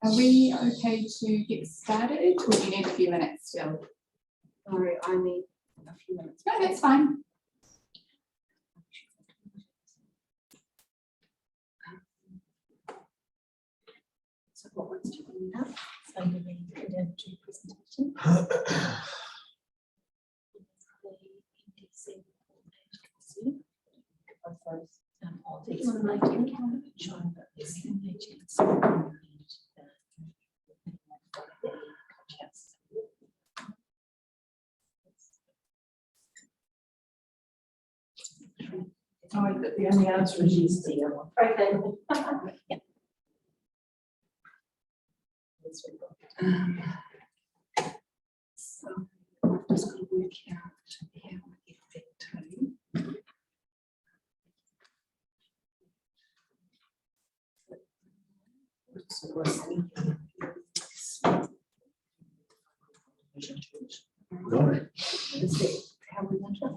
Are we okay to get started, or do you need a few minutes still? Sorry, I need a few minutes. No, that's fine. So what ones do you want now? So you need to do presentation. I'll take one like you can join this image. Oh, the only answer is yes, the other one. Okay. So I'm just going to work out how I get that too. So what's the is that how we want it?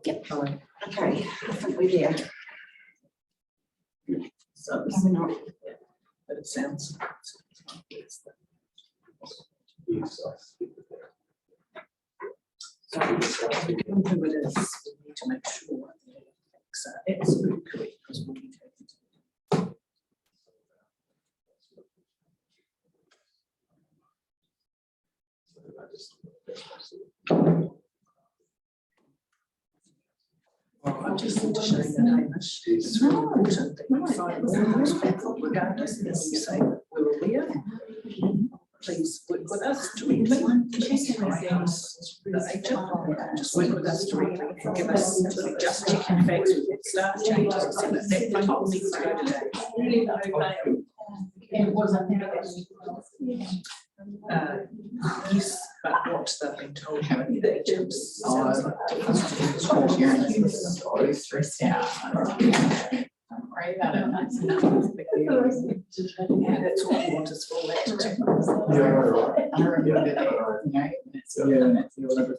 Yep. Okay, I think we're there. So it's not, but it sounds. Yes, So who it is, we need to make sure that it's absolutely correct because we'll be taking it. Well, I just want to show you that Hamish is really important that you find those people, regardless of what you say that we're aware. Please work with us directly. Please write us the agent. Just work with us directly and give us just checking facts with staff changes, etc. That phone needs to go today. It wasn't. Yes, but what they've been told by the agents sounds like Stressed out. Don't worry about it. That's enough. yeah, that's what we want us for that to do. Yeah, right. I remember that, you know, it's your little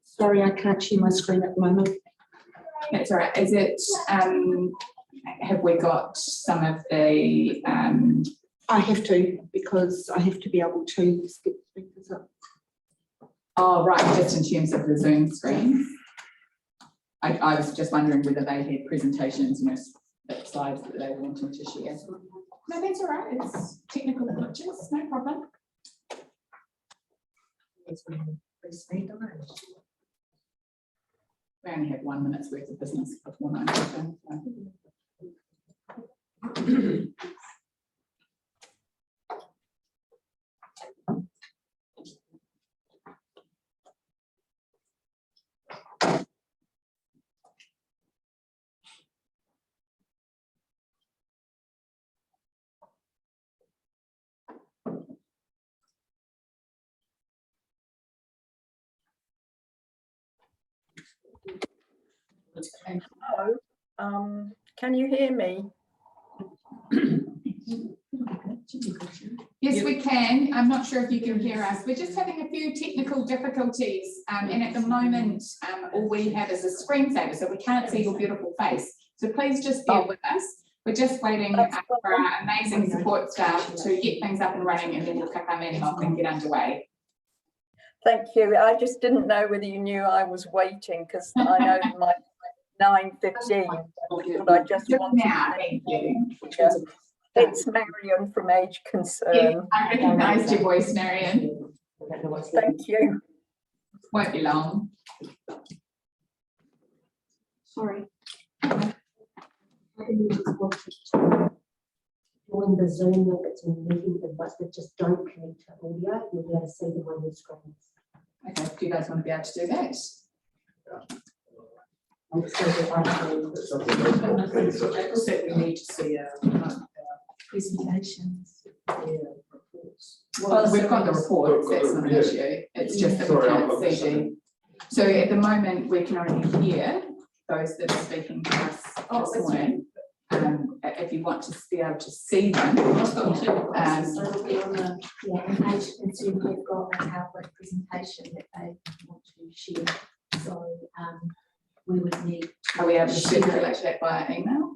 Sorry, I can't share my screen at the moment. That's all right. Is it, have we got some of the, I have to because I have to be able to skip things up. oh, right, just in terms of the Zoom screens? I was just wondering whether they had presentations, you know, slides that they were wanting to share. No, that's all right. It's technical glitches, no problem. We only have 1 minute's worth of business before 9 o'clock. Hello, can you hear me? Yes, we can. I'm not sure if you can hear us. We're just having a few technical difficulties, and at the moment, all we have is a screensaver, so we can't see your beautiful face. So please just bear with us. We're just waiting for our amazing support staff to get things up and running, and then we'll kick our meeting off and get underway. Thank you. I just didn't know whether you knew I was waiting because I know my 9:15. But I just wanted now, to thank you. It's Marion from Age Concern. Yes, I recognised your voice, Marion. Thank you. Won't be long. Sorry. Join the Zoom link that's in meeting but just don't connect to audio, you'll be able to see them on your screens. Okay, do you guys want to be able to do that? I'm just going to We need to see Presentations. reports. Well, we've got the reports, that's not an issue. It's just that we can't see them. So at the moment, we can only hear those that are speaking to us this morning. if you want to be able to see them. So it'll be on the, yeah, and page, and soon they've got a PowerPoint presentation that they want to share. So, we would need. Are we able to circulate that via email?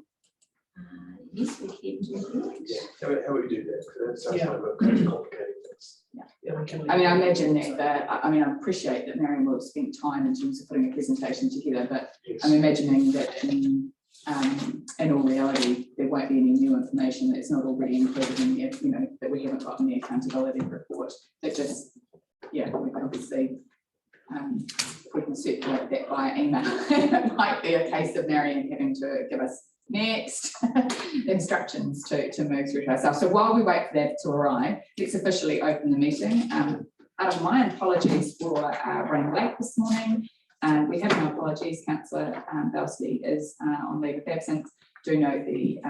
Yes, we can do that. Yeah, how would we do that? 'Cause that sounds Yeah. like we're kind of complicated things. Yeah, we can. I mean, I imagine that, I mean, I appreciate that Marion will have spent time in terms of putting a presentation together, but Yes. I'm imagining that in all reality, there won't be any new information that's not already included in there, you know, that we haven't got in the accountability report. That just, yeah, we can obviously, if we can circulate that via email, it might be a case of Marion having to give us next instructions to move through to ourselves. So while we wait for that to arrive, let's officially open the meeting. Out of my apologies for running late this morning. We have no apologies. Councillor Belsky is on leave of absence. Do know the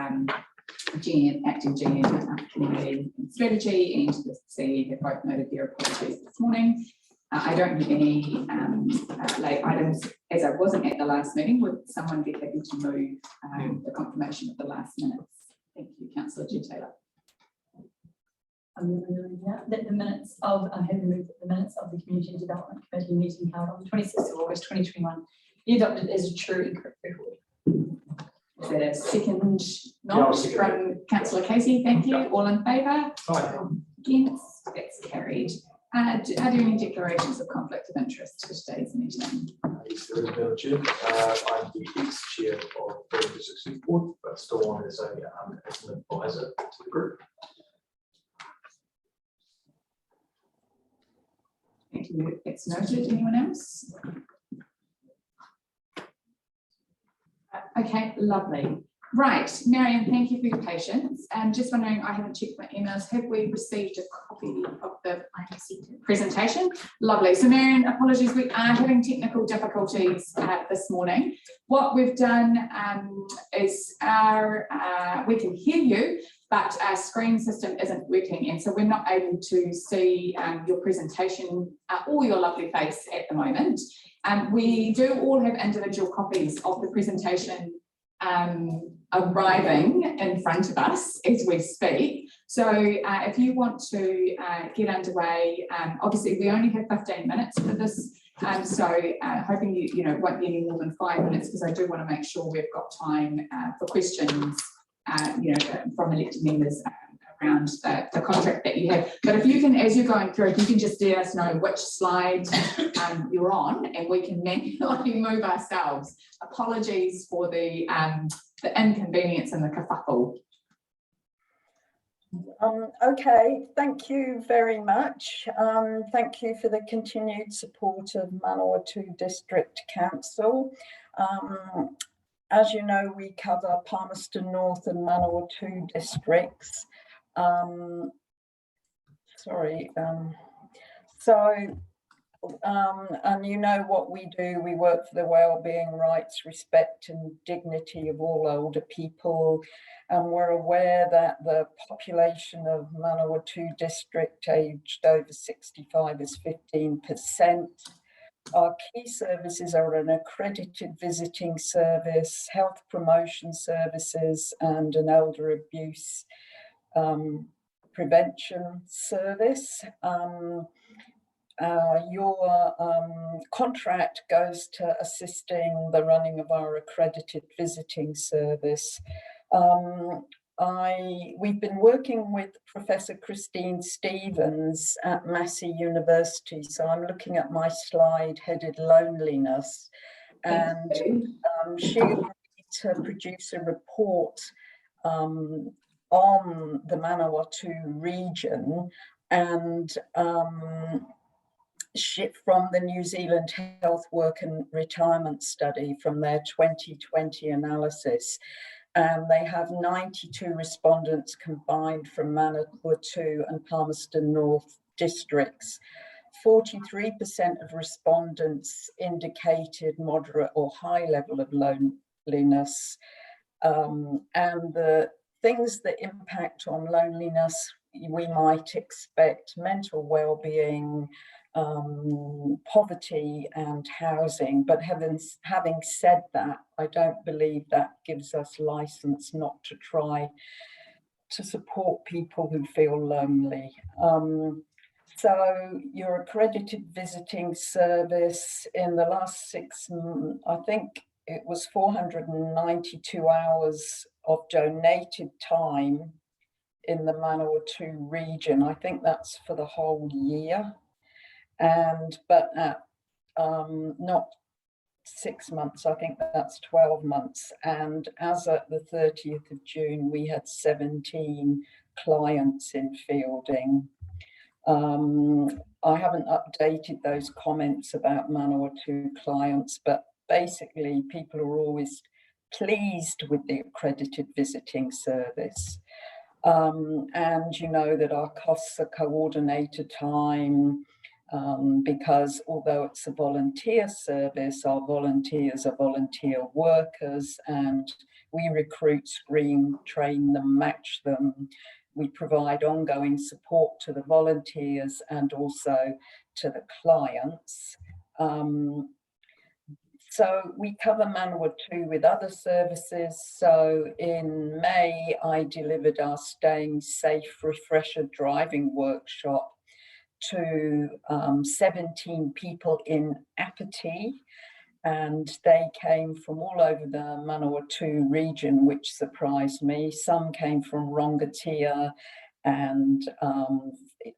GM, acting GM, community and strategy, and the CE have both noted their apologies this morning. I don't have any late items, as I wasn't at the last meeting. Would someone be happy to move the confirmation of the last minutes? Thank you, Councillor Taylor. That the minutes of, I have moved that the minutes of the Community Development Committee meeting held on the 26th of August 2021 be adopted as a true and correct record. Is that a second Yeah, I'll nod second from Councillor Casey? Thank you. Yeah. All in favour? Hi. Against? That's carried. Are there any declarations of conflict of interest for today's meeting? Yes, there is Madam Chair. I'm the ex-chair of the District Board, but still on as an advisor to the group. Thank you. It's noted. Anyone else? Okay, lovely. Right, Marion, thank you for your patience. Just wondering, I haven't checked my emails. Have we received a copy of the presentation? Lovely. So Marion, apologies, we are having technical difficulties this morning. What we've done is we can hear you, but our screen system isn't working, and so we're not able to see your presentation or your lovely face at the moment. We do all have individual copies of the presentation arriving in front of us as we speak. So if you want to get underway, obviously we only have 15 minutes for this, so hoping you know, it won't be any more than 5 minutes, because I do want to make sure we've got time for questions, you know, from elected members around the contract that you have. But if you can, as you're going through, if you can just let us know which slide you're on, and we can manually move ourselves. Apologies for the inconvenience and the kerfuffle. Okay, thank you very much. Thank you for the continued support of Manawatu District Council. As you know, we cover Palmerston North and Manawatu districts. And you know what we do. We work for the well-being, rights, respect and dignity of all older people. And we're aware that the population of Manawatu district aged over 65 is 15%. Our key services are an accredited visiting service, health promotion services and an elder abuse prevention service. Your contract goes to assisting the running of our accredited visiting service. We've been working with Professor Christine Stevens at Massey University. So I'm looking at my slide headed loneliness, and she agreed to produce a report on the Manawatu region, and from the New Zealand Health Work and Retirement Study from their 2020 analysis. And they have 92 respondents combined from Manawatu and Palmerston North districts. 43% of respondents indicated moderate or high level of loneliness. And the things that impact on loneliness, we might expect mental well-being, poverty and housing. But having said that, I don't believe that gives us license not to try to support people who feel lonely. So your accredited visiting service in the last 6 months, I think it was 492 hours of donated time in the Manawatu region. I think that's for the whole year. But at not 6 months, I think that's 12 months. And as at the 30th of June, we had 17 clients in fielding. I haven't updated those comments about Manawatu clients, but basically people are always pleased with the accredited visiting service. And you know that our costs are coordinated time, because although it's a volunteer service, our volunteers are volunteer workers, and we recruit, screen, train them, match them. We provide ongoing support to the volunteers and also to the clients. So we cover Manawatu with other services. So in May, I delivered our Staying Safe Refresher driving workshop to 17 people in Apathy, and they came from all over the Manawatu region, which surprised me. Some came from Rongatia, and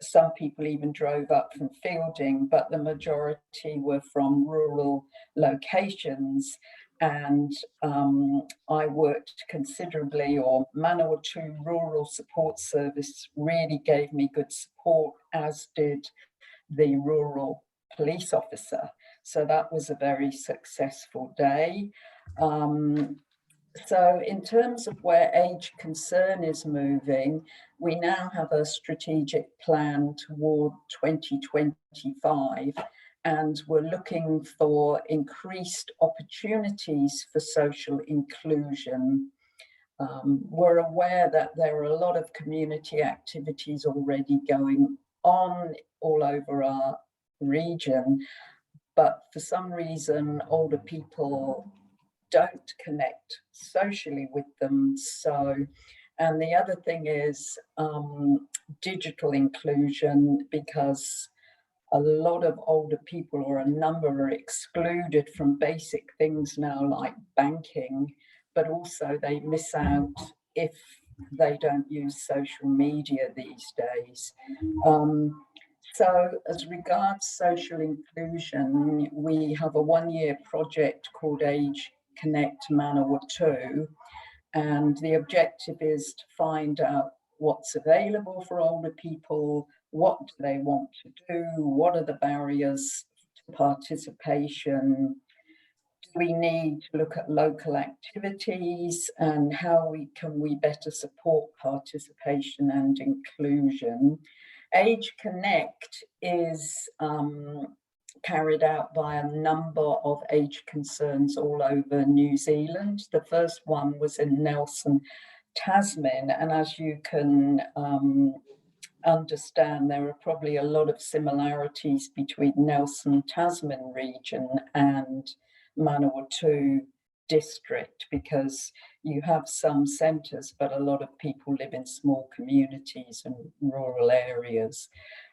some people even drove up from Fielding, but the majority were from rural locations. And I worked considerably, or Manawatu Rural Support Service really gave me good support, as did the rural police officer. So that was a very successful day. So in terms of where age concern is moving, we now have a strategic plan toward 2025, and we're looking for increased opportunities for social inclusion. We're aware that there are a lot of community activities already going on all over our region, but for some reason, older people don't connect socially with them. So, and the other thing is digital inclusion, because a lot of older people, or a number, are excluded from basic things now like banking, but also they miss out if they don't use social media these days. So as regards social inclusion, we have a 1-year project called Age Connect Manawatu, and the objective is to find out what's available for older people, what do they want to do, what are the barriers to participation, do we need to look at local activities, and how can we better support participation and inclusion. Age Connect is carried out by a number of age concerns all over New Zealand. The first one was in Nelson, Tasman, and as you can understand, there are probably a lot of similarities between Nelson, Tasman region and Manawatu district, because you have some centres, but a lot of people live in small communities and rural areas.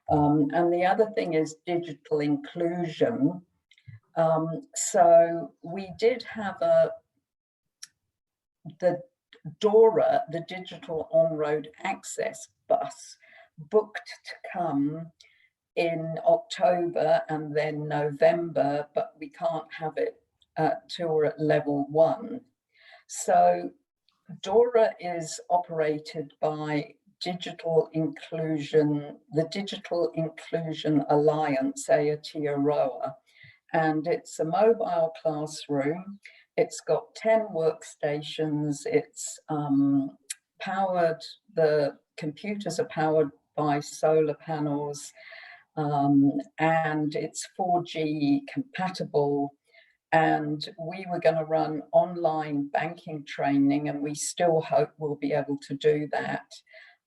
And the other thing is digital inclusion. So we did have the DORA, the Digital On-Road Access Bus, booked to come in October and then November, but we can't have it till we're at level 1. So DORA is operated by Digital Inclusion, the Digital Inclusion Alliance, Aotearoa, and it's a mobile classroom. It's got 10 workstations. It's powered, the computers are powered by solar panels, and it's 4G compatible. And we were going to run online banking training, and we still hope we'll be able to do that.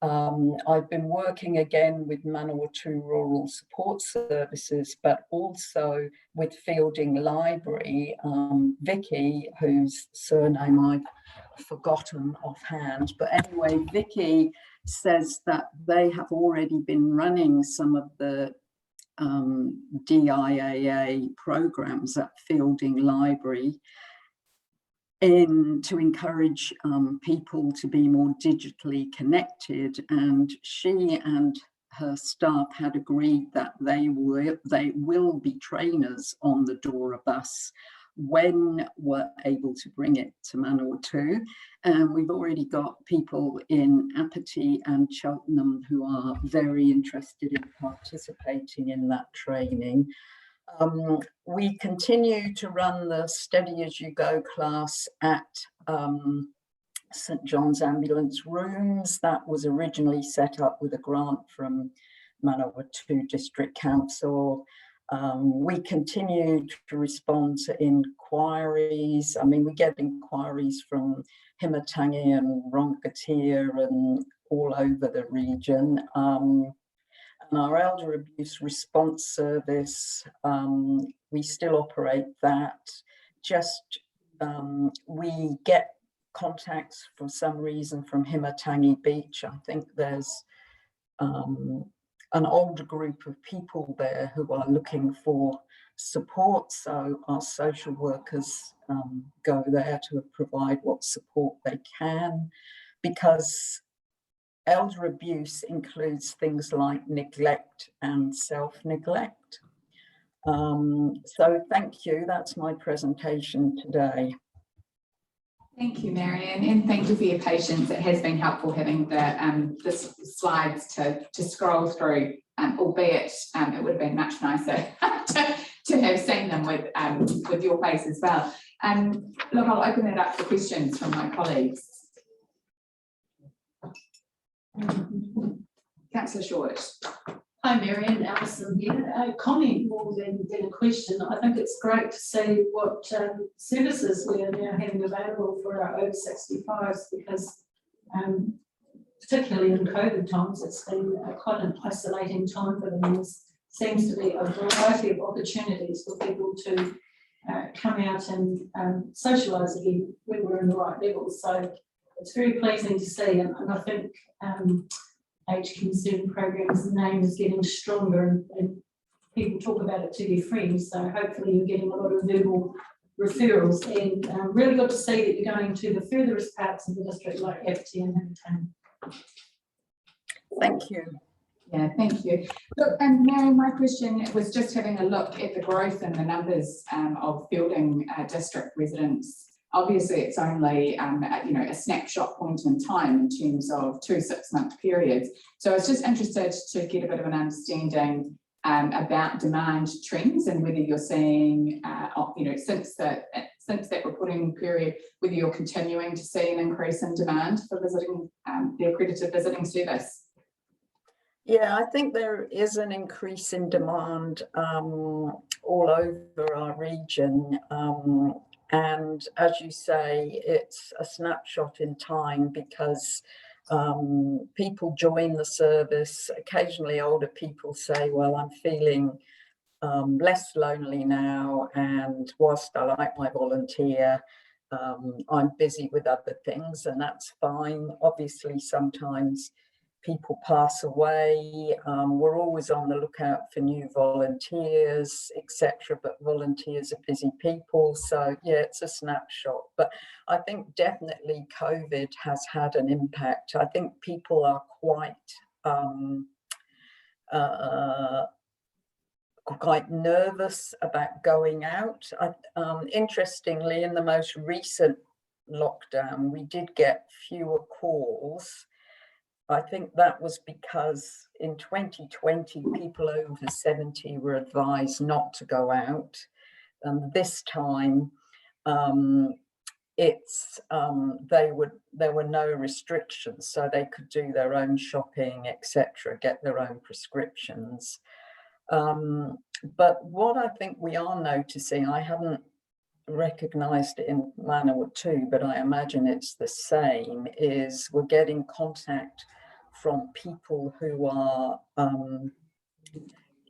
I've been working again with Manawatu Rural Support Services, but also with Fielding Library. Vicky, whose surname I've forgotten offhand, but anyway, Vicky says that they have already been running some of the DIAA programs at Fielding Library to encourage people to be more digitally connected, and she and her staff had agreed that they will be trainers on the Dora bus when we're able to bring it to Manawatu. And we've already got people in Apathy and Cheltenham who are very interested in participating in that training. We continue to run the Steady As You Go class at St John's Ambulance Rooms. That was originally set up with a grant from Manawatu District Council. We continue to respond to inquiries. I mean, we get inquiries from Himatangi and Rongatia and all over the region. And our elder abuse response service, we still operate that. Just we get contacts for some reason from Himatangi Beach. I think there's an older group of people there who are looking for support. So our social workers go there to provide what support they can, because elder abuse includes things like neglect and self-neglect. So thank you, that's my presentation today. Thank you, Marion, and thank you for your patience. It has been helpful having the slides to scroll through, albeit it would have been much nicer to have seen them with your face as well. Look, I'll open it up for questions from my colleagues. Councillor Short. Hi, Marion, Alison here. A comment more than a question. I think it's great to see what services we are now having available for our over 65s, because particularly in COVID times, it's been quite an isolating time for them. There seems to be a variety of opportunities for people to come out and socialise again when we're in the right levels. So it's very pleasing to see, and I think Age Concern Program's name is getting stronger, and people talk about it to their friends. So hopefully you're getting a lot of verbal referrals, and really good to see that you're going to the furthest parts of the district like Apathy and Manatee. Thank you. Yeah, thank you. Look, Mary, my question was just having a look at the growth in the numbers of Fielding district residents. Obviously, it's only a snapshot point in time in terms of 2 6-month periods. So I was just interested to get a bit of an understanding about demand trends, and whether you're seeing, since that reporting period, whether you're continuing to see an increase in demand for visiting the accredited visiting service. Yeah, I think there is an increase in demand all over our region. And as you say, it's a snapshot in time, because people join the service. Occasionally older people say, well, I'm feeling less lonely now, and whilst I like my volunteer, I'm busy with other things, and that's fine. Obviously, sometimes people pass away. We're always on the lookout for new volunteers, etc. But volunteers are busy people. So yeah, it's a snapshot. But I think definitely COVID has had an impact. I think people are quite nervous about going out. Interestingly, in the most recent lockdown, we did get fewer calls. I think that was because in 2020, people over 70 were advised not to go out. And this time, there were no restrictions, so they could do their own shopping, etc., get their own prescriptions. But what I think we are noticing, I haven't recognised it in Manawatu, but I imagine it's the same, is we're getting contact from people who are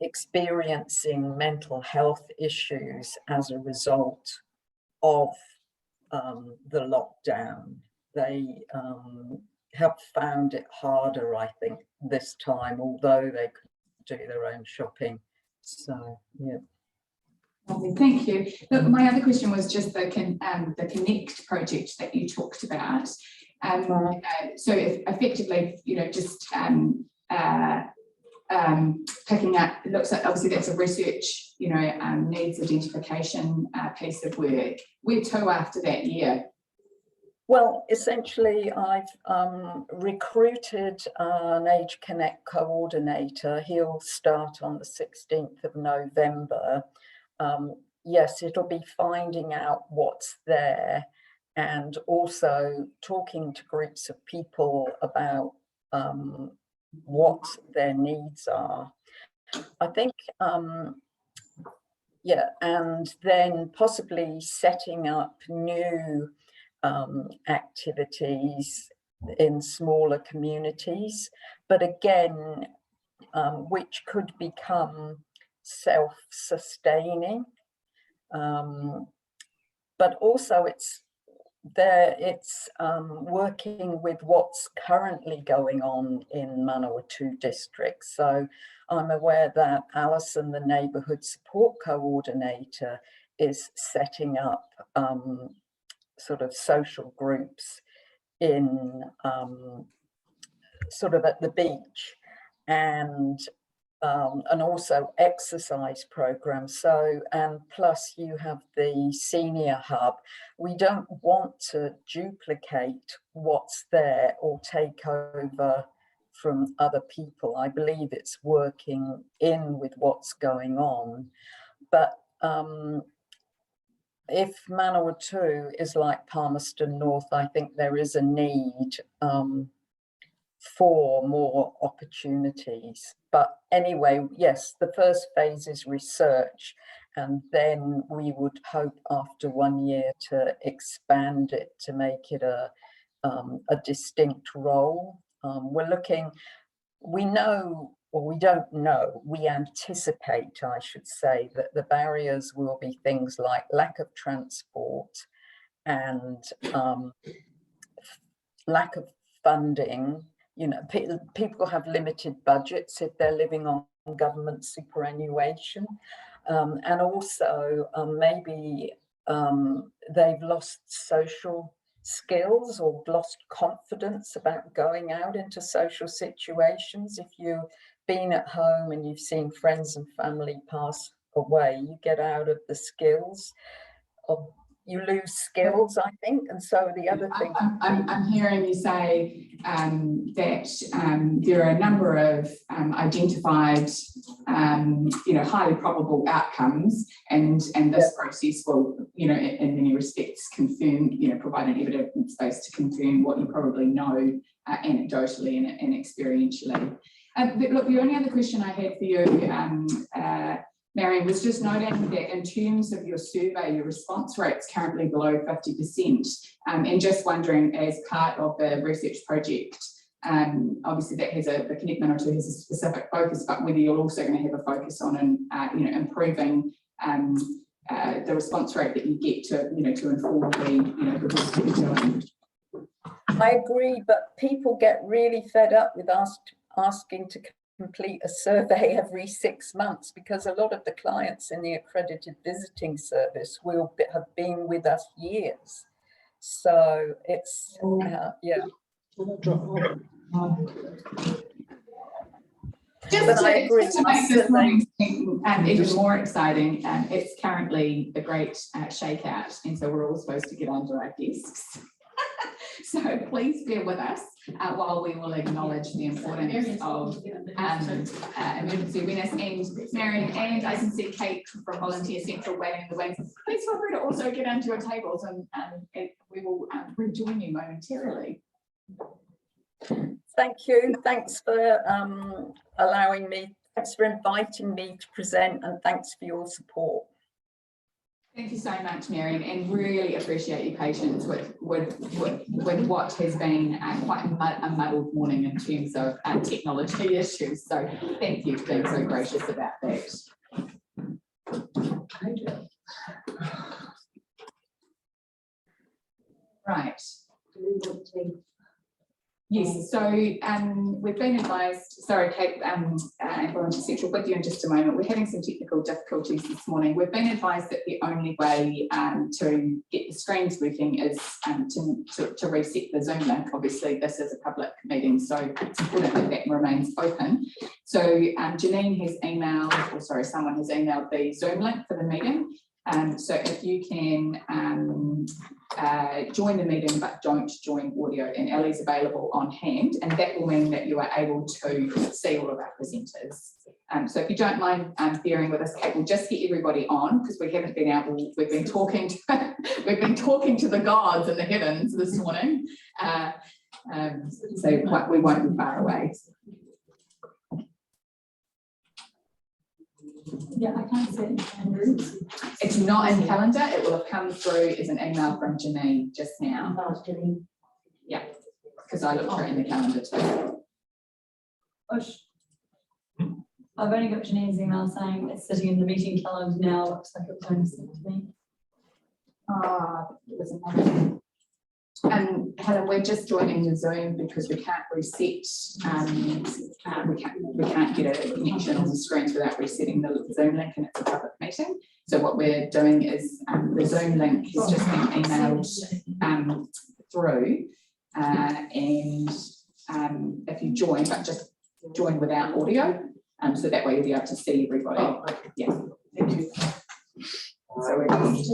experiencing mental health issues as a result of the lockdown. They have found it harder, I think, this time, although they could do their own shopping. So, yeah. Lovely, thank you. Look, my other question was just the Connect project that you talked about. So effectively, you know, just picking up, it looks like obviously that's a research, you know, needs identification piece of work. Where to after that year? Well, essentially, I've recruited an Age Connect coordinator. He'll start on the 16th of November. Yes, it'll be finding out what's there and also talking to groups of people about what their needs are. I think, yeah, and then possibly setting up new activities in smaller communities, but again, which could become self-sustaining, but also it's working with what's currently going on in Manawatu district. So I'm aware that Alison, the neighbourhood support coordinator, is setting up sort of social groups in sort of at the beach, and also exercise programs. So, and plus you have the senior hub. We don't want to duplicate what's there or take over from other people. I believe it's working in with what's going on. But if Manawatu is like Palmerston North, I think there is a need for more opportunities. But anyway, yes, the first phase is research, and then we would hope after 1 year to expand it to make it a distinct role. We're looking, we know, or we don't know, we anticipate, I should say, that the barriers will be things like lack of transport and lack of funding. You know, people have limited budgets if they're living on government superannuation, and also maybe they've lost social skills or lost confidence about going out into social situations. If you've been at home and you've seen friends and family pass away, you get out of the skills of, you lose skills, I think. And so the other thing, I'm hearing you say that there are a number of identified, you know, highly probable outcomes, and this process will, you know, in many respects confirm, you know, provide an evidence base to confirm what you probably know anecdotally and experientially. But look, the only other question I had for you, Marion, was just noting that in terms of your survey, your response rate's currently below 50%, and just wondering, as part of the research project, obviously that has the Connect Manawatu has a specific focus, but whether you're also going to have a focus on, you know, improving the response rate that you get to, you know, to inform the, you know, the work that you're doing. I agree, but people get really fed up with asking to complete a survey every 6 months, because a lot of the clients in the accredited visiting service will have been with us years. So it's, yeah. Just I agree. to make this morning even more exciting, it's currently the great shakeout, and so we're all supposed to get under our desks. So please bear with us while we will acknowledge the importance of emergency awareness. And Marion, and I can see Kate from Volunteer Central waiting in the wings. Please feel free to also get onto your tables, and we will rejoin you momentarily. Thank you. Thanks for allowing me. Thanks for inviting me to present, and thanks for your support. Thank you so much, Marion, and really appreciate your patience with what has been quite a muddled morning in terms of technology issues. So thank you for being so gracious about that. Right. Yes, so we've been advised, sorry Kate, Volunteer Central, with you in just a moment. We're having some technical difficulties this morning. We've been advised that the only way to get the screens working is to reset the Zoom link. Obviously, this is a public meeting, so it's important that that remains open. So Janine has emailed, or sorry, someone has emailed the Zoom link for the meeting. So if you can join the meeting but don't join audio, and Ellie's available on hand, and that will mean that you are able to see all of our presenters. So if you don't mind bearing with us, Kate, we'll just get everybody on because we haven't been able, we've been talking to the gods in the heavens this morning. So we won't be far away. Yeah, I can't see it, Andrew. It's not in calendar. It will have come through as an email from Janine just now. Yeah, because I looked for it in the calendar too. I've only got Janine's email saying it's sitting in the meeting calendar now. Looks like it was only sent to me. It was another. Helen, we're just joining the Zoom because we can't reset. We can't get a connection on the screens without resetting the Zoom link, and it's a public meeting. So what we're doing is the Zoom link has just been emailed through, and if you join, but just join without audio, so that way you'll be able to see everybody. Oh, okay. Yeah. Thank you. So we're just,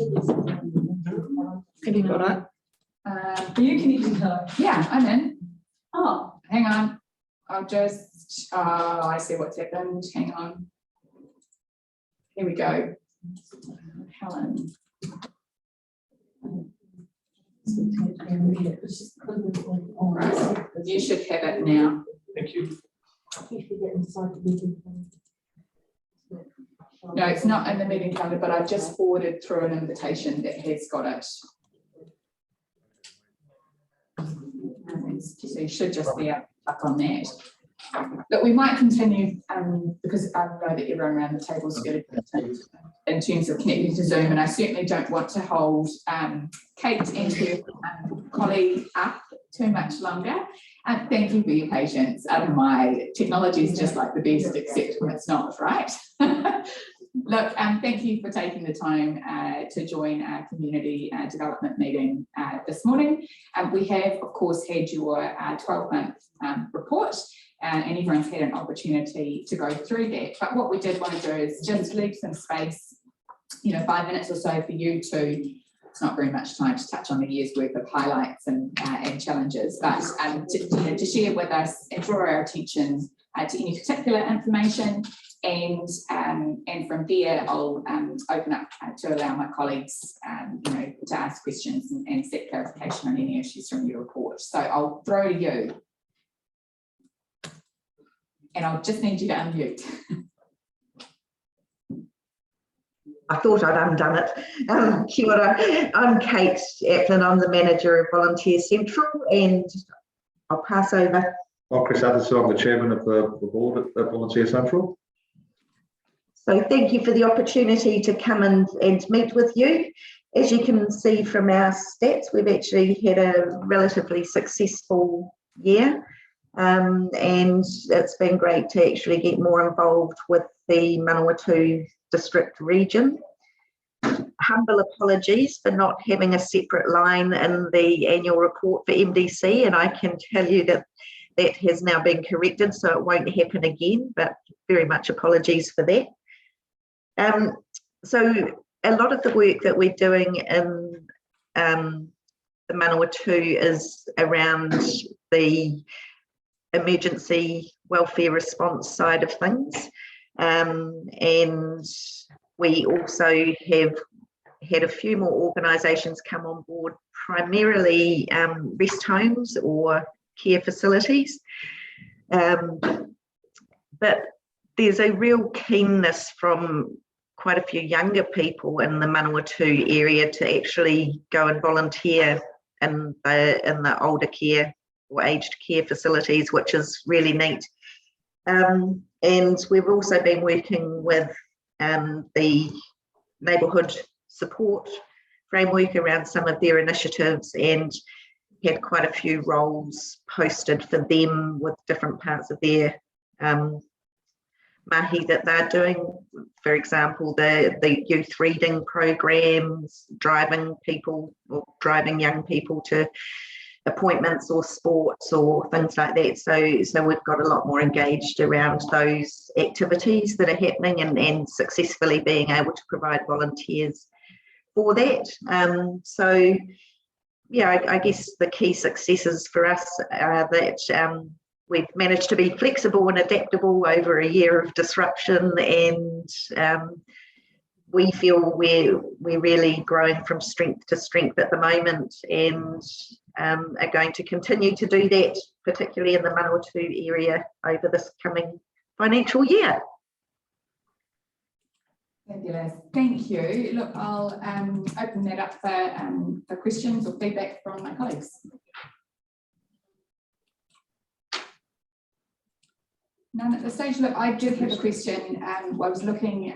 Have you got it? Are you connecting her? yeah, I'm in. Oh, Hang on. I'll just, I see what's happened. Hang on. Here we go. Helen. All right. You should have it now. Thank you. No, it's not in the meeting calendar, but I've just forwarded through an invitation that has got it. So you should just be up on that. But we might continue because I know that everyone around the table is good in terms of connecting to Zoom, and I certainly don't want to hold Kate and her colleague up too much longer. Thank you for your patience. My technology is just like the best, except when it's not, right? Look, thank you for taking the time to join our community development meeting this morning. We have, of course, had your 12-month report, and everyone's had an opportunity to go through that. But what we did want to do is just leave some space, 5 minutes or so for you to, it's not very much time to touch on the year's worth of highlights and challenges, but to share with us and draw our attention to any particular information. And from there, I'll open up to allow my colleagues, to ask questions and seek clarification on any issues from your report. So I'll throw to you. And I'll just need you to unmute. I thought I'd undone it. Kia ora. I'm Kate Applin. I'm the manager of Volunteer Central, and I'll pass over. I'm Chris Anderson. I'm the chairman of the board at Volunteer Central. So thank you for the opportunity to come and meet with you. As you can see from our stats, we've actually had a relatively successful year, and it's been great to actually get more involved with the Manawatu district region. Humble apologies for not having a separate line in the annual report for MDC, and I can tell you that that has now been corrected, so it won't happen again, but very much apologies for that. So a lot of the work that we're doing in the Manawatu is around the emergency welfare response side of things, and we also have had a few more organisations come on board, primarily rest homes or care facilities, but there's a real keenness from quite a few younger people in the Manawatu area to actually go and volunteer in the older care or aged care facilities, which is really neat. And we've also been working with the neighbourhood support framework around some of their initiatives, and had quite a few roles posted for them with different parts of their mahi that they're doing. For example, the youth reading programs, driving young people to appointments or sports or things like that. So we've got a lot more engaged around those activities that are happening, and successfully being able to provide volunteers for that. So yeah, I guess the key successes for us are that we've managed to be flexible and adaptable over a year of disruption, and we feel we're really growing from strength to strength at the moment, and are going to continue to do that, particularly in the Manawatu area over this coming financial year. Fabulous, thank you. Look, I'll open that up for questions or feedback from my colleagues. None at this stage. Look, I did have a question. I was looking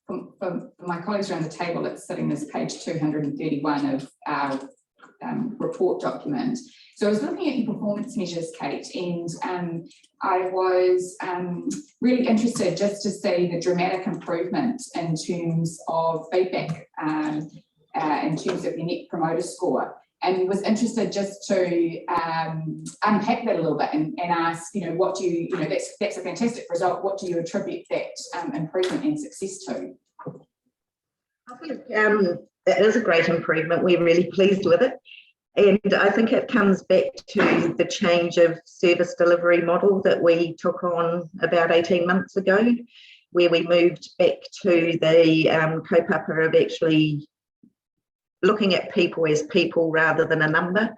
for my colleagues around the table. It's sitting as page 231 of our report document. So I was looking at your performance measures, Kate, and I was really interested just to see the dramatic improvement in terms of feedback, in terms of your Net Promoter Score, and was interested just to unpack that a little bit and ask, what do you, that's a fantastic result. What do you attribute that improvement and success to? I think it is a great improvement. We're really pleased with it. And I think it comes back to the change of service delivery model that we took on about 18 months ago, where we moved back to the kaupapa of actually looking at people as people rather than a number.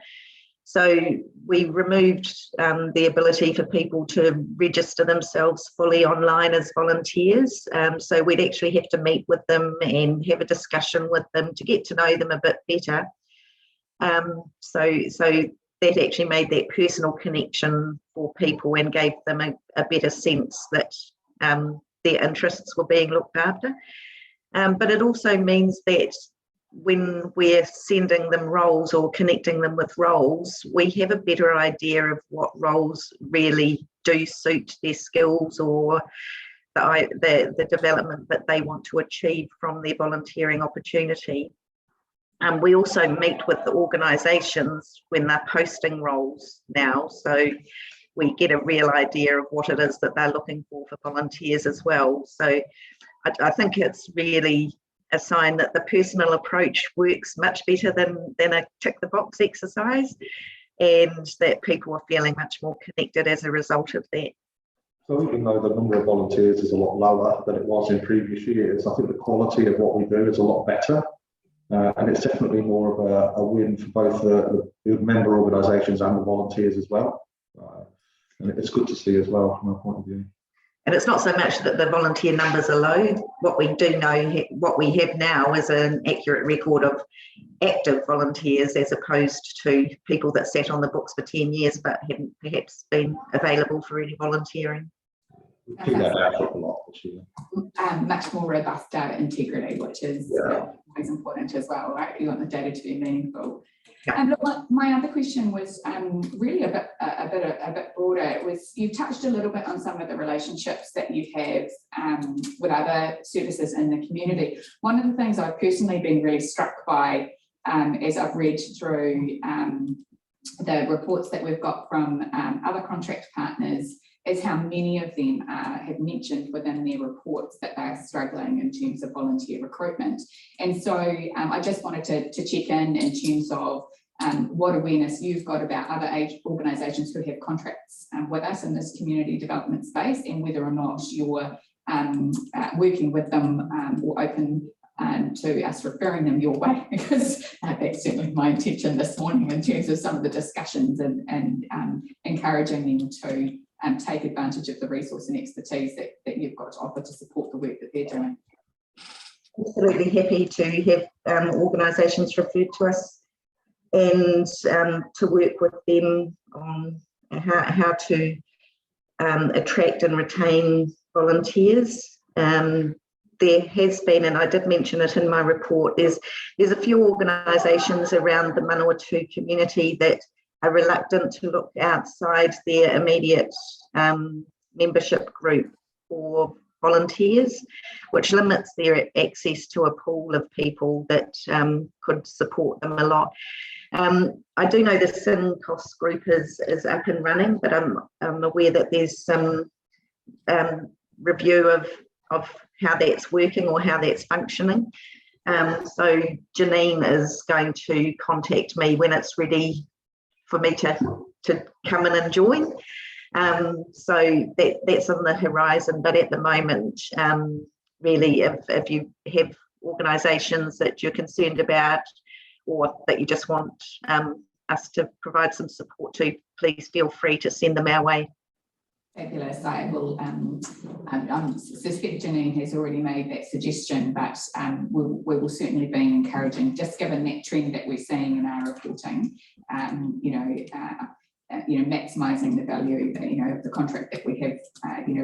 So we removed the ability for people to register themselves fully online as volunteers. So we'd actually have to meet with them and have a discussion with them to get to know them a bit better. So that actually made that personal connection for people and gave them a better sense that their interests were being looked after. But it also means that when we're sending them roles or connecting them with roles, we have a better idea of what roles really do suit their skills or the development that they want to achieve from their volunteering opportunity. We also meet with the organisations when they're posting roles now, so we get a real idea of what it is that they're looking for volunteers as well. So I think it's really a sign that the personal approach works much better than a tick the box exercise, and that people are feeling much more connected as a result of that. So even though the number of volunteers is a lot lower than it was in previous years, I think the quality of what we do is a lot better. And it's definitely more of a win for both the member organisations and the volunteers as well. And it's good to see as well from my point of view. And it's not so much that the volunteer numbers are low. What we do know, what we have now is an accurate record of active volunteers as opposed to people that sat on the books for 10 years but haven't perhaps been available for any volunteering. We keep that out a lot this year. Much more robust data integrity, which is always important as well, right? You want the data to be meaningful. Yeah. Look, my other question was really a bit broader. It was, you touched a little bit on some of the relationships that you have with other services in the community. One of the things I've personally been really struck by as I've read through the reports that we've got from other contract partners is how many of them have mentioned within their reports that they're struggling in terms of volunteer recruitment. And so I just wanted to check in terms of what awareness you've got about other organisations who have contracts with us in this community development space, and whether or not you're working with them or open to us referring them your way, because that's certainly my intention this morning in terms of some of the discussions and encouraging them to take advantage of the resource and expertise that you've got to offer to support the work that they're doing. Absolutely happy to have organisations referred to us and to work with them on how to attract and retain volunteers. There has been, and I did mention it in my report, there's a few organisations around the Manawatu community that are reluctant to look outside their immediate membership group for volunteers, which limits their access to a pool of people that could support them a lot. I do know the SINCOS group is up and running, but I'm aware that there's some review of how that's working or how that's functioning. So Janine is going to contact me when it's ready for me to come in and join. So that's on the horizon, but at the moment, really, if you have organisations that you're concerned about or that you just want us to provide some support to, please feel free to send them our way. Fabulous. I will suspect Janine has already made that suggestion, but we will certainly be encouraging, just given that trend that we're seeing in our reporting, maximising the value, of the contract that we have,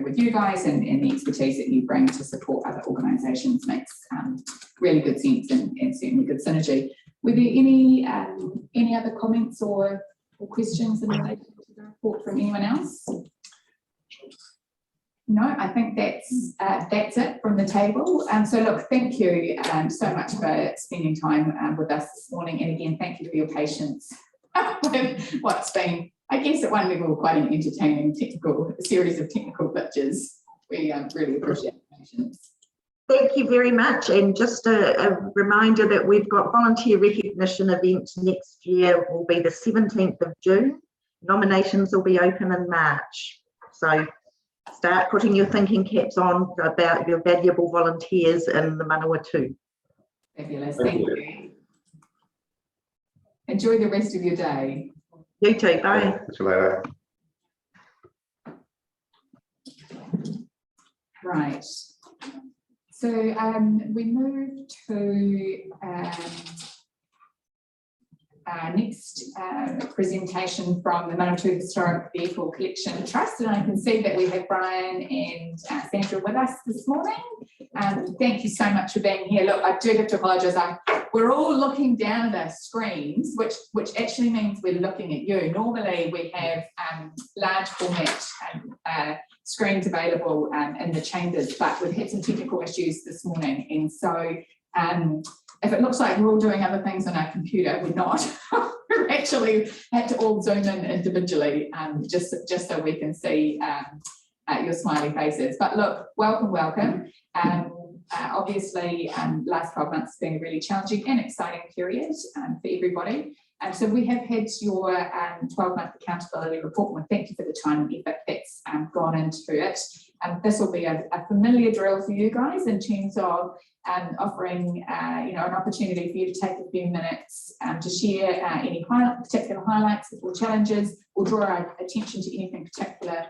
with you guys and the expertise that you bring to support other organisations makes really good sense and certainly good synergy. Were there any other comments or questions in relation to the report from anyone else? No, I think that's it from the table. So look, thank you so much for spending time with us this morning. And again, thank you for your patience with what's been, I guess at one level, quite an entertaining series of technical glitches. We really appreciate your patience. Thank you very much. And just a reminder that we've got volunteer recognition event next year, will be the 17th of June. Nominations will be open in March. So start putting your thinking caps on about your valuable volunteers in the Manawatu. Fabulous, thank you. Enjoy the rest of your day. You too, bye. See you later. Right. So we move to our next presentation from the Manatee Historic Vehicle Collection Trust, and I can see that we have Brian and Sandra with us this morning. Thank you so much for being here. Look, I do have to apologise. We're all looking down at our screens, which actually means we're looking at you. Normally we have large format screens available in the chambers, but we've had some technical issues this morning, and so if it looks like we're all doing other things on our computer, we're not. We've actually had to all zoom in individually, just so we can see your smiley faces. But look, welcome. Obviously, last 12 months has been a really challenging and exciting period for everybody. So we have had your 12-month accountability report, and thank you for the time and effort that's gone into it. This will be a familiar drill for you guys in terms of offering an opportunity for you to take a few minutes to share any particular highlights or challenges, or draw our attention to anything particular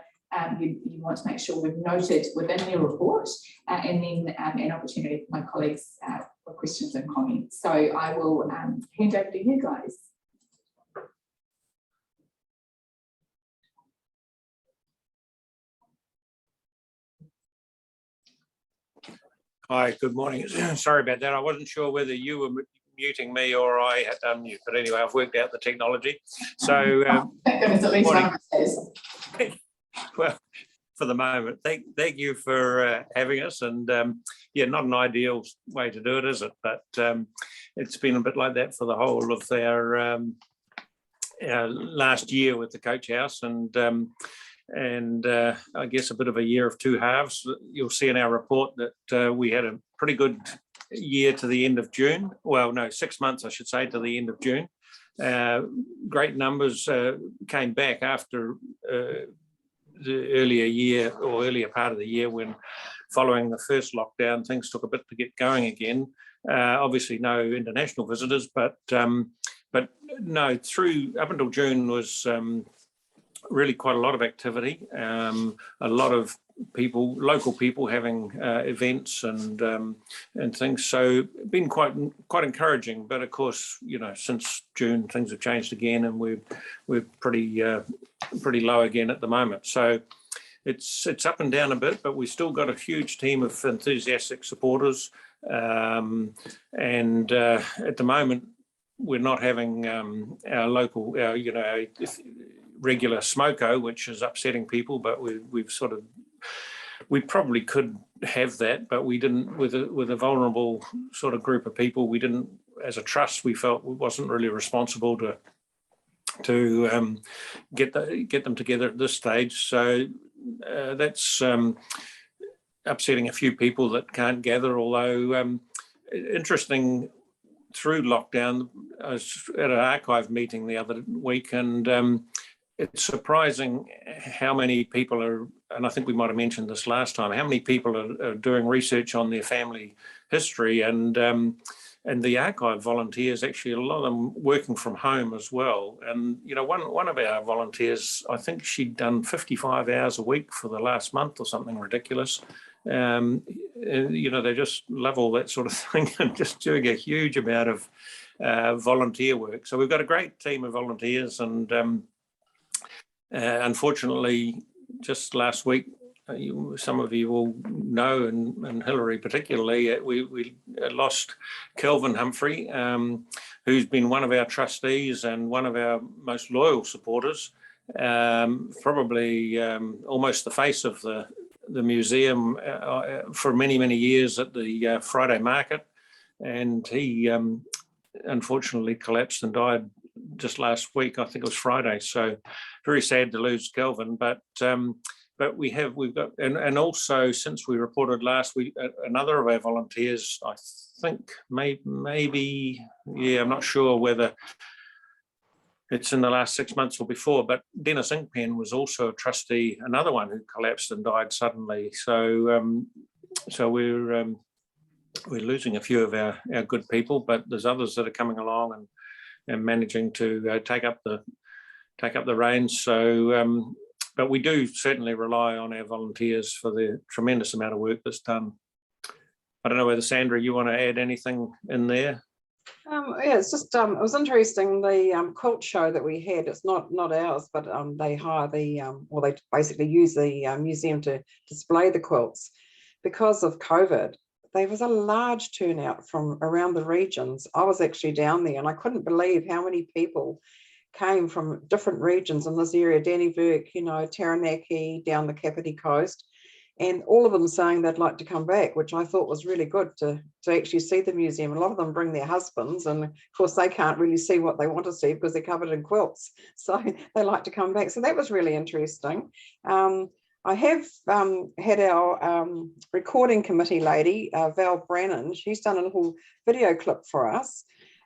you want to make sure we've noted within your report, and then an opportunity for my colleagues for questions and comments. So I will hand over to you guys. Hi, good morning. Sorry about that. I wasn't sure whether you were muting me or I had unmute, but anyway, I've worked out the technology. So, thank goodness at least one of us says. Well, for the moment, thank you for having us. And yeah, not an ideal way to do it, is it? But it's been a bit like that for the whole of our last year with the Coach House, and I guess a bit of a year of two halves. You'll see in our report that we had a pretty good year to the end of June. Well, no, 6 months, I should say, to the end of June. Great numbers came back after the earlier part of the year, when following the first lockdown, things took a bit to get going again. Obviously no international visitors, but no, through up until June was really quite a lot of activity, a lot of people, local people having events and things. So been quite encouraging. But of course, you know, since June things have changed again, and we're pretty low again at the moment. So it's up and down a bit, but we've still got a huge team of enthusiastic supporters. And at the moment, we're not having our local, our regular smoko, which is upsetting people, but we probably could have that, but we didn't with a vulnerable sort of group of people. We didn't, as a trust, we felt it wasn't really responsible to get them together at this stage. So that's upsetting a few people that can't gather. Although interesting, through lockdown, I was at an archive meeting the other week, and it's surprising how many people are, and I think we might have mentioned this last time, how many people are doing research on their family history, and the archive volunteers, actually a lot of them working from home as well. And you know, one of our volunteers, I think she'd done 55 hours a week for the last month or something ridiculous. You know, they just love all that sort of thing and just doing a huge amount of volunteer work. So we've got a great team of volunteers, and unfortunately, just last week, some of you will know, and Hillary particularly, we lost Kelvin Humphrey, who's been one of our trustees and one of our most loyal supporters, probably almost the face of the museum for many years at the Friday market. And he unfortunately collapsed and died just last week. I think it was Friday. So very sad to lose Kelvin, but we've got, and also since we reported last week, another of our volunteers, I think maybe, yeah, I'm not sure whether it's in the last 6 months or before, but Dennis Inkpen was also a trustee, another one who collapsed and died suddenly. So we're losing a few of our good people, but there's others that are coming along and managing to take up the reins. So, but we do certainly rely on our volunteers for the tremendous amount of work that's done. I don't know whether, Sandra, you want to add anything in there? Yeah, it's just it was interesting, the quilt show that we had. It's not ours, but they hire they basically use the museum to display the quilts. Because of COVID, there was a large turnout from around the regions. I was actually down there, and I couldn't believe how many people came from different regions in this area, Dannevirke, you know, Taranaki, down the Kapiti coast, and all of them saying they'd like to come back, which I thought was really good to actually see the museum. A lot of them bring their husbands, and of course they can't really see what they want to see because they're covered in quilts, so they like to come back. So that was really interesting. I have had our recording committee lady, Val Brannan. She's done a little video clip for us.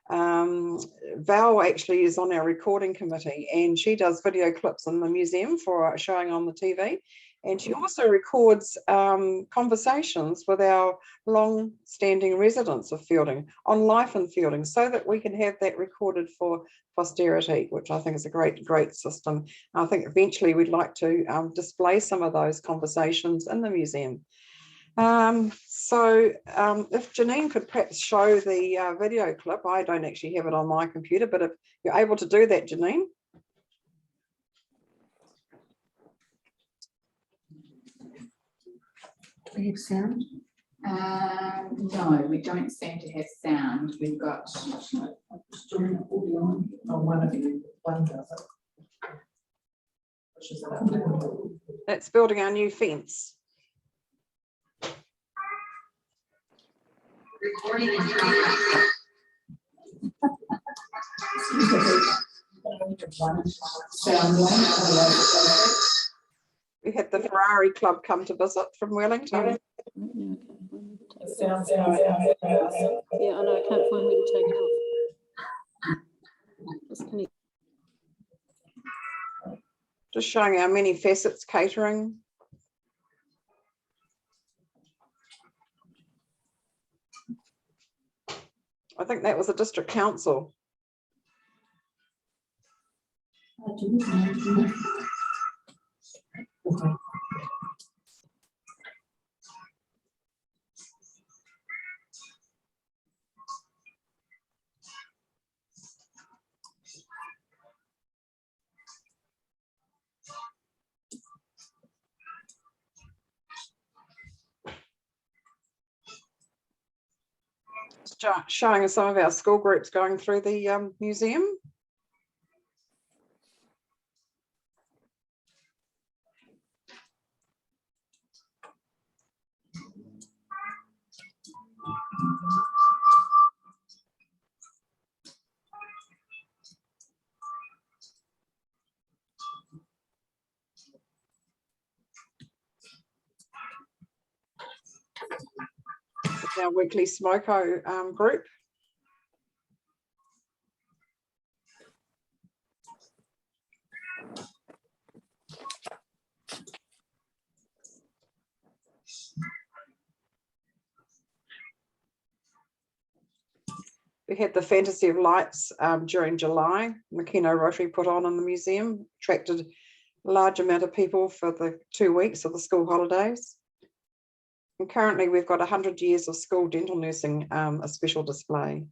Val actually is on our recording committee, and she does video clips in the museum for showing on the TV. And she also records conversations with our long-standing residents of Fielding on life in Fielding, so that we can have that recorded for posterity, which I think is a great system. I think eventually we'd like to display some of those conversations in the museum. So if Janine could perhaps show the video clip. I don't actually have it on my computer, but if you're able to do that, Janine. Do we have sound? No, we don't seem to have sound. We've got. One does it. Pushes it up. That's building our new fence. Recording in progress. We had the Ferrari Club come to visit from Wellington. Yeah, I know, I can't find where to take it off. Just showing our many facets catering. I think that was a district council. Showing some of our school groups going through the museum. It's our weekly Smoko group. We had the Fantasy of Lights during July. Makino Rotary put on in the museum, attracted a large amount of people for the 2 weeks of the school holidays. And currently we've got 100 years of school dental nursing, a special display.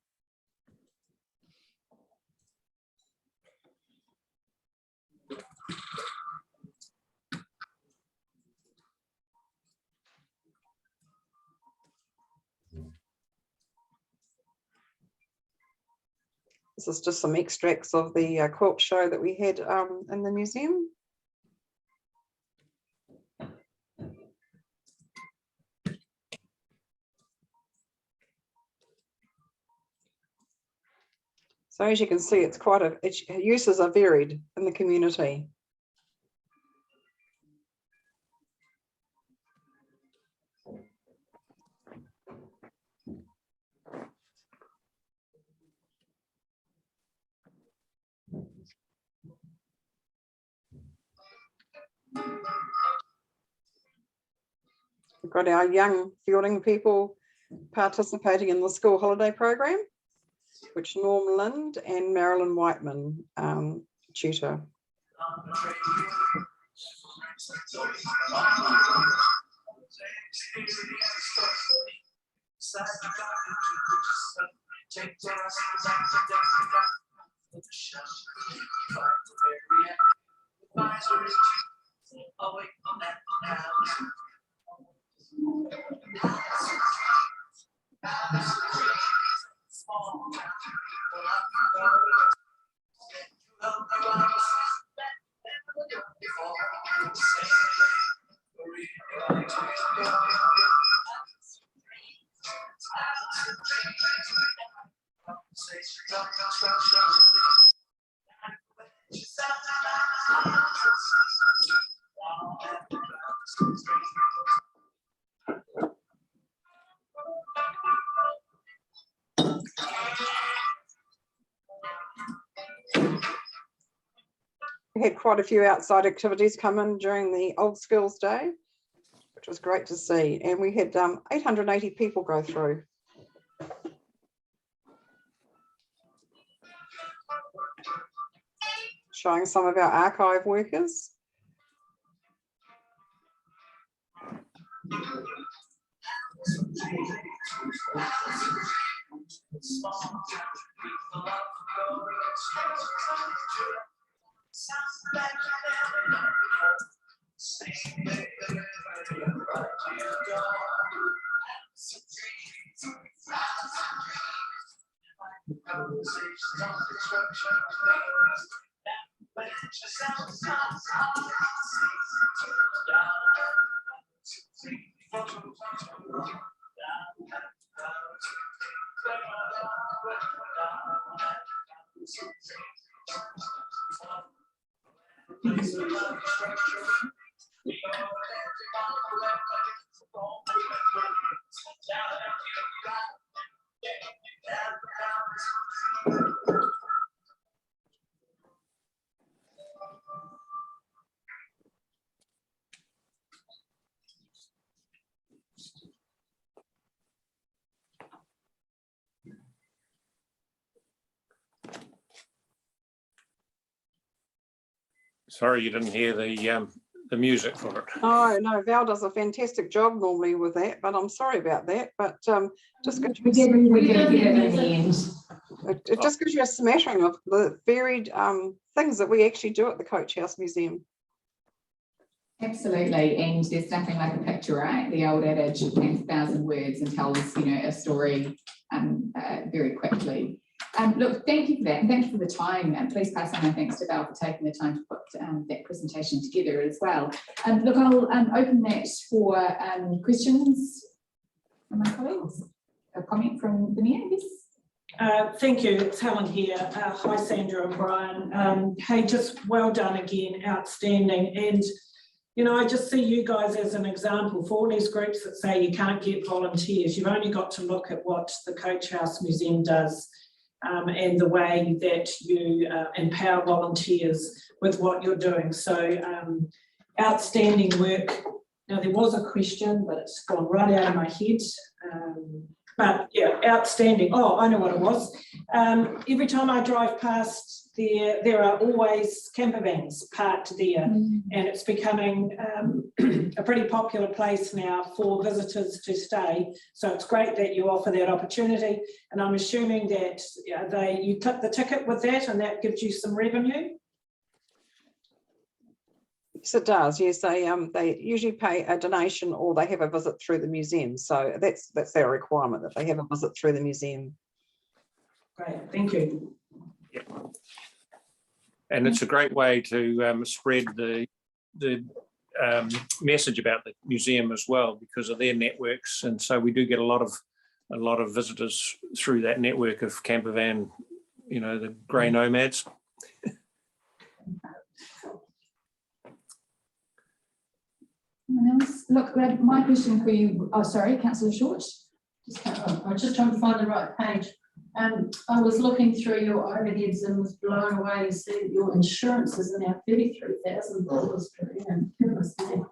This is just some extracts of the quilt show that we had in the museum. So as you can see, it's quite its uses are varied in the community. We've got our young fielding people participating in the school holiday program, which Norm Lind and Marilyn Whiteman tutor. We had quite a few outside activities come in during the Old Skills Day, which was great to see. And we had 880 people go through. Showing some of our archive workers. Sorry, you didn't hear the the music for it. Oh, no, Val does a fantastic job normally with that, but I'm sorry about that. But just gives you, We did get it in the end. it just gives you a smattering of the varied things that we actually do at the Coach House Museum. Absolutely, and there's nothing like a picture, right? The old adage, paints 1,000 words and tells, a story very quickly. Look, thank you for that, and thank you for the time. And please pass on my thanks to Val for taking the time to put that presentation together as well. Look, I'll open that for questions from my colleagues. A comment from the Mayor, yes? Thank you, it's Helen here. Hi Sandra and Brian. Hey, just well done again, outstanding. And I just see you guys as an example for all these groups that say you can't get volunteers. You've only got to look at what the Coach House Museum does and the way that you empower volunteers with what you're doing. So outstanding work. Now there was a question, but it's gone right out of my head. But yeah, outstanding. Oh, I know what it was. Every time I drive past there are always camper vans parked there, and it's becoming a pretty popular place now for visitors to stay. So it's great that you offer that opportunity, and I'm assuming that you clip the ticket with that, and that gives you some revenue. Yes, it does. Yes, they usually pay a donation or they have a visit through the museum. So that's their requirement, that they have a visit through the museum. Great, thank you. Yep. And it's a great way to spread the message about the museum as well, because of their networks, and so we do get a lot of visitors through that network of camper van, the grey nomads. Anyone else? Look, my question for you. Oh, sorry, Councillor Short. I'm just trying to find the right page. I was looking through your overheads and was blown away to see that your insurance is now $33,000 per annum. Goodness me.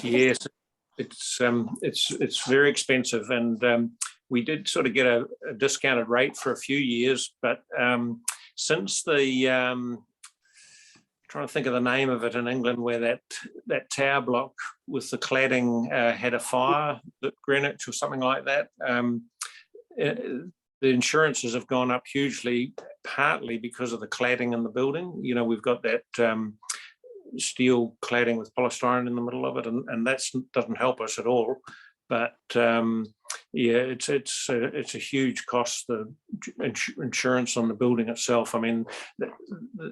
Yes, it's very expensive, and we did sort of get a discounted rate for a few years, but since the trying to think of the name of it in England, where that tower block with the cladding had a fire at Greenwich or something like that. The insurances have gone up hugely, partly because of the cladding in the building. We've got that steel cladding with polystyrene in the middle of it, and that doesn't help us at all. But yeah, it's a huge cost, the insurance on the building itself. I mean,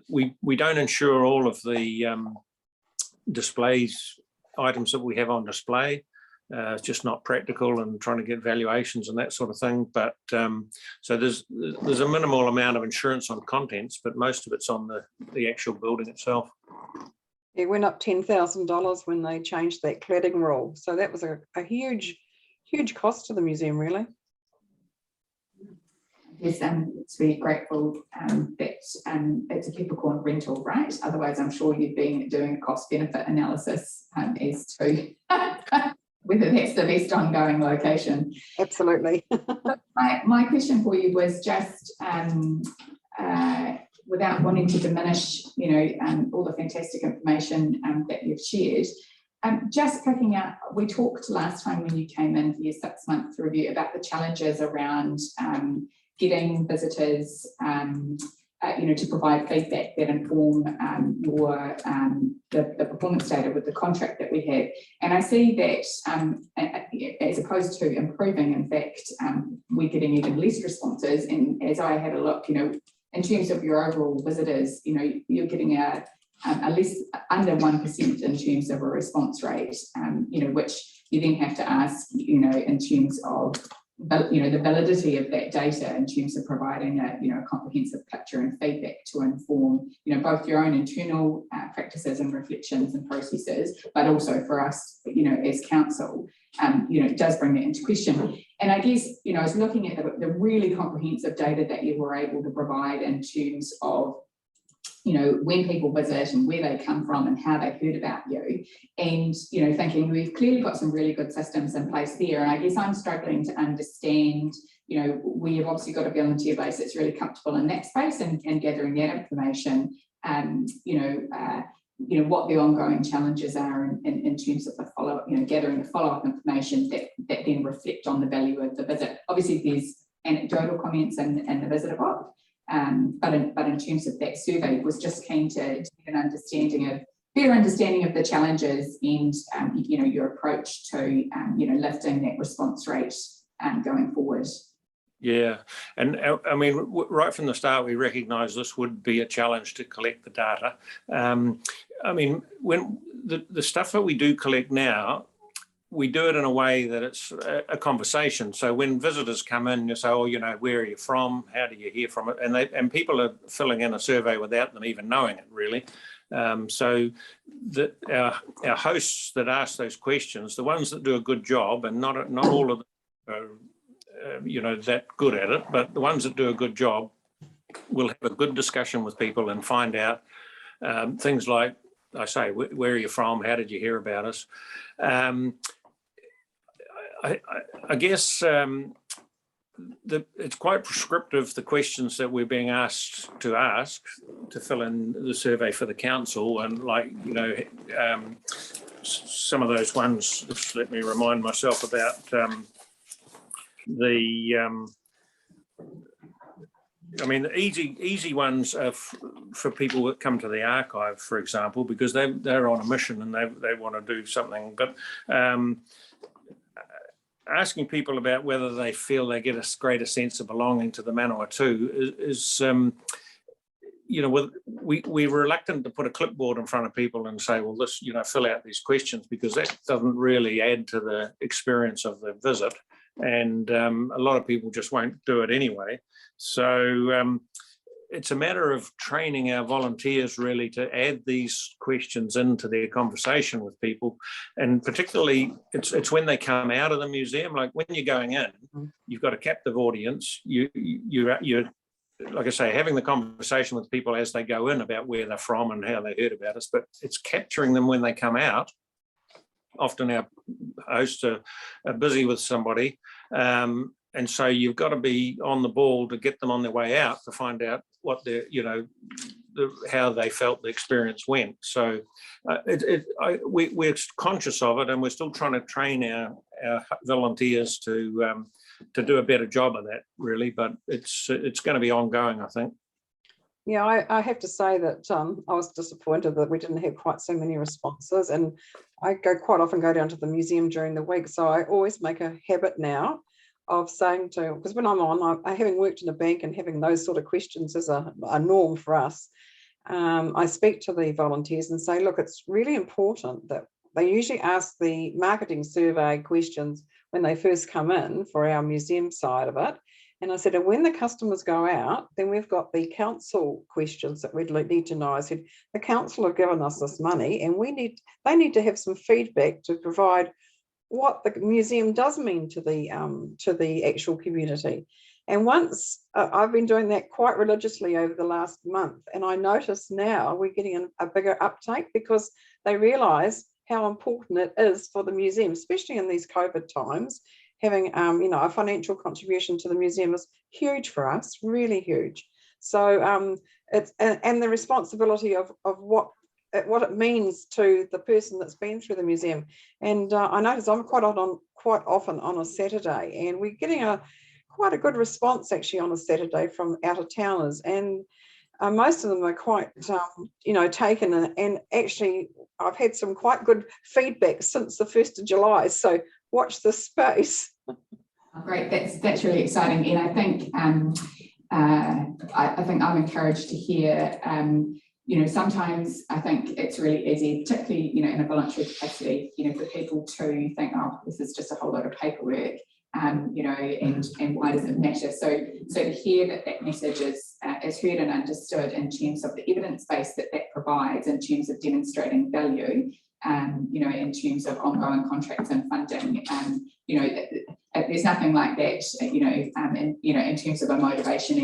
we don't insure all of the displays items that we have on display. It's just not practical, and trying to get valuations and that sort of thing. But so there's a minimal amount of insurance on contents, but most of it's on the actual building itself. It went up $10,000 when they changed that cladding rule. So that was a huge cost to the museum, really. Yes, it's really grateful that it's a peppercorn rental, right? Otherwise, I'm sure you've been doing a cost-benefit analysis as to whether that's the best ongoing location. Absolutely. My question for you was just, without wanting to diminish, all the fantastic information that you've shared, just picking out, we talked last time when you came in for your 6-month review about the challenges around getting visitors, to provide feedback that inform the performance data with the contract that we have. And I see that as opposed to improving, in fact, we're getting even less responses. And as I had a look, in terms of your overall visitors, you're getting a less under 1% in terms of a response rate, which you then have to ask, in terms of the validity of that data in terms of providing a comprehensive picture and feedback to inform both your own internal practices and reflections and processes, but also for us as council, it does bring that into question. And I guess I was looking at the really comprehensive data that you were able to provide in terms of when people visit and where they come from and how they heard about you, and thinking we've clearly got some really good systems in place there. And I guess I'm struggling to understand, we have obviously got a volunteer base that's really comfortable in that space and gathering that information. what the ongoing challenges are in terms of the follow-up, gathering the follow-up information that then reflect on the value of the visit. Obviously, there's anecdotal comments in the visitor box, but in terms of that survey, was just keen to get an better understanding of the challenges and your approach to lifting that response rate going forward. Yeah, and I mean, right from the start, we recognised this would be a challenge to collect the data. I mean, when the stuff that we do collect now, we do it in a way that it's a conversation. So when visitors come in, you say, oh, where are you from? How do you hear from it? And people are filling in a survey without them even knowing it, really. So that our hosts that ask those questions, the ones that do a good job, and not all of them are, that good at it, but the ones that do a good job will have a good discussion with people and find out things like, I say, where are you from? How did you hear about us? I guess it's quite prescriptive, the questions that we're being asked to fill in the survey for the council, and some of those ones, just let me remind myself about the easy ones are for people that come to the archive, for example, because they're on a mission and they want to do something. But asking people about whether they feel they get a greater sense of belonging to the Manawatu is we're reluctant to put a clipboard in front of people and say, well, this, fill out these questions, because that doesn't really add to the experience of the visit. And a lot of people just won't do it anyway. So it's a matter of training our volunteers really to add these questions into their conversation with people. And particularly it's when they come out of the museum, like when you're going in, you've got a captive audience. You're like I say, having the conversation with people as they go in about where they're from and how they heard about us, but it's capturing them when they come out. Often our hosts are busy with somebody, and so you've got to be on the ball to get them on their way out to find out what how they felt the experience went. So we're conscious of it, and we're still trying to train our volunteers to do a better job of that, really. But it's going to be ongoing, I think. Yeah, I have to say that I was disappointed that we didn't have quite so many responses, and I quite often go down to the museum during the week, so I always make a habit now of saying to, because when I'm on, having worked in a bank and having those sort of questions is a norm for us, I speak to the volunteers and say, look, it's really important that they usually ask the marketing survey questions when they first come in for our museum side of it. And I said, and when the customers go out, then we've got the council questions that we'd need to know. I said, the council have given us this money, and they need to have some feedback to provide what the museum does mean to the actual community. And once I've been doing that quite religiously over the last month, and I notice now we're getting a bigger uptake because they realise how important it is for the museum, especially in these COVID times. Having a financial contribution to the museum is huge for us, really huge. So it's and the responsibility of what it means to the person that's been through the museum. And I notice I'm quite often on a Saturday, and we're getting quite a good response actually on a Saturday from out of towners, and most of them are quite taken, and actually I've had some quite good feedback since the 1st of July. So watch this space. Great, that's really exciting, and I think I think I'm encouraged to hear. Sometimes I think it's really easy, particularly in a voluntary capacity, for people to think, oh, this is just a whole lot of paperwork, and why does it matter? So to hear that message is heard and understood in terms of the evidence base that provides, in terms of demonstrating value, in terms of ongoing contracts and funding, there's nothing like that, in terms of a motivation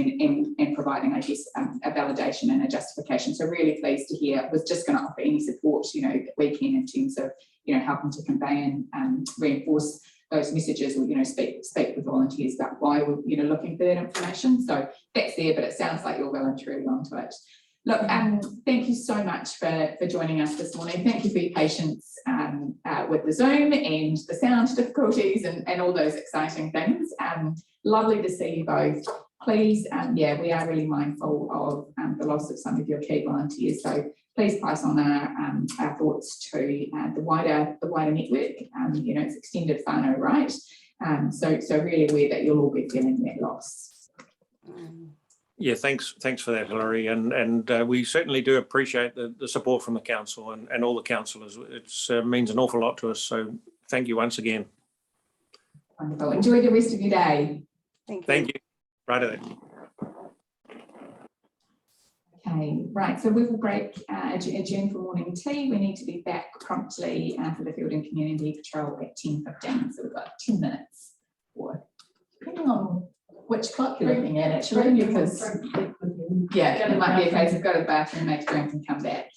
and providing, I guess, a validation and a justification. So really pleased to hear. Was just going to offer any support, that we can in terms of, helping to convey and reinforce those messages, or speak with volunteers about why we're looking for that information. So that's there, but it sounds like you're well and truly onto it. Look, thank you so much for joining us this morning. Thank you for your patience with the Zoom and the sound difficulties and all those exciting things. Lovely to see you both. Please, yeah, we are really mindful of the loss of some of your key volunteers. So please pass on our thoughts to the wider network. You know, it's extended whānau, right? So really aware that you'll all be feeling that loss. Yeah, thanks for that, Hilary, and we certainly do appreciate the support from the council and all the councillors. It means an awful lot to us, so thank you once again. Wonderful. Enjoy the rest of your day. Thank you. Right then. Okay, right, so we will break adjourn for morning tea. We need to be back promptly for the Field and Community Patrol at 10:15, so we've got 10 minutes, or depending on which clock you're looking at, actually, because yeah, it might be a case of go to the bathroom, make a drink and come back.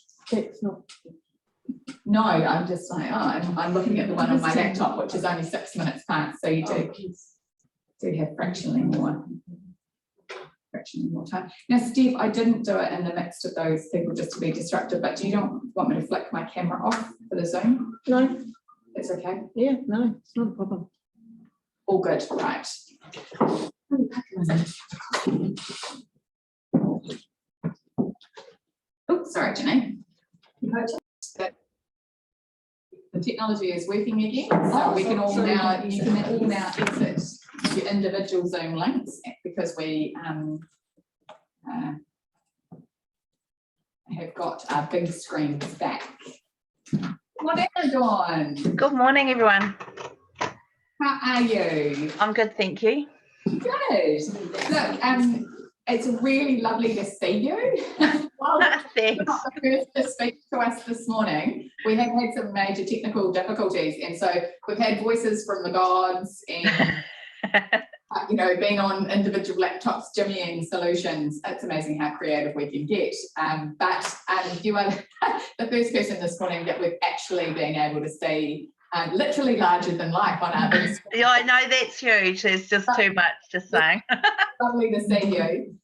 No, I'm just like, oh, I'm looking at the one on my laptop, which is only 6 minutes past, so you do have fractionally more time. Now, Steve, I didn't do it in the midst of those people just to be disruptive, but do you don't want me to flick my camera off for the Zoom? No. It's okay? Yeah, no, it's not a problem. All good, right. Oh, sorry, Jenny. The technology is working again, so we can all now, you can all now exit your individual Zoom links because we have got our big screens back. What are you doing? Good morning, everyone. How are you? I'm good, thank you. Good. Look, it's really lovely to see you. Well, thanks. You're not the first to speak to us this morning. We have had some major technical difficulties, and so we've had voices from the gods and you know, being on individual laptops, jimmying solutions. It's amazing how creative we can get. But you are the first person this morning that we've actually been able to see literally larger than life on our big screen. Yeah, I know that's huge. It's just too much, just saying. Lovely to see you.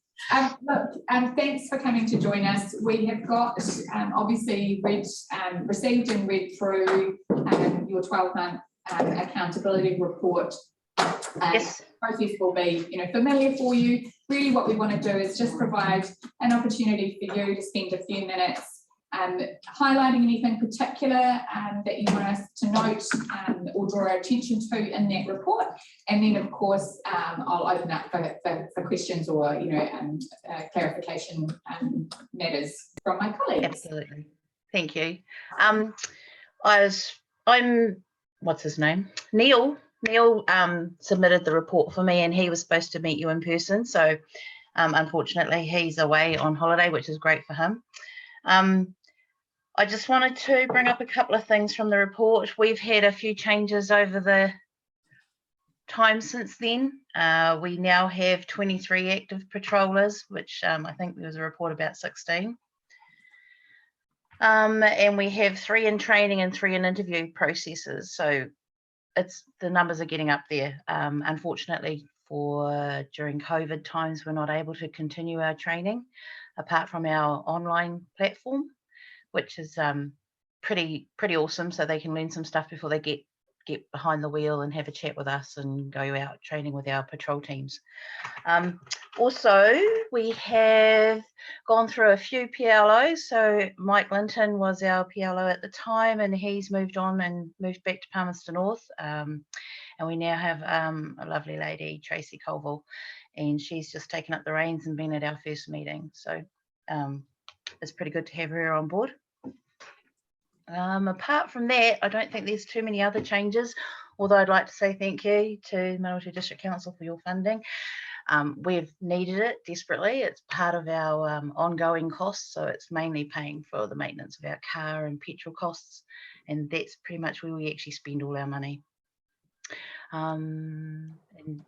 Look, thanks for coming to join us. We have got obviously received and read through your 12-month accountability report. Yes. Process will be, you know, familiar for you. Really, what we want to do is just provide an opportunity for you to spend a few minutes highlighting anything particular that you want us to note or draw our attention to in that report, and then of course I'll open up for questions or, you know, clarification matters from my colleagues. Absolutely, thank you. I'm what's his name? Neil submitted the report for me, and he was supposed to meet you in person, so unfortunately he's away on holiday, which is great for him. I just wanted to bring up a couple of things from the report. We've had a few changes over the time since then. We now have 23 active patrollers, which I think there was a report about 16. And we have 3 in training and 3 in interview processes. So the numbers are getting up there. Unfortunately, during COVID times, we're not able to continue our training apart from our online platform, which is pretty awesome. So they can learn some stuff before they get behind the wheel and have a chat with us and go out training with our patrol teams. Also, we have gone through a few PLOs. So Mike Linton was our PLO at the time, and he's moved on and moved back to Palmerston North. And we now have a lovely lady, Tracy Colville, and she's just taken up the reins and been at our first meeting. So it's pretty good to have her on board. Apart from that, I don't think there's too many other changes, although I'd like to say thank you to Manatee District Council for your funding. We've needed it desperately. It's part of our ongoing costs, so it's mainly paying for the maintenance of our car and petrol costs, and that's pretty much where we actually spend all our money. And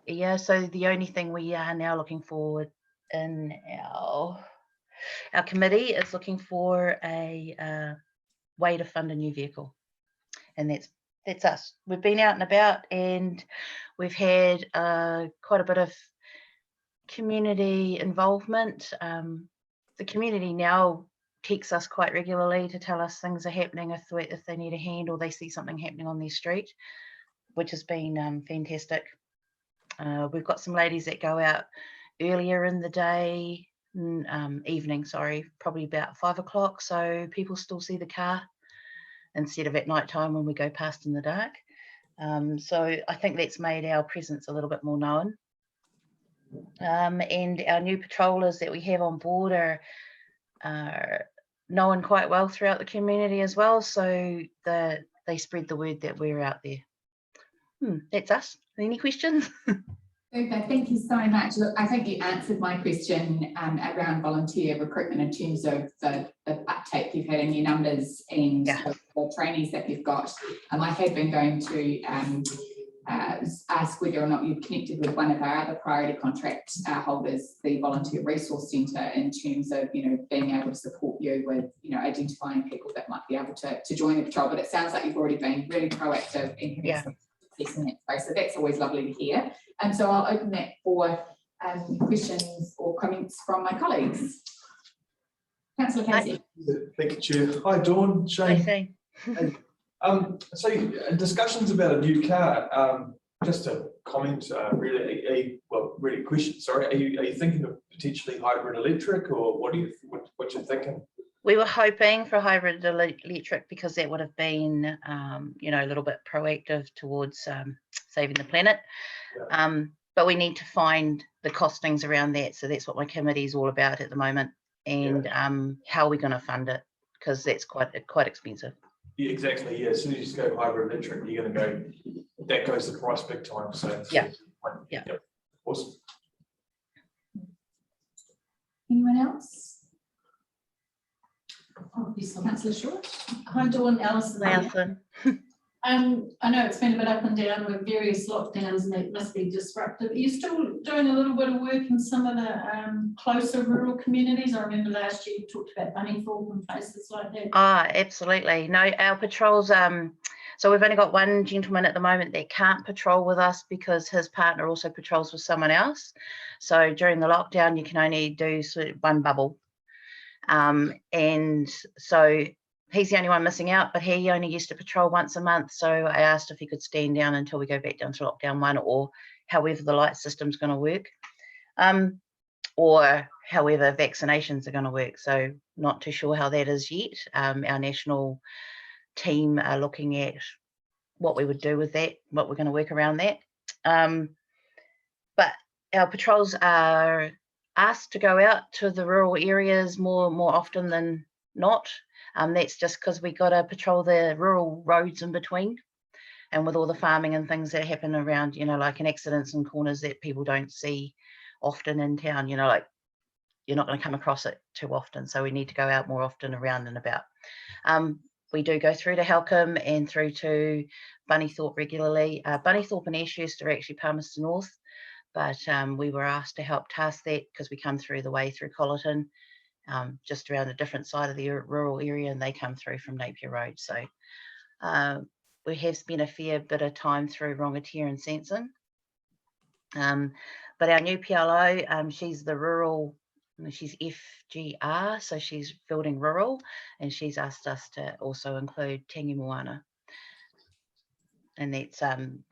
yeah, so the only thing we are now looking forward in our committee is looking for a way to fund a new vehicle, and that's us. We've been out and about, and we've had quite a bit of community involvement. the community now texts us quite regularly to tell us things are happening if they need a hand or they see something happening on their street, which has been fantastic. We've got some ladies that go out earlier in the day, evening, sorry, probably about 5 o'clock, so people still see the car instead of at night time when we go past in the dark. So I think that's made our presence a little bit more known. And our new patrollers that we have on board are known quite well throughout the community as well, so they spread the word that we're out there. That's us. Any questions? Super, thank you so much. Look, I think you answered my question around volunteer recruitment in terms of the uptake you've had in your numbers and the trainees that you've got. I had been going to ask whether or not you've connected with one of our other priority contract holders, the Volunteer Resource Centre, in terms of, you know, being able to support you with, you know, identifying people that might be able to join the patrol. But it sounds like you've already been really proactive in having some success in that space. So that's always lovely to hear. And so I'll open that for questions or comments from my colleagues. Councillor Casey. Thank you, Chair. Hi, Dawn, Shane. Hey. So discussions about a new car, just a comment, really a question, sorry. Are you thinking of potentially hybrid electric, or what you're thinking? We were hoping for hybrid electric because that would have been, you know, a little bit proactive towards saving the planet. Yeah. But we need to find the costings around that. So that's what my committee is all about at the moment, and how we're going to fund it, because that's quite expensive. Yeah, exactly. Yeah, as soon as you go hybrid electric, you're going to go. That goes the price big time. So yeah. Awesome. Anyone else? Oh, yes, Councillor Short. Hi, Dawn, Alison. Alison. I know it's been a bit up and down with various lockdowns, and it must be disruptive. Are you still doing a little bit of work in some of the closer rural communities? I remember last year you talked about Bunnythorpe and places like that. Absolutely. No, our patrols, so we've only got one gentleman at the moment that can't patrol with us because his partner also patrols with someone else. So during the lockdown, you can only do sort of one bubble. And so he's the only one missing out, but he only used to patrol once a month. So I asked if he could stand down until we go back down to lockdown 1, or however the light system's going to work, or however vaccinations are going to work. So not too sure how that is yet. Our national team are looking at what we would do with that, what we're going to work around that. But our patrols are asked to go out to the rural areas more often than not. That's just because we got to patrol the rural roads in between, and with all the farming and things that happen around, you know, like in accidents and corners that people don't see often in town, you know, like you're not going to come across it too often. So we need to go out more often around and about. We do go through to Halcombe and through to Bunnythorpe regularly. Bunnythorpe and Ashurst are actually Palmerston North, but we were asked to help task that because we come through the way through Colleton. Just around a different side of the rural area, and they come through from Napier Road. So we have spent a fair bit of time through Rangitea and Sanson. But our new PLO, she's the rural, she's FGR, so she's building rural, and she's asked us to also include Tangi Moana. And that's,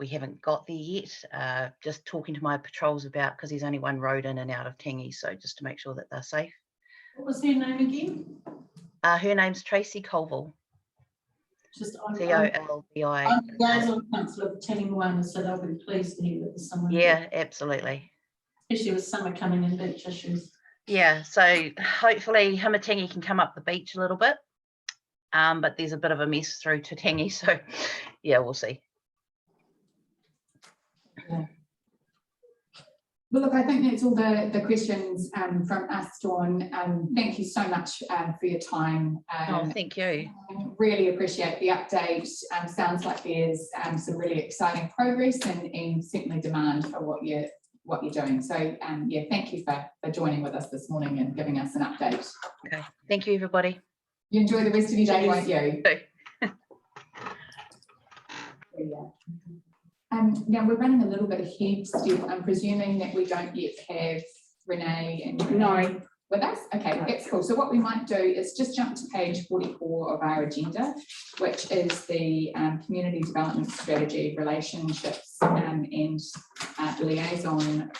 we haven't got there yet. Just talking to my patrols about, because there's only one road in and out of Tangi, so just to make sure that they're safe. What was her name again? Her name's Tracy Colville. Just C-O-L-V-I. I'm the liaison councillor of Tangi Moana, so they'll be pleased to hear that there's someone. Yeah, absolutely. Especially with summer coming in, beach issues. Yeah, so hopefully Hamatangi can come up the beach a little bit, but there's a bit of a mess through to Tangi, so yeah, we'll see. Yeah. Well, look, I think that's all the questions from us, Dawn. Thank you so much for your time. Thank you. Really appreciate the update. Sounds like there's some really exciting progress and certainly demand for what you're doing. So yeah, thank you for joining with us this morning and giving us an update. Okay, thank you, everybody. You enjoy the rest of your day, won't you? Now we're running a little bit ahead, Steph. I'm presuming that we don't yet have Renee and No, with us? Okay, that's cool. So what we might do is just jump to page 44 of our agenda, which is the community development strategy, relationships and liaison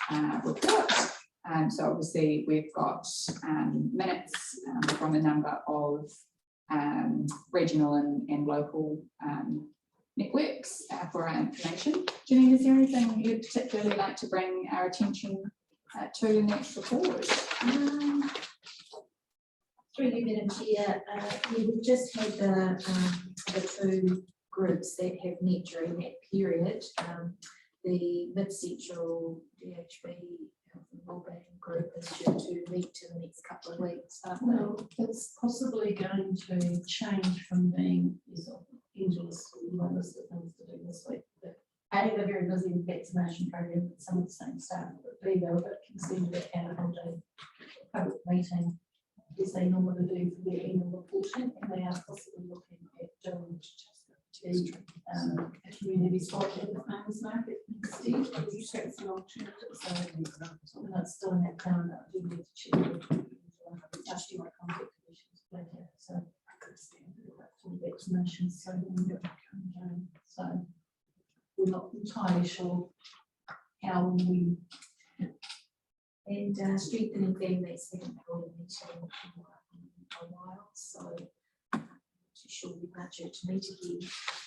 report. So obviously we've got minutes from a number of regional and local networks for our information. Janine, is there anything you'd particularly like to bring our attention to in that report? Through you, Madam Chair, we've just had the two groups that have met during that period. The Mid-Central DHB Health and Wellbeing Group is due to meet in the next couple of weeks. Well, it's possibly going to change from being endless list of things to do this week. But A, they're very busy with vaccination program, but some of the same staff, but B, they're a bit concerned about how to hold a public meeting as they normally do for their annual reporting, and they are possibly looking at doing a community spot at the farmers market instead. That's an alternative, so that's still in that calendar. I do need to check actually my contact conditions later, so I could stand for vaccinations, so so we're not entirely sure how we and strengthening families haven't held a meeting for a while, so I'm not too sure we might due to meet again.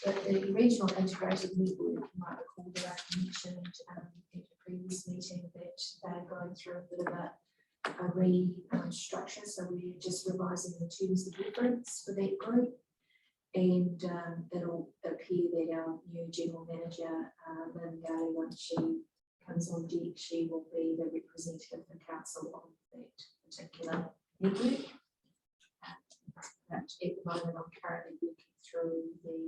But the regional integrated network, you might recall that I mentioned at a previous meeting that they're going through a bit of a restructure, so we're just revising the terms of reference for that group, and it'll appear that our new general manager, Lynn Galley, once she comes on deck, she will be the representative for council on that particular network. But at the moment, I'm currently working through the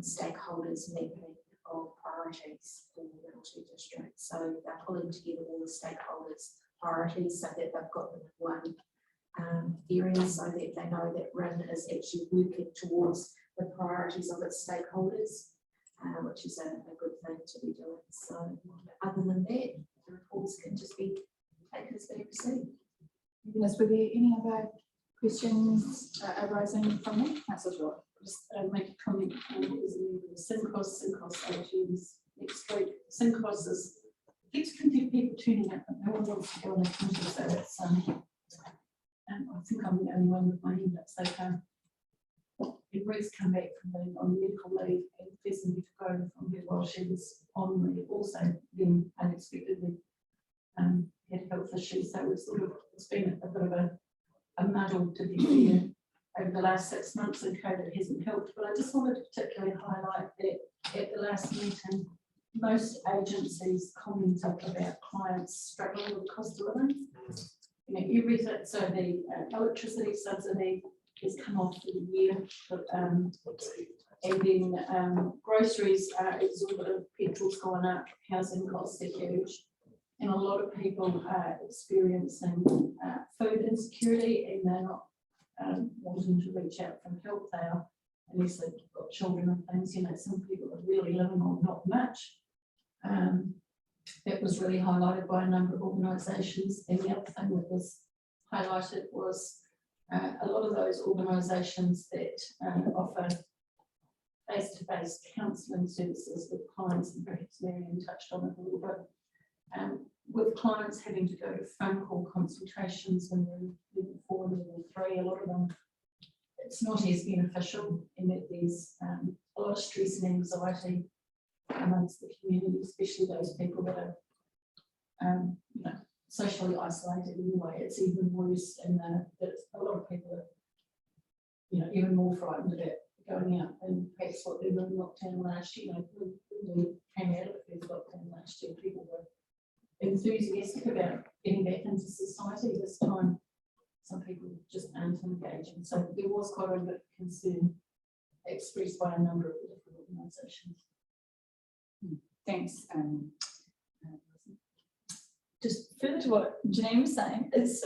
stakeholders mapping of priorities for the Manatee district. So they're pulling together all the stakeholders' priorities so that they've got them in one area, so that they know that RIN is actually working towards the priorities of its stakeholders, which is a good thing to be doing. So other than that, the reports can just be taken as they received. Yes, were there any other questions arising from that? Councillor Short. Just make a comment on the Syncos AGMs next week. Syncos is keeps plenty of people tuning up, but no one wants to go on the committee, so it's I think I'm the only one with my hand up so far. Ruth's come back from being on medical leave and Fesney took over from her while she was on leave, also then unexpectedly had health issues, so it's been a bit of a muddle to be fair over the last 6 months, and COVID hasn't helped. But I just wanted to particularly highlight that at the last meeting, most agencies commented about clients struggling with cost of living. You know, everything, so the electricity subsidy has come off for the year, but, and then groceries are exorbitant, petrol's gone up, housing costs are huge, and a lot of people are experiencing food insecurity, and they're not wanting to reach out for help. They are, unless they've got children and things, you know, some people are really living on not much. That was really highlighted by a number of organisations, and the other thing that was highlighted was a lot of those organisations that offer face-to-face counselling services with clients, and perhaps Marion touched on it a little bit, with clients having to go to phone call consultations when they're level 4 and level 3, a lot of them, it's not as beneficial, in that there's a lot of stress and anxiety amongst the community, especially those people that are you know, socially isolated anyway. It's even worse in that a lot of people are, you know, even more frightened about going out, and perhaps what they were in lockdown last year. You know, when we came out of the lockdown last year, people were enthusiastic about getting back into society. This time, some people just aren't engaging. So there was quite a bit of concern expressed by a number of different organisations. Thanks. Just further to what Janine was saying, it's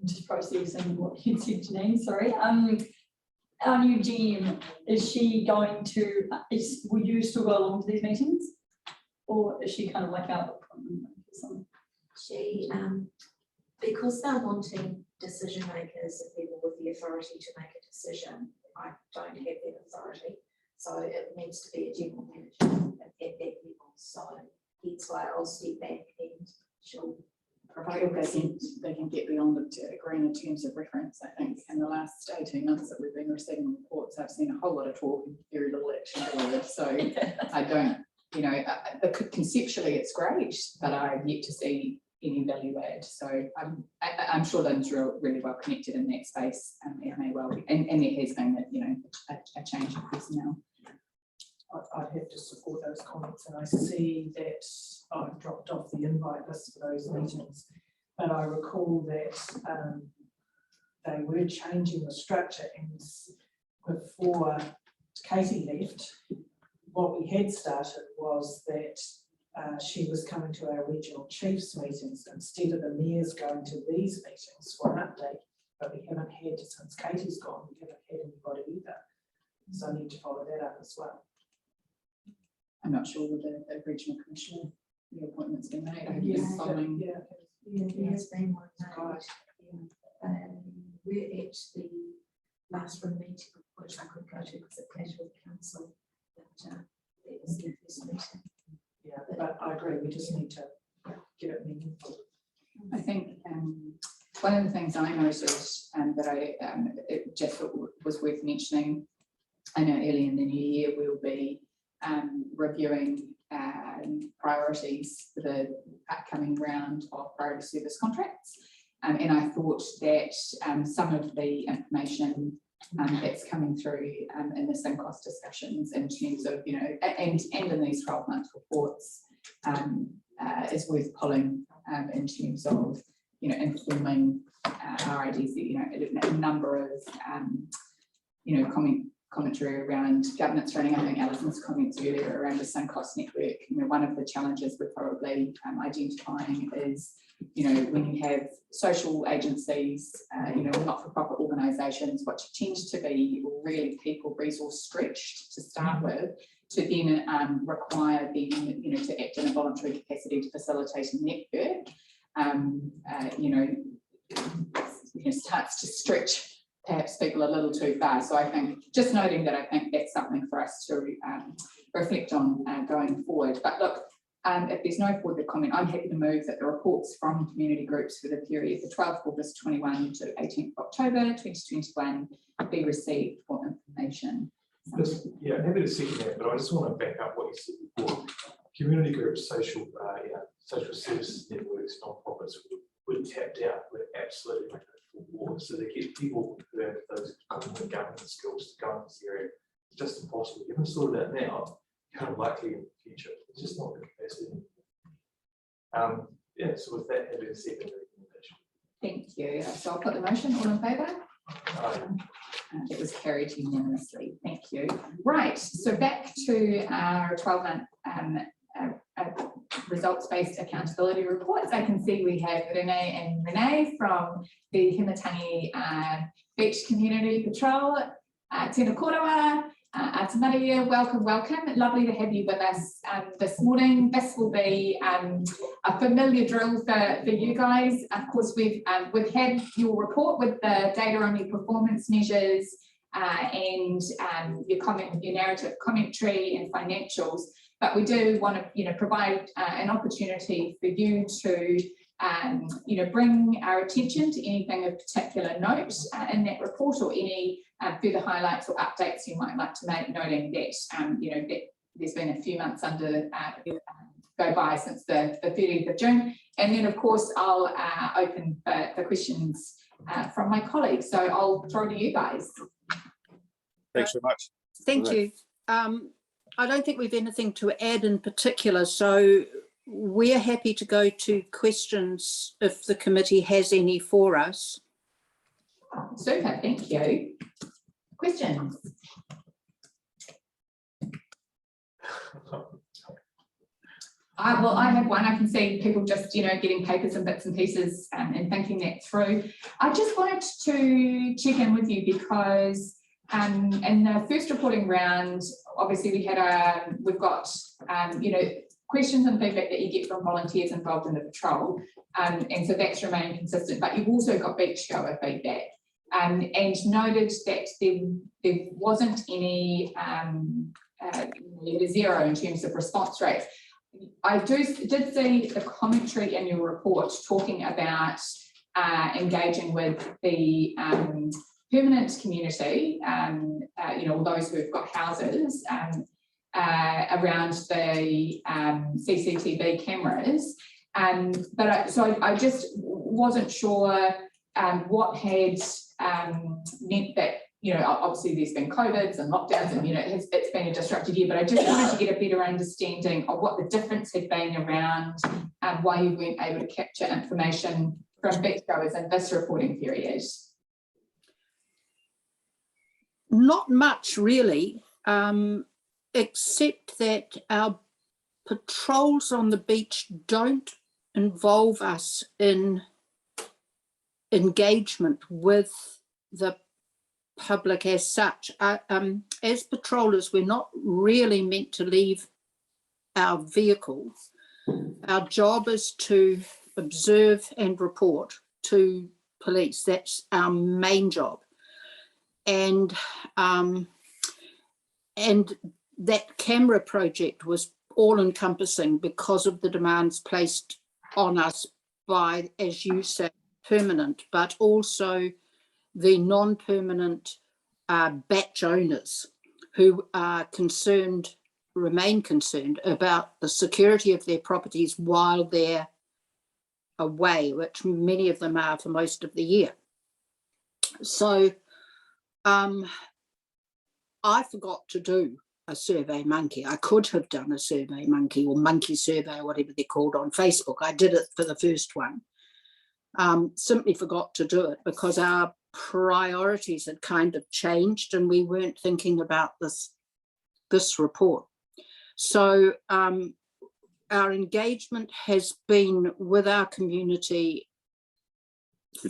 just processing what you said, Janine, sorry. Our new GM, is she going to, will you still go along to these meetings? Or is she kind of like our She because they're wanting decision makers and people with the authority to make a decision, I don't have that authority. So it needs to be a general manager at that level. So that's why I'll step back and she'll Provided they can get beyond it to agreeing in terms of reference. I think in the last 18 months that we've been receiving reports, I've seen a whole lot of talk and very little action forward. So I don't, you know, conceptually it's great, but I've yet to see any value add. So I'm sure Lynn's really well connected in that space, and may well be. And there has been, you know, a change in personnel. I'd have to support those comments, and I see that I've dropped off the invite list for those meetings, but I recall that they were changing the structure, and before Katie left, what we had started was that she was coming to our regional chiefs meetings instead of the mayors going to these meetings for an update, but we haven't had, since Katie's gone, we haven't had anybody either, so I need to follow that up as well. I'm not sure with the regional commissioner, the appointment's been made. Have you been following? Yeah, there has been one made. We're at the last room meeting, which I could go to because it clashed with council, but that was the first meeting. Yeah, but I agree, we just need to get it meaningful. I think one of the things I noticed that it just was worth mentioning, I know early in the new year we'll be reviewing priorities for the upcoming round of priority service contracts, and I thought that some of the information that's coming through in the same cost discussions in terms of, you know, and in these 12-month reports is worth pulling in terms of, you know, informing our ideas that, you know, a number of you know, commentary around governance training. I think Alison's comments earlier around the sunk cost network. You know, one of the challenges we're probably identifying is, you know, when you have social agencies, you know, not-for-profit organisations, which tends to be really people resource stretched to start with, to then require them, you know, to act in a voluntary capacity to facilitate a network, you know, starts to stretch perhaps people a little too far. So I think just noting that, I think that's something for us to reflect on going forward. But look, if there's no further comment, I'm happy to move that the reports from community groups for the period the 12th August 21 to 18th October 2021 be received for information. Just, yeah, happy to see that, but I just want to back up what you said before. Community groups, social services networks, non-profits were tapped out. We're absolutely making it for war. So they get people who have those common governance skills to go in this area. It's just impossible. You haven't sorted that now, kind of likely in the future. It's just not the capacity. Yeah, so with that, having a second recommendation. Thank you. So I'll put the motion. All in favour? It was carried unanimously. Thank you. Right, so back to our 12-month results-based accountability reports. I can see we have Renee from the Himatangi Beach Community Patrol. Tēnā kōrua, Atamaria, welcome. Lovely to have you with us this morning. This will be a familiar drill for you guys. Of course, we've had your report with the data-only performance measures and your narrative commentary and financials. But we do want to, provide an opportunity for you to, bring our attention to anything of particular note in that report, or any further highlights or updates you might like to make, noting that, that there's been a few months go by since the 30th of June. And then, of course, I'll open for questions from my colleagues. So I'll throw to you guys. Thanks so much. Thank you. I don't think we've anything to add in particular, so we're happy to go to questions if the committee has any for us. Super, thank you. Questions? I have one. I can see people just, getting papers and bits and pieces and thinking that through. I just wanted to check in with you because in the first reporting round, obviously we've got, questions and feedback that you get from volunteers involved in the patrol. And so that's remained consistent, but you've also got beachgoer feedback. And noted that there wasn't any, it was zero in terms of response rates. I did see the commentary in your report talking about engaging with the permanent community, those who've got houses around the CCTV cameras. So I just wasn't sure what had meant that, obviously there's been COVIDs and lockdowns and, it's been a disrupted year, but I just wanted to get a better understanding of what the difference had been around why you weren't able to capture information from beachgoers in this reporting period. Not much really, except that our patrols on the beach don't involve us in engagement with the public as such. As patrollers, we're not really meant to leave our vehicles. Our job is to observe and report to police. That's our main job. And that camera project was all-encompassing because of the demands placed on us by, as you say, permanent, but also the non-permanent batch owners who are remain concerned about the security of their properties while they're away, which many of them are for most of the year. So I forgot to do a Survey Monkey. I could have done a Survey Monkey or Monkey Survey or whatever they're called on Facebook. I did it for the first one. Simply forgot to do it because our priorities had kind of changed and we weren't thinking about this report. So our engagement has been with our community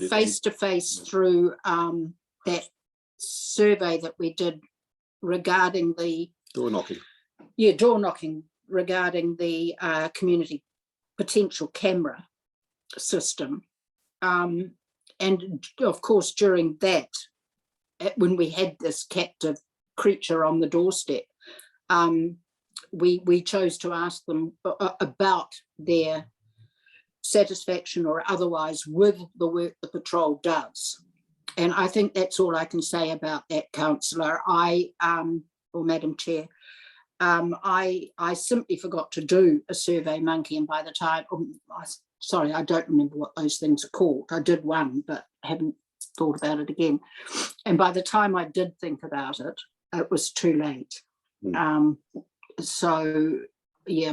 face to face through that survey that we did regarding the door knocking. Yeah, door knocking regarding the community potential camera system. And of course, during that, when we had this captive creature on the doorstep, we chose to ask them about their satisfaction or otherwise with the work the patrol does. And I think that's all I can say about that, Councillor. Or Madam Chair, I simply forgot to do a Survey Monkey, and by the time, sorry, I don't remember what those things are called. I did one, but haven't thought about it again. And by the time I did think about it, it was too late. So, yeah,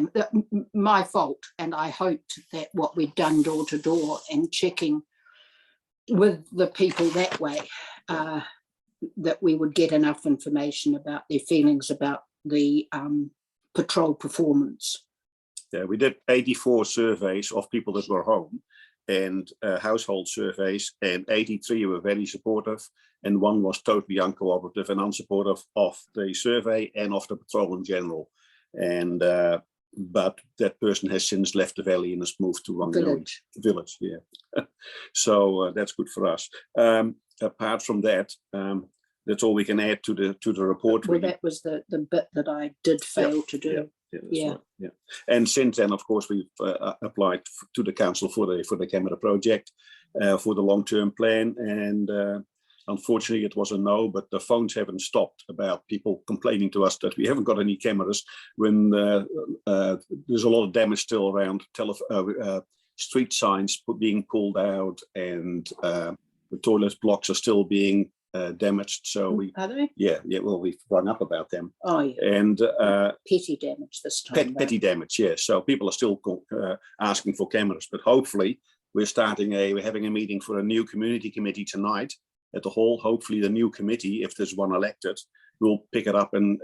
my fault. And I hoped that what we'd done door to door and checking with the people that way, that we would get enough information about their feelings about the patrol performance. Yeah, we did 84 surveys of people that were home and household surveys, and 83 were very supportive and one was totally uncooperative and unsupportive of the survey and of the patrol in general. And but that person has since left the valley and has moved to village. Yeah. So that's good for us. Apart from that, that's all we can add to the report. Well, that was the bit that I did fail to do. Yeah. Right. And since then, of course, we've applied to the council for the camera project, for the long-term plan, and unfortunately it was a no, but the phones haven't stopped about people complaining to us that we haven't got any cameras when there's a lot of damage still around, street signs being pulled out, and the toilet blocks are still being damaged. So we've rung up about them. Oh yeah. And petty damage this time. Petty damage, yeah. So people are still asking for cameras, but hopefully we're having a meeting for a new community committee tonight at the hall. Hopefully the new committee, if there's one elected, will pick it up and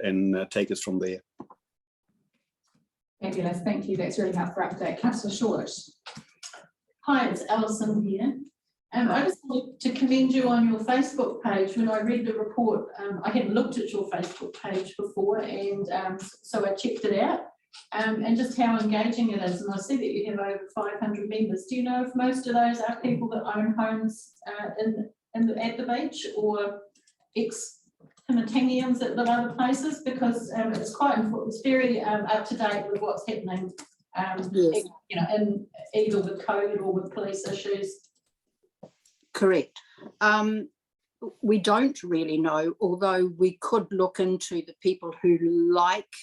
take it from there. Fabulous, thank you. That's really helpful update. Councillor Short. Hi, it's Alison here. I just wanted to commend you on your Facebook page. When I read the report, I hadn't looked at your Facebook page before, and so I checked it out. and just how engaging it is. And I see that you have over 500 members. Do you know if most of those are people that own homes at the beach, or ex-Manatanians that live other places? Because it's quite important. It's very up to date with what's happening, Yes. you know, in either with COVID or with police issues. Correct. We don't really know, although we could look into the people who like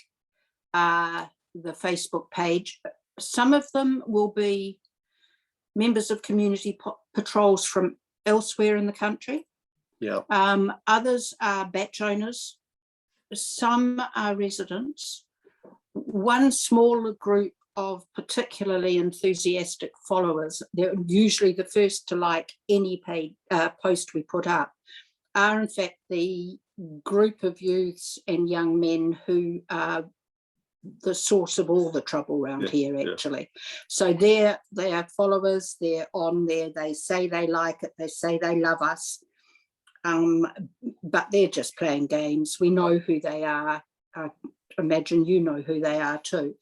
the Facebook page. Some of them will be members of community patrols from elsewhere in the country. Yeah. Others are batch owners. Some are residents. One smaller group of particularly enthusiastic followers, they're usually the first to like any post we put up, are in fact the group of youths and young men who are the source of all the trouble around here, actually. So they are followers, they're on there, they say they like it, they say they love us, but they're just playing games. We know who they are. I imagine you know who they are too.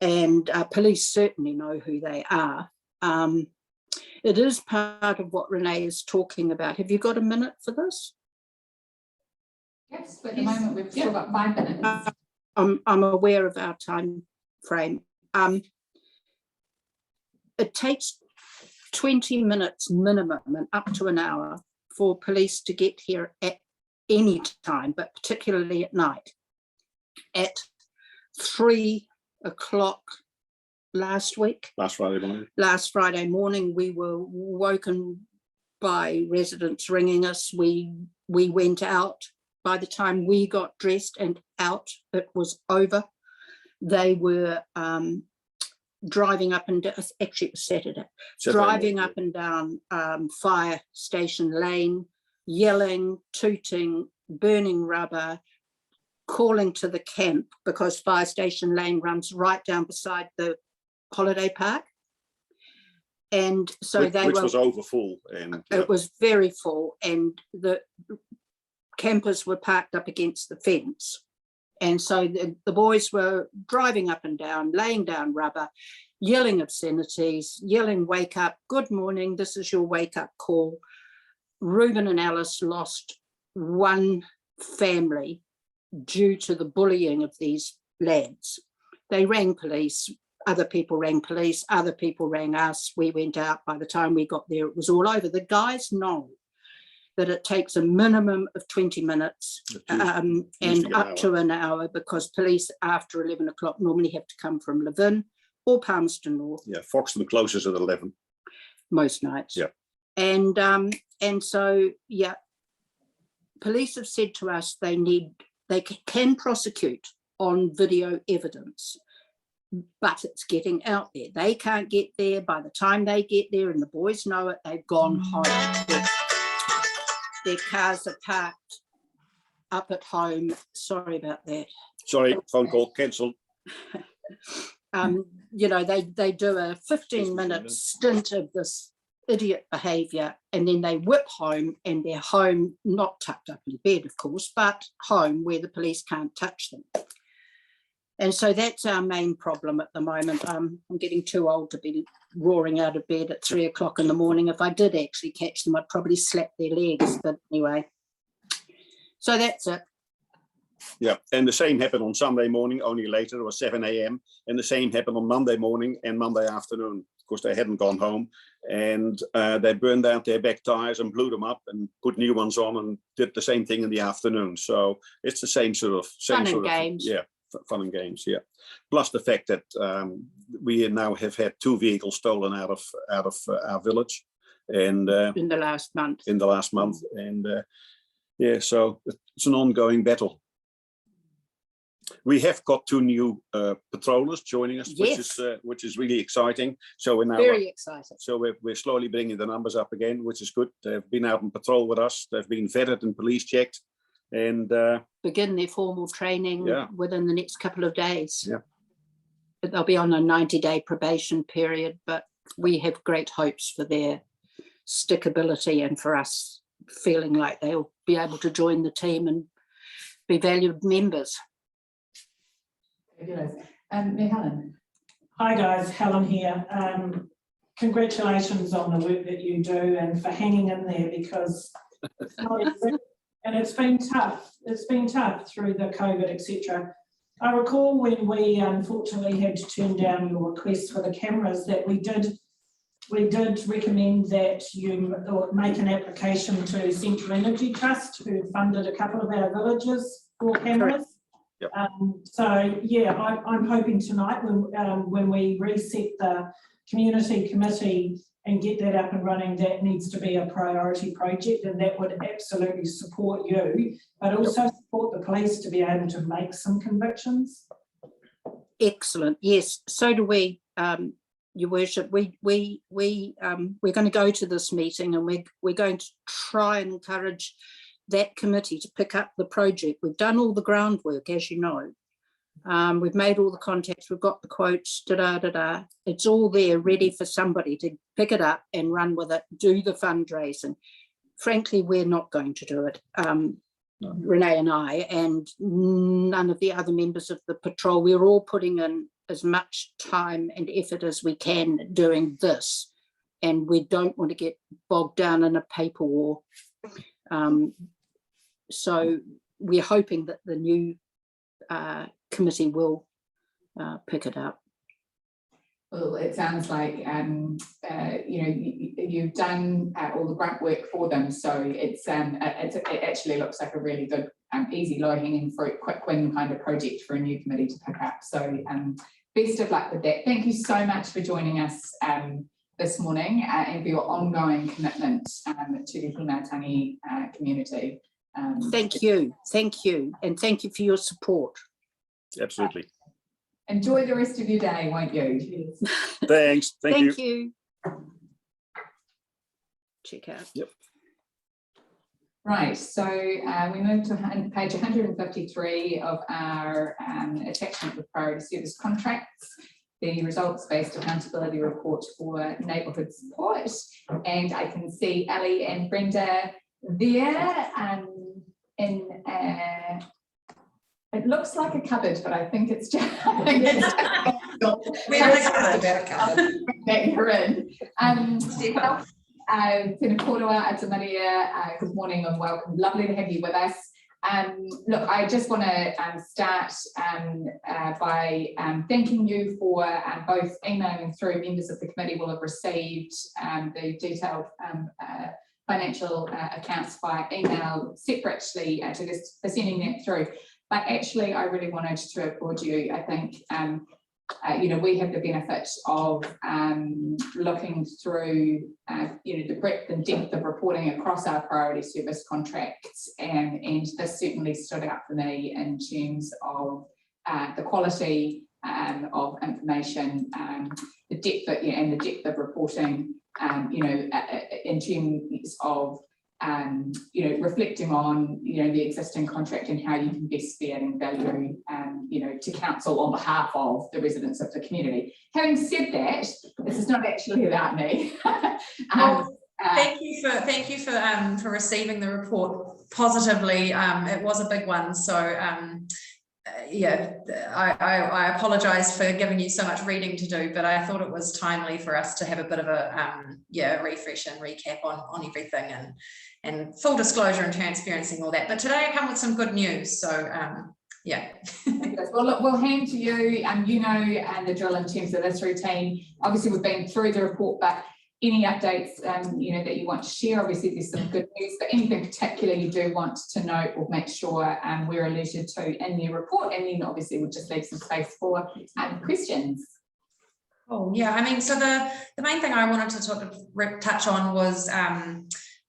And police certainly know who they are. It is part of what Renee is talking about. Have you got a minute for this? Yes, but at the moment we've still got 5 minutes. I'm aware of our time frame. It takes 20 minutes minimum and up to an hour for police to get here at any time, but particularly at night. At 3 o'clock last Friday morning, we were woken by residents ringing us. We went out. By the time we got dressed and out, it was over. They were driving up and down, actually it was Saturday, driving up and down Fire Station Lane, yelling, tooting, burning rubber, calling to the camp, because Fire Station Lane runs right down beside the holiday park. And so which was over full. And it was very full, and the campers were parked up against the fence. And so the boys were driving up and down, laying down rubber, yelling obscenities, yelling, wake up, good morning, this is your wake up call. Reuben and Alice lost one family due to the bullying of these lads. They rang police, other people rang police, other people rang us, we went out. By the time we got there, it was all over. The guys know that it takes a minimum of 20 minutes and up to an hour, because police after 11 o'clock normally have to come from Levin or Palmerston North. Yeah, Foxton closes at 11. Most nights. Yeah. And so, yeah, police have said to us they can prosecute on video evidence, but it's getting out there. They can't get there. By the time they get there, and the boys know it, they've gone home. Their cars are parked up at home. Sorry about that. Sorry, phone call cancelled. You know, they do a 15-minute stint of this idiot behaviour, and then they whip home, and they're home, not tucked up in bed, of course, but home where the police can't touch them. And so that's our main problem at the moment. I'm getting too old to be roaring out of bed at 3 o'clock in the morning. If I did actually catch them, I'd probably slap their legs. But anyway, so that's it. Yeah, and the same happened on Sunday morning, only later. It was 7 a.m. And the same happened on Monday morning and Monday afternoon. Of course, they hadn't gone home, and they burned out their back tires and blew them up and put new ones on and did the same thing in the afternoon. So it's the same sort of games. Yeah. Fun and games, yeah. Plus the fact that we now have had 2 vehicles stolen out of our village, and in the last month. And yeah, so it's an ongoing battle. We have got 2 new patrollers joining us, yes, which is really exciting. So we're now very excited. So we're slowly bringing the numbers up again, which is good. They've been out on patrol with us. They've been vetted and police checked, and begin their formal training within the next couple of days. Yeah, they'll be on a 90-day probation period, but we have great hopes for their stickability and for us feeling like they'll be able to join the team and be valued members. Fabulous. Helen. Hi guys, Helen here. Congratulations on the work that you do and for hanging in there, because and it's been tough. It's been tough through the COVID, etc. I recall when we unfortunately had to turn down your request for the cameras, that we did recommend that you make an application to Central Energy Trust, who funded a couple of our villages for cameras. Yep. So yeah, I'm hoping tonight when we reset the community committee and get that up and running, that needs to be a priority project, and that would absolutely support you, but also support the police to be able to make some convictions. Excellent. Yes, so do we, Your Worship. We're going to go to this meeting, and we're going to try and encourage that committee to pick up the project. We've done all the groundwork, as you know. We've made all the contacts, we've got the quotes, It's all there ready for somebody to pick it up and run with it, do the fundraising. Frankly, we're not going to do it. Renee and I, and none of the other members of the patrol, we're all putting in as much time and effort as we can doing this. And we don't want to get bogged down in a paper war. So we're hoping that the new committee will pick it up. Well, it sounds like you've done all the grunt work for them, so it actually looks like a really good, easy, low-hanging fruit, quick win kind of project for a new committee to pick up. So best of luck with that. Thank you so much for joining us this morning and for your ongoing commitment to the Manatee community. Thank you, and thank you for your support. Absolutely. Enjoy the rest of your day, won't you? Thanks. Thank you. Check out. Yep. Right, so we move to page 153 of our attachment with priority service contracts, the results-based accountability report for neighbourhood support. And I can see Ali and Brenda there it looks like a cupboard, but I think it's just we're in a cupboard. You're in. Tēnā kōrua, Ata Maria, good morning and welcome. Lovely to have you with us. Look, I just want to start by thanking you for both emailing through. Members of the committee will have received the detailed financial accounts by email separately to this, for sending that through. But actually, I really wanted to applaud you. I think, we have the benefit of looking through, the breadth and depth of reporting across our priority service contracts, and this certainly stood out for me in terms of the quality of information, the depth and the depth of reporting, in terms of reflecting on, the existing contract and how you can best be adding value, to council on behalf of the residents of the community. Having said that, this is not actually about me. Thank you for receiving the report positively. It was a big one, so I apologise for giving you so much reading to do, but I thought it was timely for us to have a bit of a refresh and recap on everything, and full disclosure and transparency and all that. But today I come with some good news, so Well, look, we'll hand to you, and the drill in terms of this routine. Obviously, we've been through the report, but any updates, that you want to share. Obviously, there's some good news, but anything particular you do want to note, we'll make sure we're alerted to in the report, and then obviously we'll just leave some space for questions. Oh yeah, I mean, so the main thing I wanted to sort of touch on was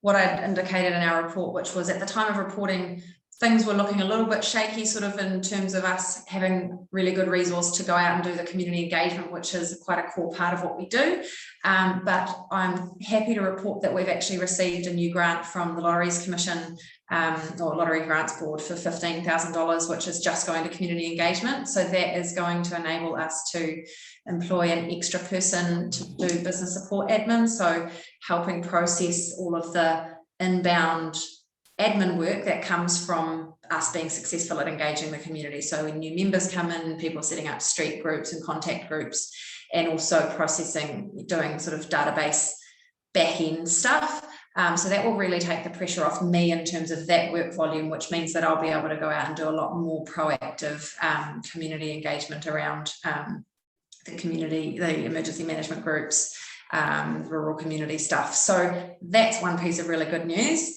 what I'd indicated in our report, which was at the time of reporting, things were looking a little bit shaky, sort of in terms of us having really good resource to go out and do the community engagement, which is quite a core part of what we do. But I'm happy to report that we've actually received a new grant from the Lotteries Commission, or Lottery Grants Board, for $15,000, which is just going to community engagement. So that is going to enable us to employ an extra person to do business support admin, so helping process all of the inbound admin work that comes from us being successful at engaging the community. So when new members come in, people are setting up street groups and contact groups, and also processing, doing sort of database back-end stuff. So that will really take the pressure off me in terms of that work volume, which means that I'll be able to go out and do a lot more proactive community engagement around the community, the emergency management groups, rural community stuff. So that's one piece of really good news.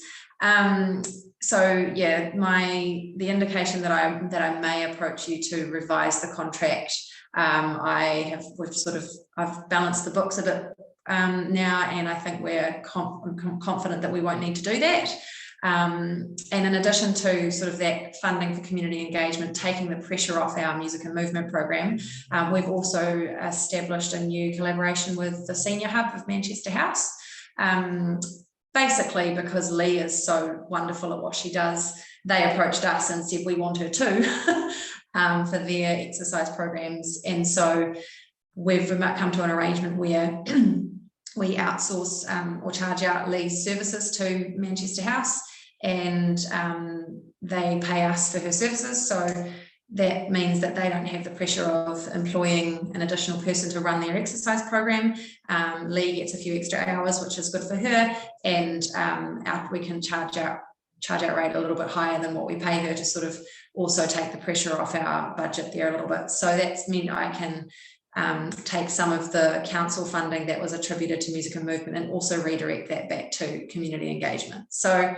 So yeah, the indication that I may approach you to revise the contract. I've balanced the books a bit now, and I think we're confident that we won't need to do that. And in addition to sort of that funding for community engagement, taking the pressure off our music and movement program, we've also established a new collaboration with the Senior Hub of Manchester House. Basically, because Lee is so wonderful at what she does, they approached us and said, we want her too for their exercise programs. And so we've come to an arrangement where we outsource or charge out Lee's services to Manchester House, and they pay us for her services. So that means that they don't have the pressure of employing an additional person to run their exercise program. Lee gets a few extra hours, which is good for her, and we can charge out rate a little bit higher than what we pay her to sort of also take the pressure off our budget there a little bit. So that's meant I can take some of the council funding that was attributed to music and movement and also redirect that back to community engagement. So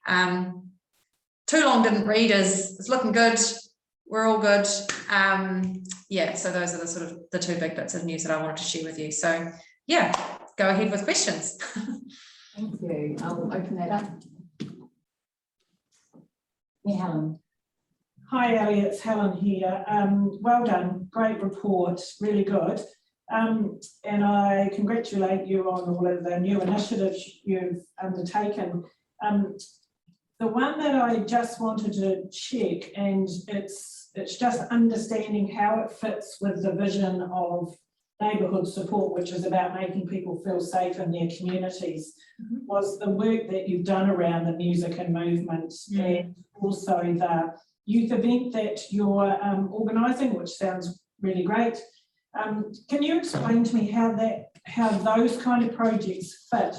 too long didn't read is looking good. We're all good. Yeah, so those are the sort of the two big bits of news that I wanted to share with you. So yeah, go ahead with questions. Thank you. I'll open that up. Yeah, Helen. Hi, Ellie, it's Helen here. Well done, great report, really good. And I congratulate you on all of the new initiatives you've undertaken. The one that I just wanted to check, and it's just understanding how it fits with the vision of neighbourhood support, which is about making people feel safe in their communities, was the work that you've done around the music and movement, and also the youth event that you're organising, which sounds really great. Can you explain to me how those kind of projects fit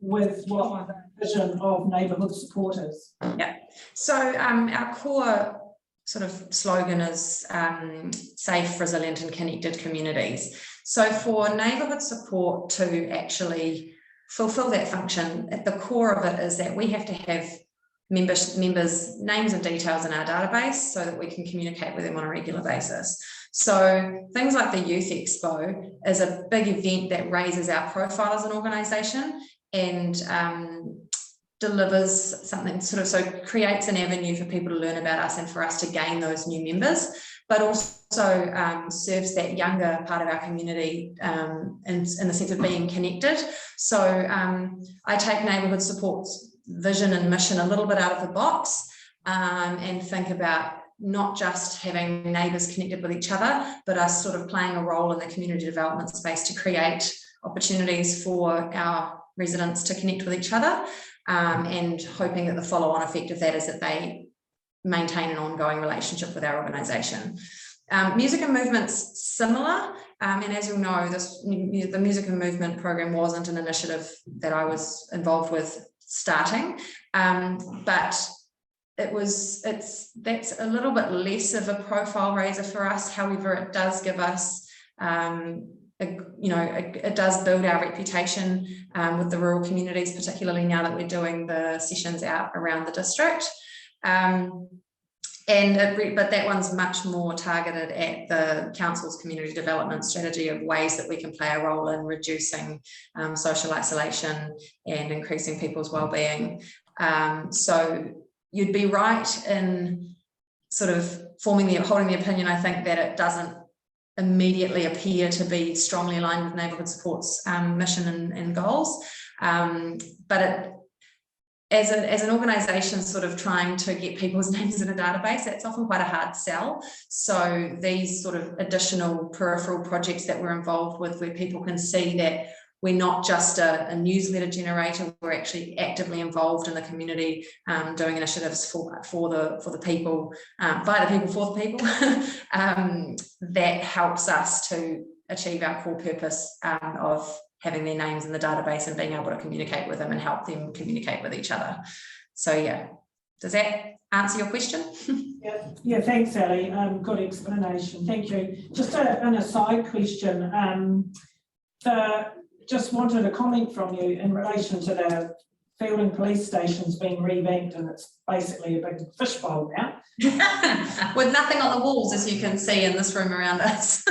with what the vision of neighbourhood support is? Yeah, so our core sort of slogan is safe, resilient and connected communities. So for neighbourhood support to actually fulfil that function, at the core of it is that we have to have members' names and details in our database so that we can communicate with them on a regular basis. So things like the Youth Expo is a big event that raises our profile as an organisation and delivers something so creates an avenue for people to learn about us and for us to gain those new members, but also serves that younger part of our community in the sense of being connected. So I take neighbourhood support's vision and mission a little bit out of the box and think about not just having neighbours connected with each other, but us sort of playing a role in the community development space to create opportunities for our residents to connect with each other, and hoping that the follow-on effect of that is that they maintain an ongoing relationship with our organisation. Music and movement's similar, and as you'll know, the Music and Movement program wasn't an initiative that I was involved with starting, but that's a little bit less of a profile raiser for us. However, it does give us it does build our reputation with the rural communities, particularly now that we're doing the sessions out around the district. But that one's much more targeted at the council's community development strategy of ways that we can play a role in reducing social isolation and increasing people's well-being. So you'd be right in sort of holding the opinion, I think, that it doesn't immediately appear to be strongly aligned with neighbourhood support's mission and goals, but as an organisation sort of trying to get people's names in a database, that's often quite a hard sell. So these sort of additional peripheral projects that we're involved with, where people can see that we're not just a newsletter generator, we're actually actively involved in the community, doing initiatives for the people, by the people, for the people, that helps us to achieve our core purpose of having their names in the database and being able to communicate with them and help them communicate with each other. So yeah, does that answer your question? Yeah, thanks, Ali. Good explanation. Thank you. Just an aside question. Just wanted a comment from you in relation to the Fielding police station's being revamped, and it's basically a big fishbowl now. With nothing on the walls, as you can see in this room around us.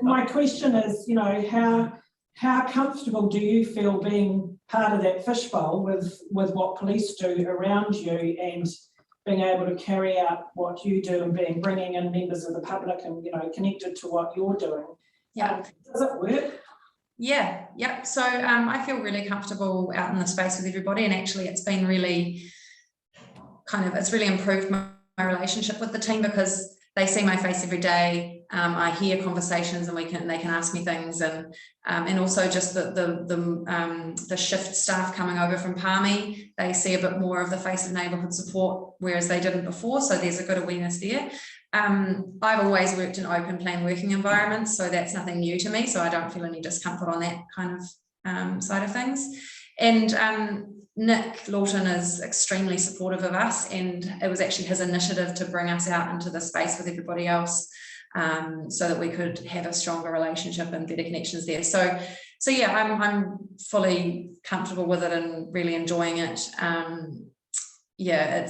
My question is, how comfortable do you feel being part of that fishbowl with what police do around you and being able to carry out what you do and bringing in members of the public and, connected to what you're doing? Yeah. Does it work? Yeah. So I feel really comfortable out in the space with everybody, and actually it's been really it's really improved my relationship with the team, because they see my face every day. I hear conversations, and they can ask me things, and also just the shift staff coming over from Palmy, they see a bit more of the face of neighbourhood support, whereas they didn't before. So there's a good awareness there. I've always worked in open plan working environments, so that's nothing new to me. So I don't feel any discomfort on that kind of side of things. And Nick Lawton is extremely supportive of us, and it was actually his initiative to bring us out into the space with everybody else, so that we could have a stronger relationship and better connections there. So yeah, I'm fully comfortable with it and really enjoying it. Yeah,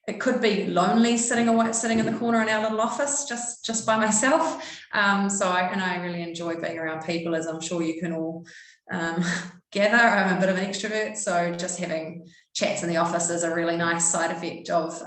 it could be lonely sitting in the corner in our little office just by myself. So I really enjoy being around people, as I'm sure you can all gather. I'm a bit of an extrovert, so just having chats in the office is a really nice side effect of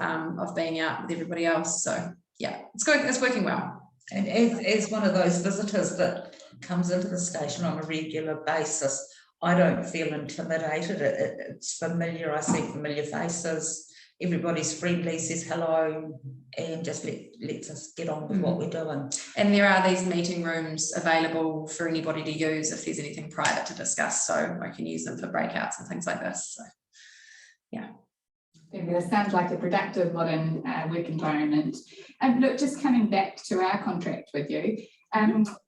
being out with everybody else. So yeah, it's good. It's working well. And as one of those visitors that comes into the station on a regular basis, I don't feel intimidated. It's familiar. I see familiar faces. Everybody's friendly, says hello, and just lets us get on with what we're doing. And there are these meeting rooms available for anybody to use if there's anything private to discuss. So I can use them for breakouts and things like this. So yeah. Fabulous. Sounds like a productive modern work environment. Look, just coming back to our contract with you,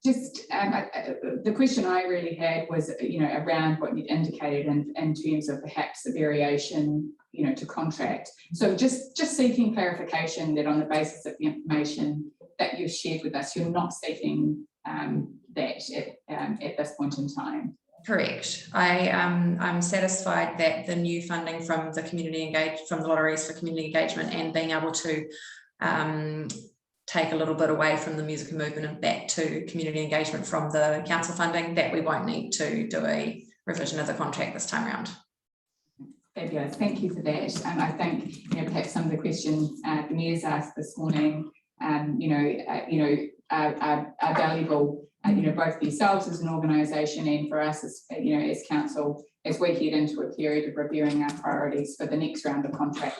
the question I really had was, around what you'd indicated in terms of perhaps a variation, to contract. So just seeking clarification that on the basis of the information that you've shared with us, you're not seeking that at this point in time. Correct. I'm satisfied that the new funding from the from the lotteries for community engagement, and being able to take a little bit away from the musical movement and back to community engagement from the council funding, that we won't need to do a revision of the contract this time around. Fabulous. Thank you for that. And I think, perhaps some of the questions the Mayor's asked this morning, are valuable, both for yourselves as an organisation and for us as, as council, as we head into a period of reviewing our priorities for the next round of contracts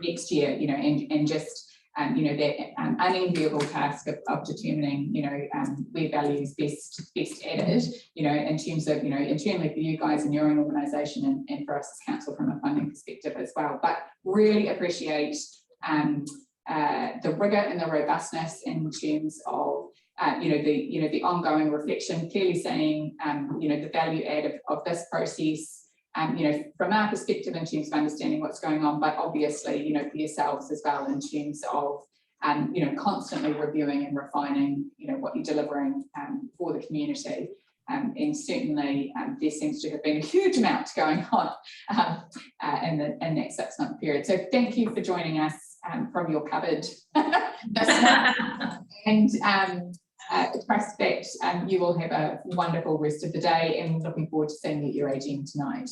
next year, and just, that unenviable task of determining, where value is best added, in terms of, internally for you guys in your own organisation, and for us as council from a funding perspective as well. But really appreciate the rigour and the robustness in terms of the ongoing reflection, clearly saying the value add of this process, from our perspective in terms of understanding what's going on, but obviously for yourselves as well in terms of constantly reviewing and refining what you're delivering for the community. And certainly there seems to have been a huge amount going on in that 6-month period. So thank you for joining us from your cupboard this month. And trust that you will have a wonderful rest of the day, and looking forward to seeing you at your AGM tonight.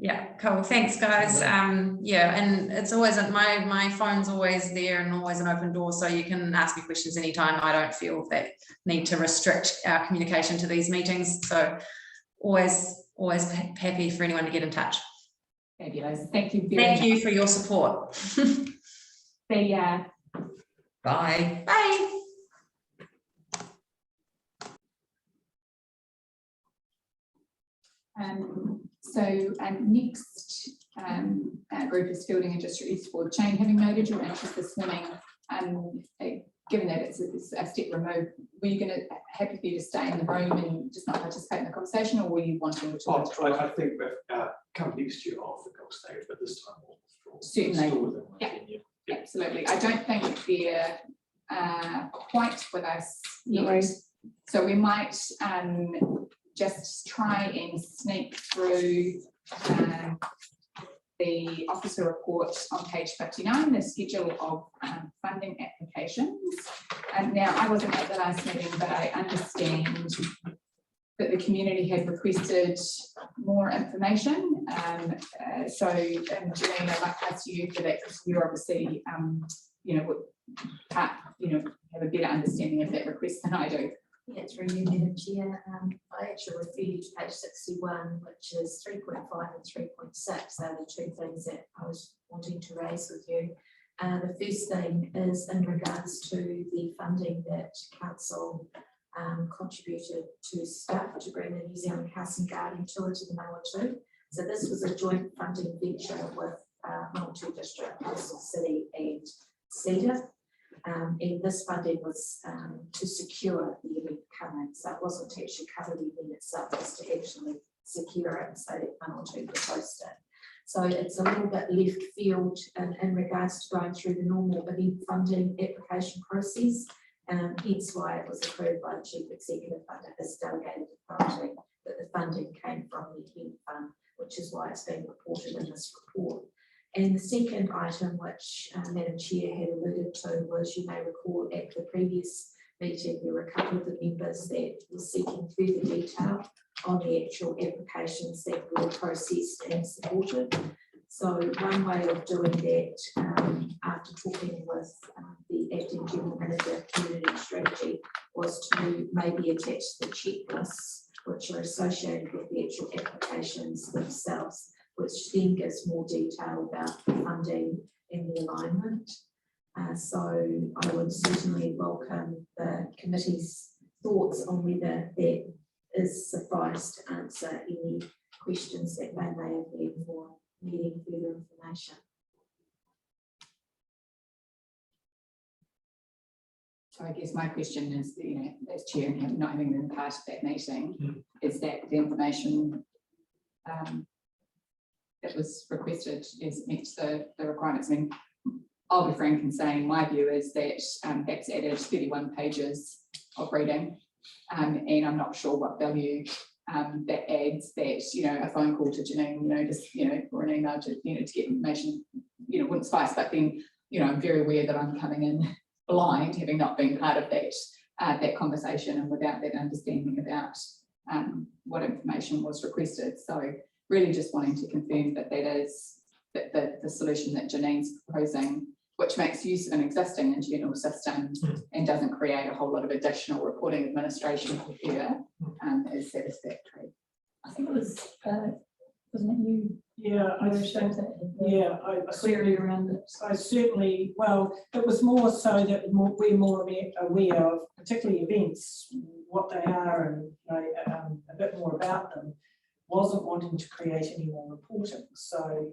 Yeah, cool. Thanks, guys. Yeah, and it's always my phone's always there and always an open door, so you can ask me questions anytime. I don't feel that need to restrict our communication to these meetings, so always happy for anyone to get in touch. Fabulous. Thank you very much. Thank you for your support. See ya. Bye. Bye. Next group is fielding a district east board chain. Having noted your interest this morning, given that it's a step removed, were you happy for you to stay in the room and just not participate in the conversation, or were you wanting to withdraw? I think that come next year, I'll think I'll stay, but this time I'll withdraw. Certainly. Still within my tenure. Yeah, absolutely. I don't think they're quite with us yet. So we might just try and sneak through the officer report on page 59, the schedule of funding applications. Now, I wasn't at the last meeting, but I understand that the community had requested more information. So, Janine, I'd like to ask you for that, because you're obviously, have a better understanding of that request than I do. Yeah, through you, Madam Chair. I actually refer you to page 61, which is 3.5 and 3.6. They're the two things that I was wanting to raise with you. The first thing is in regards to the funding that Council contributed to staff to bring the New Zealand House and Garden tour to the Manatee. So this was a joint funding venture with Manatee District, Council City and CEDA. And this funding was to secure the event coming. So it wasn't to actually cover the event itself, it was to actually secure it so that Manatee could host it. So it's a little bit left field in regards to going through the normal event funding application process. Hence why it was approved by the Chief Executive under his delegated authority, that the funding came from the event fund, which is why it's being reported in this report. And the second item, which Madam Chair had alluded to, was, you may recall at the previous meeting, there were a couple of the members that were seeking further detail on the actual applications that were processed and supported. So one way of doing that, after talking with the Acting General Manager of Community Strategy, was to maybe attach the checklists which are associated with the actual applications themselves, which then gives more detail about the funding and the alignment. So I would certainly welcome the committee's thoughts on whether that is suffice to answer any questions that they may have had for needing further information. So I guess my question is, as chair and not having been part of that meeting, is that the information that was requested is meets the requirements. I mean, I'll be frank in saying my view is that that's added 31 pages of reading, and I'm not sure what value that adds. That a phone call to Janine, just or an email to to get information, wouldn't suffice. But then I'm very aware that I'm coming in blind, having not been part of that conversation and without that understanding about what information was requested. So really just wanting to confirm that that is the solution that Janine's proposing, which makes use of an existing internal system and doesn't create a whole lot of additional reporting administration for her, is satisfactory. I think it was, wasn't it you? Yeah, I query around it. I certainly, well, it was more so that we're more aware of particularly events, what they are, and a bit more about them. Wasn't wanting to create any more reporting. So,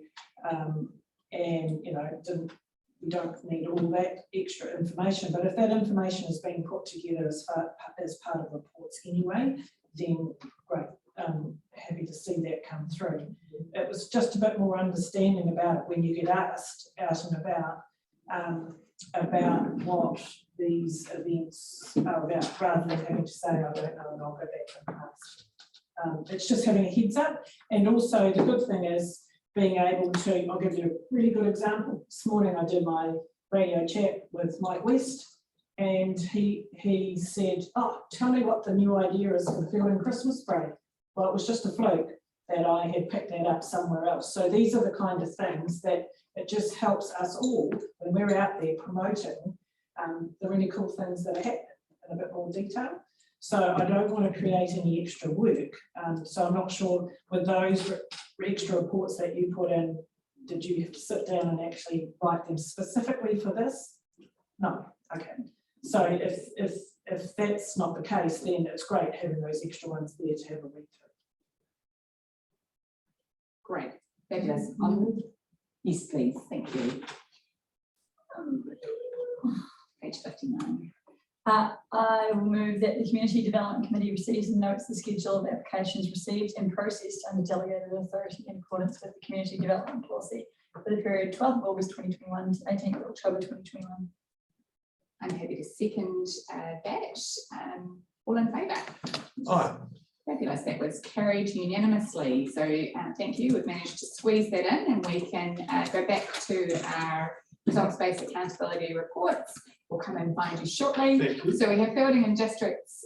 and we don't need all that extra information, but if that information is being put together as part of reports anyway, then great. Happy to see that come through. It was just a bit more understanding about it when you get asked out and about what these events are about, rather than having to say, I don't know, and I'll go back to the past. It's just having a heads up. And also the good thing is being able to, I'll give you a really good example. This morning I did my radio chat with Mike West, and he said, oh, tell me what the new idea is for the Fielding Christmas Parade. Well, it was just a fluke that I had picked that up somewhere else. So these are the kind of things that it just helps us all when we're out there promoting the really cool things that are happening in a bit more detail. So I don't want to create any extra work. So I'm not sure with those extra reports that you put in, did you have to sit down and actually write them specifically for this? No. Okay. So if that's not the case, then it's great having those extra ones there to have a read through. Great, fabulous. Yes, please, thank you. Page 59. I will move that the Community Development Committee receives and notes the schedule of applications received and processed under delegated authority in accordance with the Community Development Policy for the period 12th of August 2021 to 18th of October 2021. I'm happy to second that. All in favour? Aye. Fabulous, that was carried unanimously. So thank you, we've managed to squeeze that in and we can go back to our results-based accountability reports. We'll come and find you shortly. So we have Building and Districts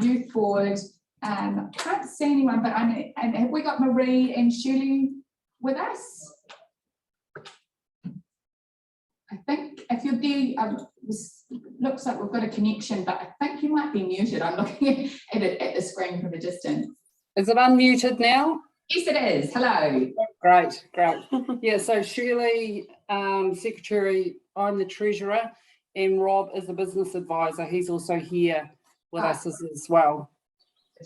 Youth Board. Can't see anyone, but and have we got Marie and Shirley with us? I think if you're there, looks like we've got a connection, but I think you might be muted. I'm looking at it at the screen from a distance. Is it unmuted now? Yes, it is. Hello. Great, great. Yeah, so Shirley, Secretary, I'm the Treasurer, and Rob is the Business Advisor. He's also here with us as well.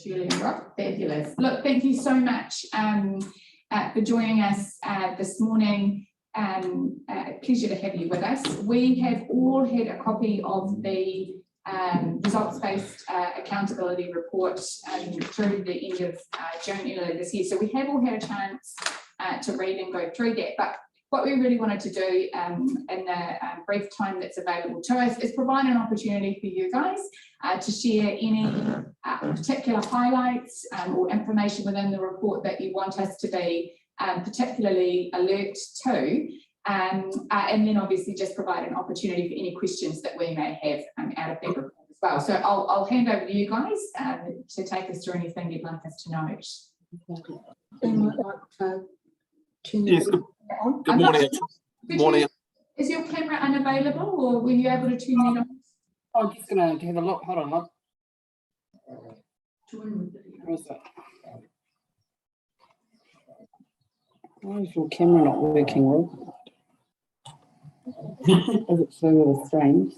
Shirley and Rob, fabulous. Look, thank you so much for joining us this morning. Pleasure to have you with us. We have all had a copy of the results-based accountability report through the end of June earlier this year. So we have all had a chance to read and go through that. But what we really wanted to do in the brief time that's available to us is provide an opportunity for you guys to share any particular highlights or information within the report that you want us to be particularly alert to, and then obviously just provide an opportunity for any questions that we may have out of that report as well. So I'll hand over to you guys to take us through anything you'd like us to note. Yes, good morning. Morning. Is your camera unavailable or were you able to turn that on? I'm just going to have a look. Hold on, look. Where is it? Why is your camera not working, Rob? Is it so strange?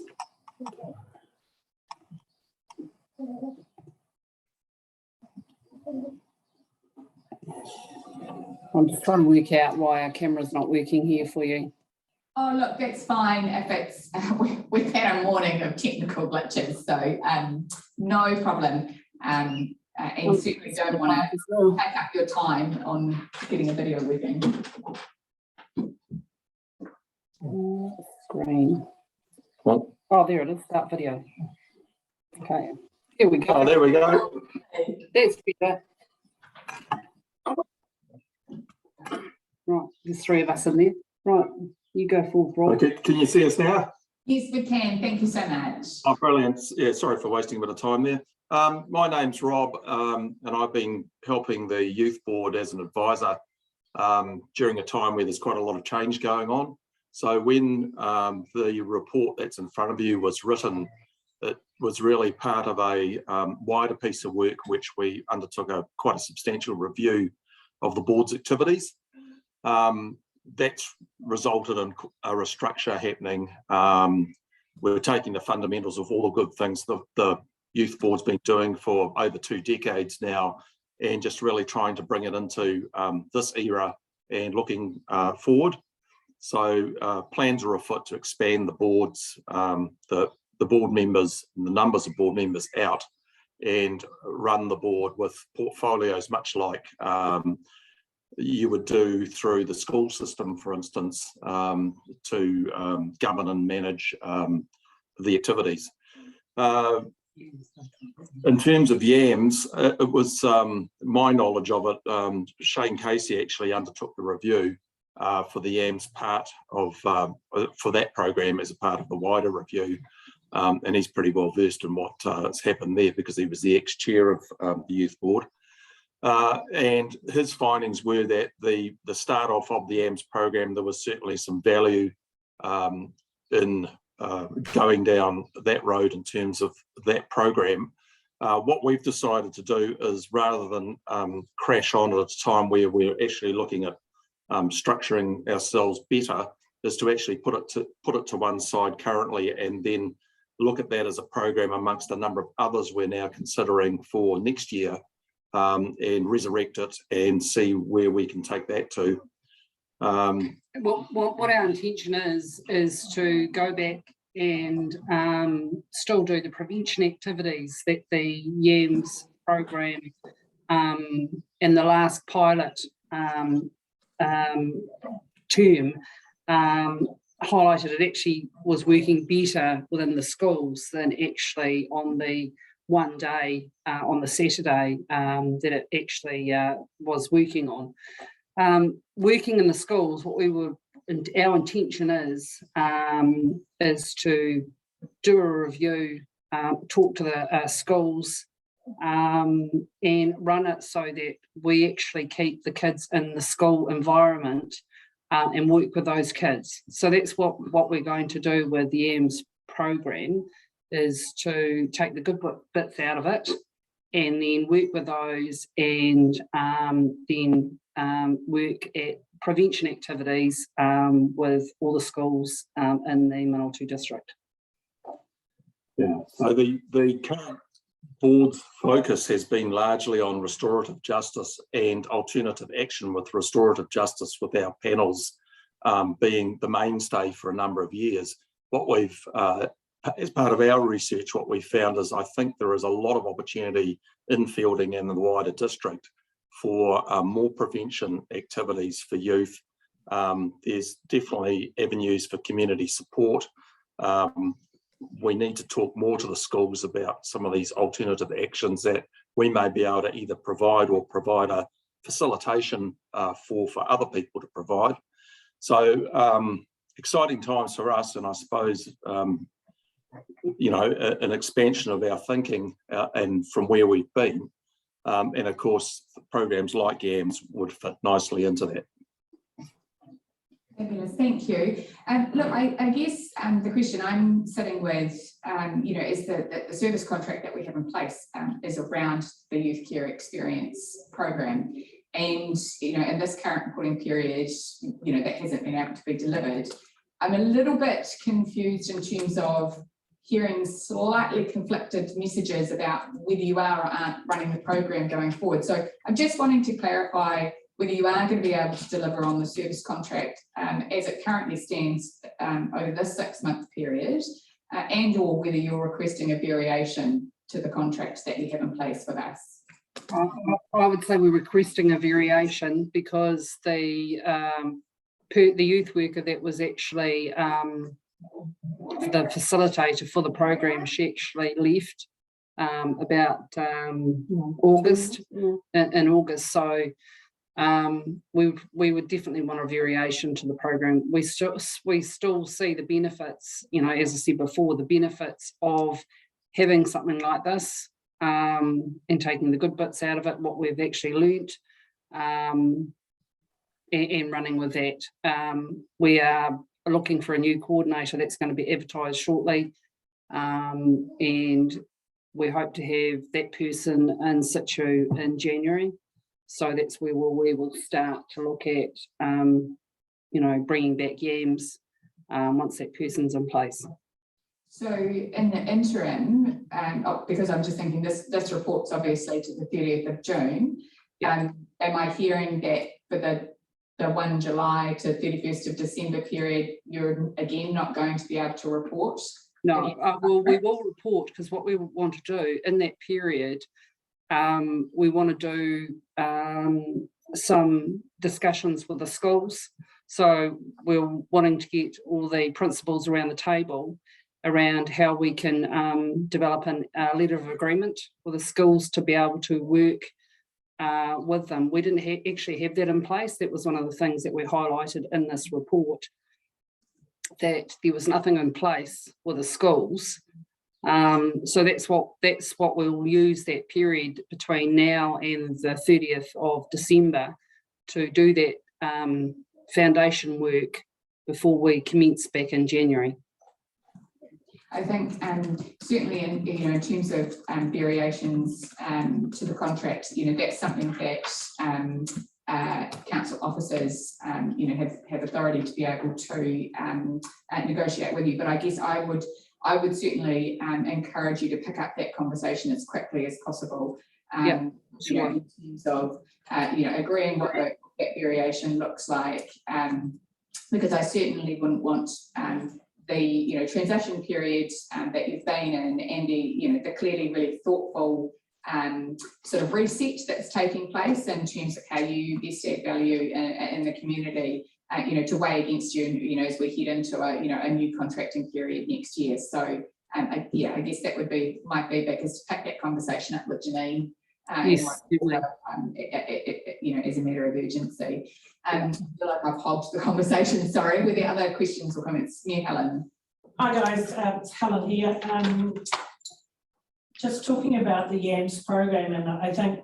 I'm just trying to work out why our camera's not working here for you. Oh, look, that's fine if it's, we've had a morning of technical glitches, so no problem. And certainly don't want to take up your time on getting a video working. Screen. What? Oh, there it is, start video. Okay, here we go. Oh, there we go. That's better. Right, there's three of us in there. Right, you go forward, Rob. Okay, can you see us now? Yes, we can. Thank you so much. Oh, brilliant. Yeah, sorry for wasting a bit of time there. My name's Rob, and I've been helping the Youth Board as an advisor during a time where there's quite a lot of change going on. So when the report that's in front of you was written, it was really part of a wider piece of work which we undertook quite a substantial review of the board's activities. That's resulted in a restructure happening. We're taking the fundamentals of all the good things the Youth Board's been doing for over 2 decades now, and just really trying to bring it into this era and looking forward. So plans are afoot to expand the boards, the board members, and the numbers of board members out, and run the board with portfolios much like you would do through the school system, for instance, to govern and manage the activities. In terms of YAMS, it was my knowledge of it. Shane Casey actually undertook the review for the YAMS part of for that program as a part of the wider review, and he's pretty well versed in what has happened there because he was the ex-chair of the Youth Board. And his findings were that the start off of the YAMS program, there was certainly some value in going down that road in terms of that program. What we've decided to do is, rather than crash on at a time where we're actually looking at structuring ourselves better, is to actually put it to one side currently, and then look at that as a program amongst a number of others we're now considering for next year, and resurrect it and see where we can take that to. What our intention is to go back and still do the prevention activities that the YAMS program in the last pilot term highlighted. It actually was working better within the schools than actually on the one day on the Saturday that it actually was working on. Working in the schools, our intention is to do a review, talk to the schools, and run it so that we actually keep the kids in the school environment and work with those kids. So that's what we're going to do with the YAMS program, is to take the good bits out of it and then work with those, and then work at prevention activities with all the schools in the Manatee district. Yeah, so the current board's focus has been largely on restorative justice and alternative action, with restorative justice with our panels being the mainstay for a number of years. What we've, as part of our research, what we found is I think there is a lot of opportunity in Fielding and in the wider district for more prevention activities for youth. There's definitely avenues for community support. We need to talk more to the schools about some of these alternative actions that we may be able to either provide or provide a facilitation for other people to provide. So exciting times for us, and I suppose you know, an expansion of our thinking and from where we've been. And of course, programs like YAMS would fit nicely into that. Fabulous, thank you. Look, I guess the question I'm sitting with, you know, is the service contract that we have in place is around the youth care experience program. And, you know, in this current reporting period, you know, that hasn't been able to be delivered. I'm a little bit confused in terms of hearing slightly conflicted messages about whether you are or aren't running the program going forward. So I'm just wanting to clarify whether you are going to be able to deliver on the service contract as it currently stands over this 6-month period, and or whether you're requesting a variation to the contracts that you have in place with us. I would say we're requesting a variation because the youth worker that was actually the facilitator for the program, she actually left about August, in August. So we would definitely want a variation to the program. We still see the benefits, you know, as I said before, the benefits of having something like this and taking the good bits out of it, what we've actually learnt, and running with that. We are looking for a new coordinator that's going to be advertised shortly, and we hope to have that person in situ in January. So that's where we will start to look at, you know, bringing back YAMS once that person's in place. So in the interim, because I'm just thinking this report's obviously to the 30th of June, am I hearing that for the 1 July to 31st of December period, you're again not going to be able to report? No, well, we will report, because what we want to do in that period, we want to do some discussions with the schools. So we're wanting to get all the principals around the table around how we can develop a letter of agreement with the schools to be able to work with them. We didn't actually have that in place. That was one of the things that we highlighted in this report, that there was nothing in place with the schools. So that's what we'll use that period between now and the 30th of December to do that foundation work before we commence back in January. I think certainly in terms of variations to the contract, that's something that council officers have authority to be able to negotiate with you. But I guess I would certainly encourage you to pick up that conversation as quickly as possible you know, in terms of, you know, agreeing what that variation looks like, because I certainly wouldn't want the, you know, transition period that you've been in, and the, you know, the clearly really thoughtful sort of reset that's taking place in terms of how you best add value in the community, you know, to weigh against you, you know, as we head into a, you know, a new contracting period next year. So yeah, I guess that would be my feedback, is to pick that conversation up with Janine. Yes, you know, as a matter of urgency. I feel like I've hogged the conversation. Sorry, were there other questions or comments? Yeah, Helen. Hi guys, it's Helen here. Just talking about the YAMS program, and I think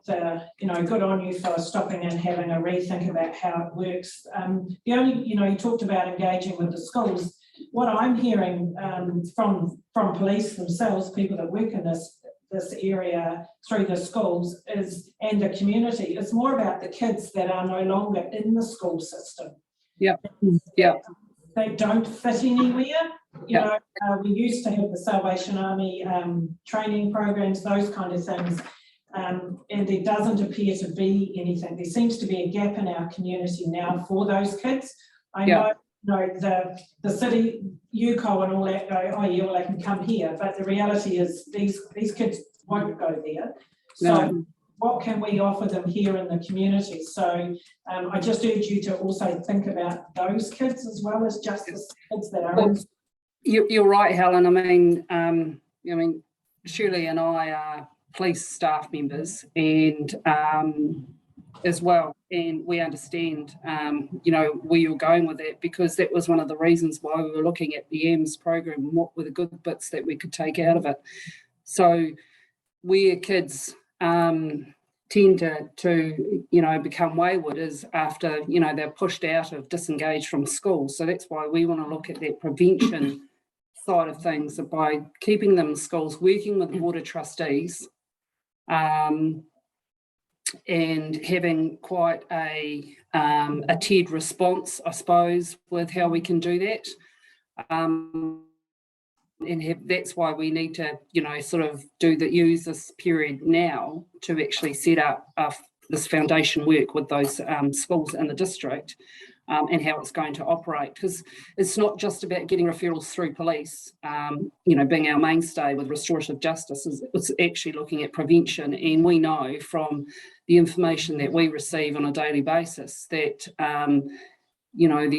you know, good on you for stopping and having a rethink about how it works. The only, you know, you talked about engaging with the schools. What I'm hearing from police themselves, people that work in this area through the schools is, and the community, it's more about the kids that are no longer in the school system. Yeah, yeah. They don't fit anywhere. You know, we used to have the Salvation Army training programs, those kind of things, and there doesn't appear to be anything. There seems to be a gap in our community now for those kids. I know, you know, the city, UCO and all that go, oh yeah, well, they can come here, but the reality is these kids won't go there. So what can we offer them here in the community? So I just urge you to also think about those kids as well as just the kids that are in. You're right, Helen. I mean, Shirley and I are police staff members, and as well, and we understand, you know, where you're going with that, because that was one of the reasons why we were looking at the YAMS program and what were the good bits that we could take out of it. So where kids tend to, you know, become wayward is after, you know, they're pushed out of, disengaged from school. So that's why we want to look at that prevention side of things, by keeping them in schools, working with the board of trustees, and having quite a tiered response, I suppose, with how we can do that. And that's why we need to, you know, sort of use this period now to actually set up this foundation work with those schools in the district, and how it's going to operate, because it's not just about getting referrals through police, you know, being our mainstay with restorative justice. It's actually looking at prevention, and we know from the information that we receive on a daily basis that, you know,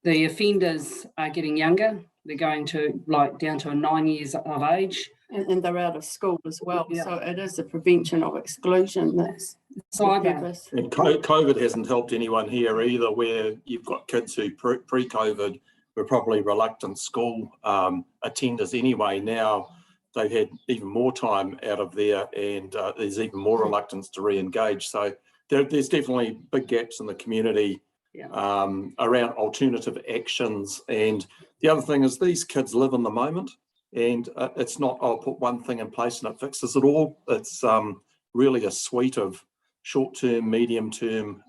the offenders are getting younger. They're going to down to 9 years of age. And they're out of school as well. Yeah. So it is a prevention of exclusion. That's purpose. And COVID hasn't helped anyone here either, where you've got kids who pre-COVID were probably reluctant school attenders anyway. Now they've had even more time out of there, and there's even more reluctance to re-engage. So there's definitely big gaps in the community around alternative actions. And the other thing is, these kids live in the moment, and it's not, I'll put one thing in place and it fixes it all. It's really a suite of short-term, medium-term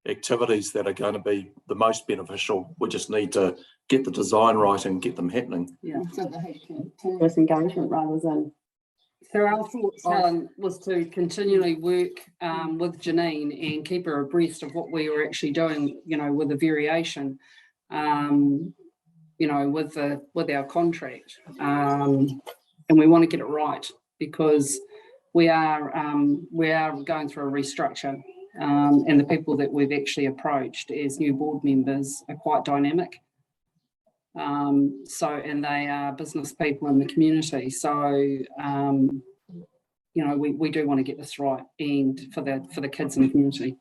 activities that are going to be the most beneficial. We just need to get the design right and get them happening. Yeah, so they have continuous engagement rather than. So our thoughts, Helen, was to continually work with Janine and keep her abreast of what we were actually doing, you know, with the variation, you know, with our contract, and we want to get it right, because we are going through a restructure, and the people that we've actually approached as new board members are quite dynamic. And they are business people in the community. So, you know, we do want to get this right, and for the kids in the community.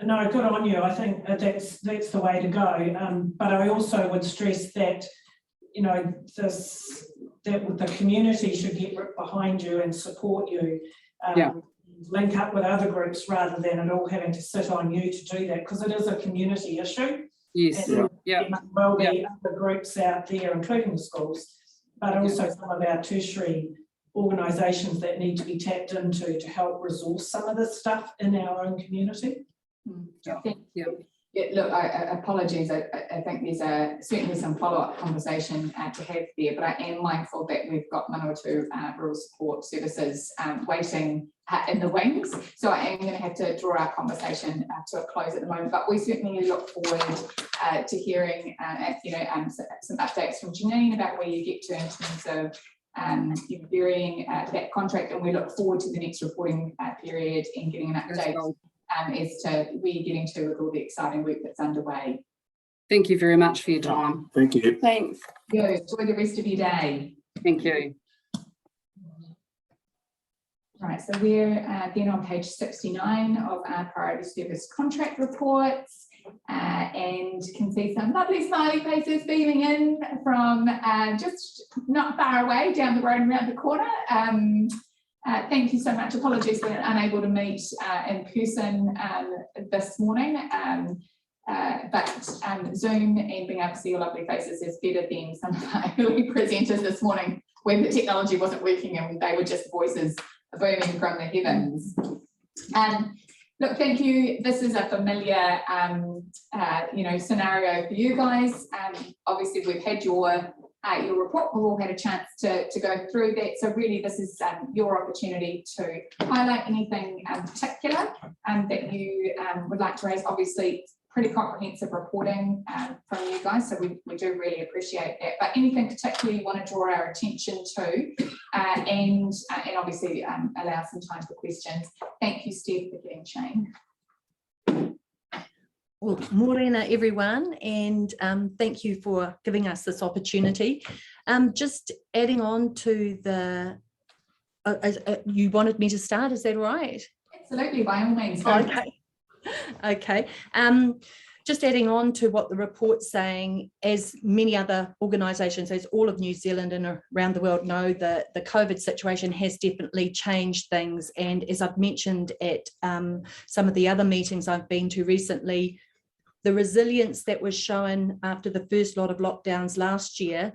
No, good on you. I think that's the way to go. But I also would stress that, you know, that the community should get behind you and support you. Link up with other groups rather than it all having to sit on you to do that, because it is a community issue. Yes, there may well be other groups out there, including the schools, but also some of our tertiary organisations that need to be tapped into to help resource some of this stuff in our own community. Yeah, look, apologies. I think there's certainly some follow-up conversation to have there, but I am mindful that we've got Manawatu Rural Support Services waiting in the wings. So I am going to have to draw our conversation to a close at the moment, but we certainly look forward to hearing, some updates from Janine about where you get to in terms of varying that contract, and we look forward to the next reporting period and getting an update as to where you're getting to with all the exciting work that's underway. Thank you very much for your time. Thank you. Thanks. Enjoy the rest of your day. Thank you. Right, so we're then on page 69 of our priority service contract reports, and can see some lovely smiley faces beaming in from just not far away down the road and around the corner. Thank you so much. Apologies we were unable to meet in person this morning, but Zoom and being able to see your lovely faces is better than some of our early presenters this morning when the technology wasn't working and they were just voices booming from the heavens. Look, thank you. This is a familiar, scenario for you guys. Obviously, we've had your report. We've all had a chance to go through that. So really, this is your opportunity to highlight anything particular that you would like to raise. Obviously, pretty comprehensive reporting from you guys, so we do really appreciate that. But anything particularly you want to draw our attention to, and obviously allow some time for questions. Thank you, Steve, for getting Shane. Well, morena everyone, and thank you for giving us this opportunity. Just adding on to the, you wanted me to start, is that right? Absolutely, by all means. Okay. Okay. Just adding on to what the report's saying, as many other organisations, as all of New Zealand and around the world know, the COVID situation has definitely changed things. And as I've mentioned at some of the other meetings I've been to recently, the resilience that was shown after the first lot of lockdowns last year,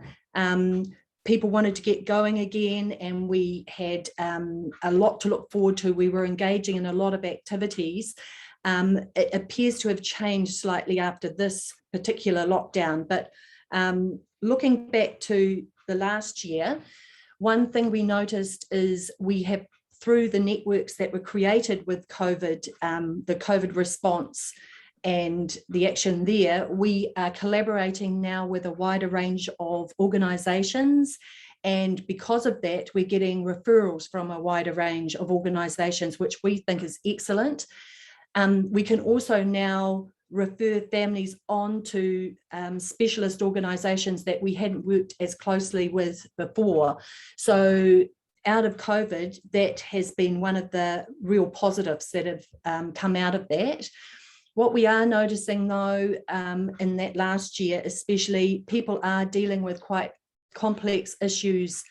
people wanted to get going again, and we had a lot to look forward to. We were engaging in a lot of activities. It appears to have changed slightly after this particular lockdown, but looking back to the last year, one thing we noticed is we have, through the networks that were created with COVID, the COVID response and the action there, we are collaborating now with a wider range of organisations, and because of that, we're getting referrals from a wider range of organisations, which we think is excellent. We can also now refer families on to specialist organisations that we hadn't worked as closely with before. So out of COVID, that has been one of the real positives that have come out of that. What we are noticing though, in that last year, especially, people are dealing with quite complex issues,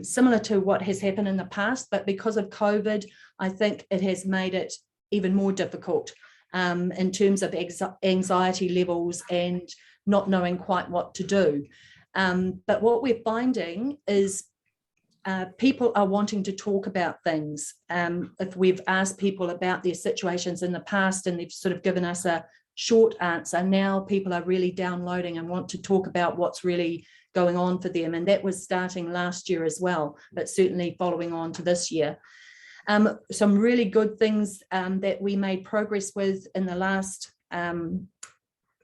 similar to what has happened in the past, but because of COVID, I think it has made it even more difficult in terms of anxiety levels and not knowing quite what to do. But what we're finding is people are wanting to talk about things. If we've asked people about their situations in the past and they've sort of given us a short answer, now people are really downloading and want to talk about what's really going on for them. And that was starting last year as well, but certainly following on to this year. Some really good things that we made progress with in the last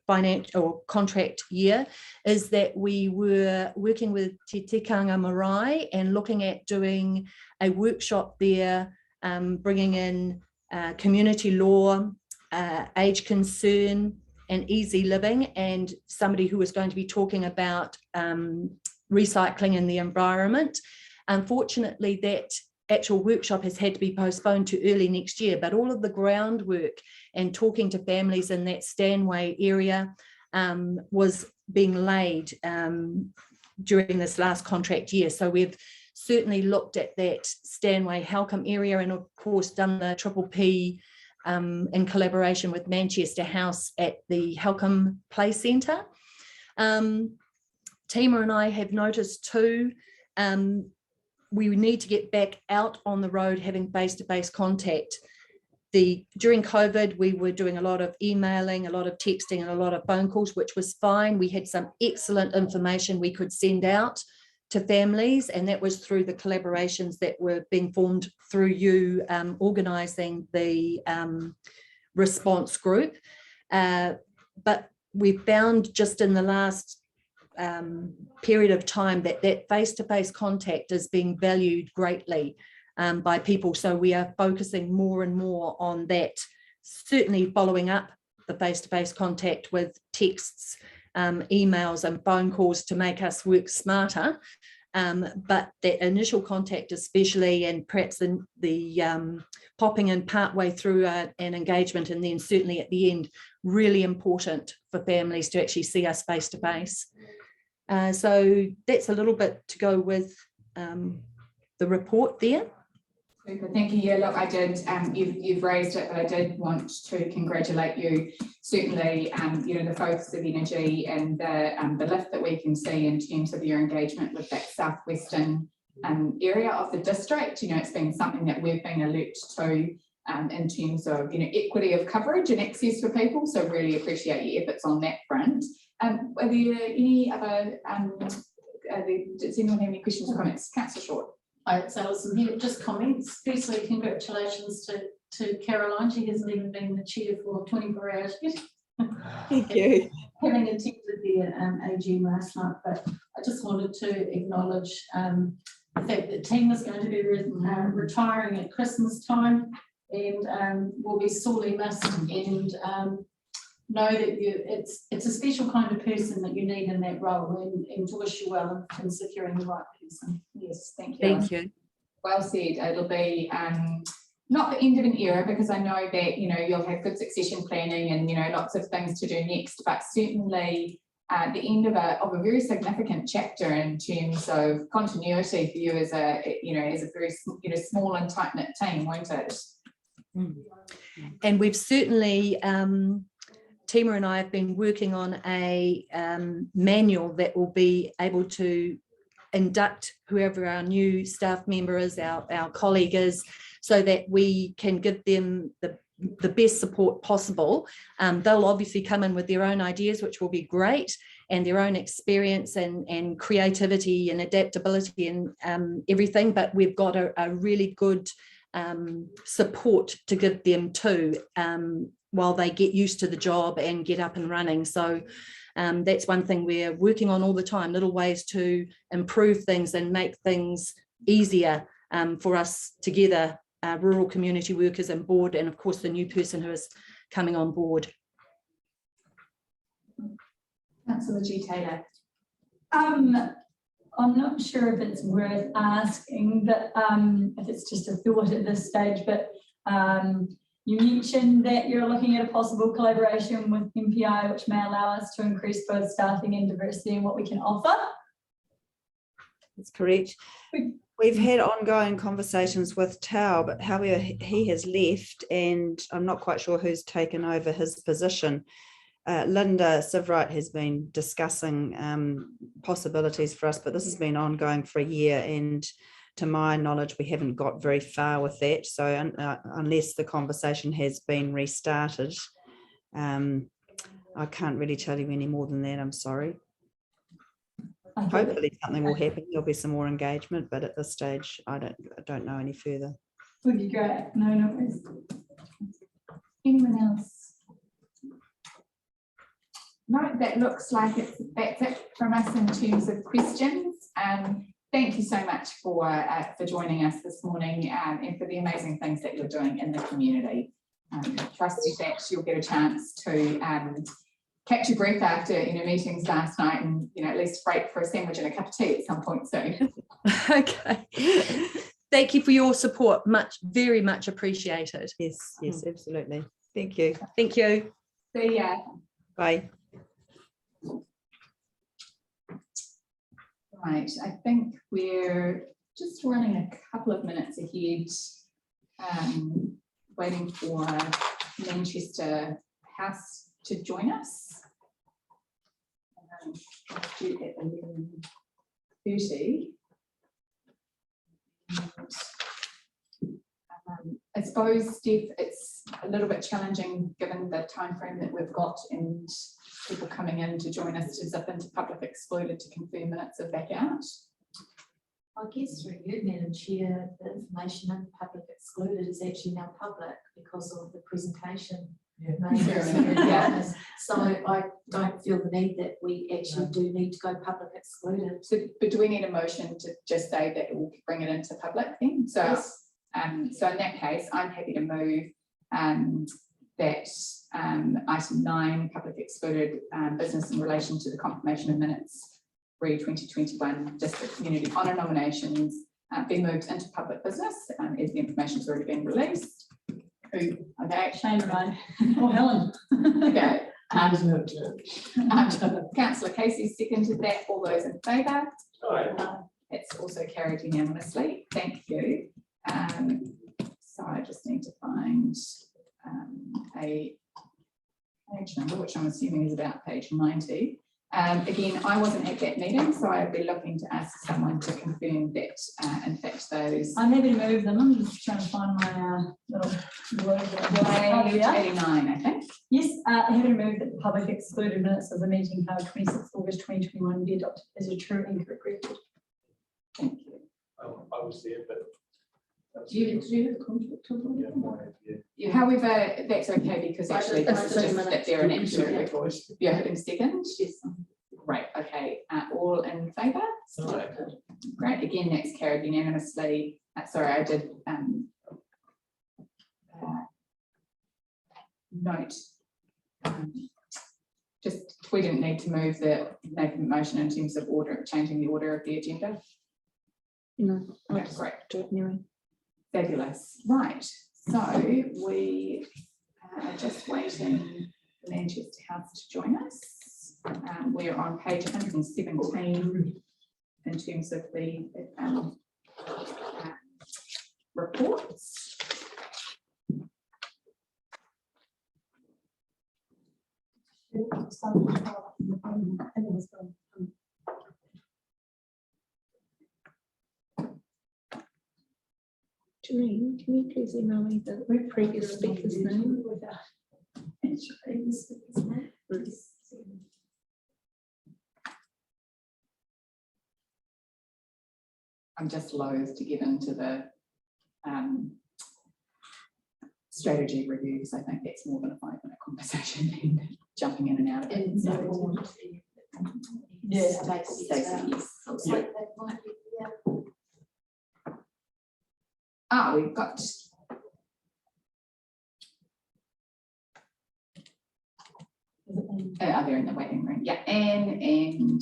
financial or contract year is that we were working with Te Tikanga Marae and looking at doing a workshop there, bringing in community law, age concern and easy living, and somebody who was going to be talking about recycling in the environment. Unfortunately, that actual workshop has had to be postponed to early next year, but all of the groundwork and talking to families in that Stanway area was being laid during this last contract year. So we've certainly looked at that Stanway Halcombe area, and of course done the Triple P in collaboration with Manchester House at the Halcombe Play Centre. Tima and I have noticed too, we need to get back out on the road having face-to-face contact. during COVID, we were doing a lot of emailing, a lot of texting, and a lot of phone calls, which was fine. We had some excellent information we could send out to families, and that was through the collaborations that were being formed through you organising the response group. But we found just in the last period of time that face-to-face contact is being valued greatly by people. So we are focusing more and more on that, certainly following up the face-to-face contact with texts, emails and phone calls to make us work smarter. But that initial contact especially, and perhaps the popping in partway through an engagement, and then certainly at the end, really important for families to actually see us face to face. So that's a little bit to go with the report there. Super, thank you. Yeah, look, I did, you've raised it, but I did want to congratulate you. Certainly, you know, the focus of energy and the lift that we can see in terms of your engagement with that southwestern area of the district. You know, it's been something that we've been alert to in terms of, you know, equity of coverage and access for people. So really appreciate your efforts on that front. Are there any other, does anyone have any questions or comments? Councillor Short. Hi, it's Alison here. Just comments. Firstly, congratulations to Caroline. She hasn't even been the chair for 24 hours yet. Thank you. Having attended the AGM last night, but I just wanted to acknowledge the fact that Tim is going to be retiring at Christmas time, and will be sorely missed, and know that it's a special kind of person that you need in that role, and to wish you well in securing the right person. Yes, thank you. Thank you. Well said. It'll be not the end of an era, because I know that, you know, you'll have good succession planning and, you know, lots of things to do next, but certainly the end of a very significant chapter in terms of continuity for you as a, you know, as a very, you know, small and tight-knit team, won't it? And we've certainly Tima and I have been working on a manual that will be able to induct whoever our new staff member is, our colleague is, so that we can give them the best support possible. They'll obviously come in with their own ideas, which will be great, and their own experience and creativity and adaptability and everything, but we've got a really good support to give them too, while they get used to the job and get up and running. So that's one thing we're working on all the time, little ways to improve things and make things easier for us together, rural community workers and board, and of course the new person who is coming on board. Councillor G. Taylor. I'm not sure if it's worth asking, but if it's just a thought at this stage, but you mentioned that you're looking at a possible collaboration with MPI, which may allow us to increase both staffing and diversity in what we can offer. That's correct. We've had ongoing conversations with Tao, but however, he has left, and I'm not quite sure who's taken over his position. Linda Sivright has been discussing possibilities for us, but this has been ongoing for a year, and to my knowledge, we haven't got very far with that. So unless the conversation has been restarted, I can't really tell you any more than that. I'm sorry. Hopefully something will happen. There'll be some more engagement, but at this stage, I don't know any further. Would be great. No worries. Anyone else? No, that looks like that's it from us in terms of questions. Thank you so much for joining us this morning, and for the amazing things that you're doing in the community. Trust that you'll get a chance to catch your breath after meetings last night, and at least break for a sandwich and a cup of tea at some point soon. Okay. Thank you for your support. Very much appreciated. Yes, absolutely. Thank you. Thank you. See ya. Bye. Right, I think we're just running a couple of minutes ahead, waiting for Manchester House to join us. Due at 11:30. I suppose, Steph, it's a little bit challenging given the timeframe that we've got and people coming in to join us to zip into public excluded to confirm minutes of back out. I guess through you, Madam Chair, the information in public excluded is actually now public because of the presentation. Yeah. So I don't feel the need that we actually do need to go public excluded. So, but do we need a motion to just say that we'll bring it into public then? So, Yes. So in that case, I'm happy to move that item 9, public excluded business in relation to the confirmation of minutes re 2021 district community honour nominations be moved into public business as the information has already been released. Who? Okay. Shame of mine. Oh, Helen. Okay. Councillor Casey seconded that. All those in favour? It's also carried unanimously. Thank you. So I just need to find a page number, which I'm assuming is about page 90. Again, I wasn't at that meeting, so I'd be looking to ask someone to confirm that, in fact, those. I'm happy to move them. I'm just trying to find my little word. Page 89, I think. Yes, happy to move that the public excluded minutes of the meeting held 26th August 2021 be adopted as a true and correct record. Thank you. I was there, but. Do you have a conflict of Yeah. However, that's okay because actually It's it's 2 just minutes. that they're an extra. Yeah. Yeah, in second. Yes. Great. Okay. All in favour? Great. Again, that's carried unanimously. Sorry, I did note. Just we didn't need to make a motion in terms of order, changing the order of the agenda. No, Okay, great. do it anyway. Fabulous. Right. So we are just waiting for Manchester House to join us. We're on page 117 in terms of the reports. Doreen, can you please email me the previous speaker's name? I'm just loath to get into the strategy review because I think that's more than a 5-minute conversation and jumping in and out of it. So, yeah, Stacey, yes. Looks like that might be, yeah. We've got they're in the waiting room. Yeah, Anne and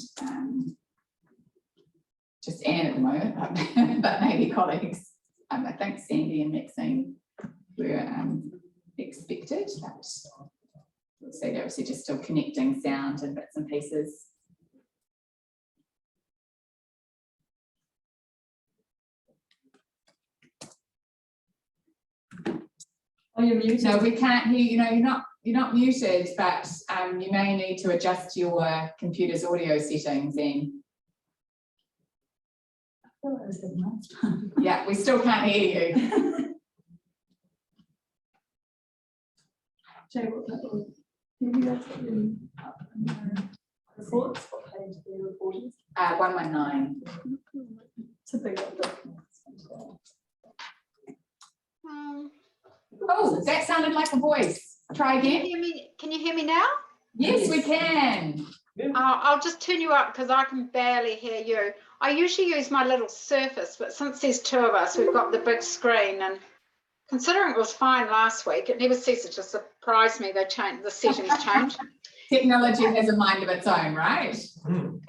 just Anne at the moment, but maybe colleagues. I think Sandy and Maxine were expected, but we'll see. They're obviously just still connecting sound and bits and pieces. Oh, you're muted. No, we can't hear you. No, you're not muted, but you may need to adjust your computer's audio settings. And yeah, we still can't hear you. Jay, what you guys got in reports? What page the report is? 119. It's a big document. Oh, that sounded like a voice. Try again. Can you hear me now? Yes, we can. I'll just turn you up because I can barely hear you. I usually use my little Surface, but since there's 2 of us, we've got the big screen, and considering it was fine last week, it never ceases to surprise me. They changed, the settings changed. Technology has a mind of its own, right?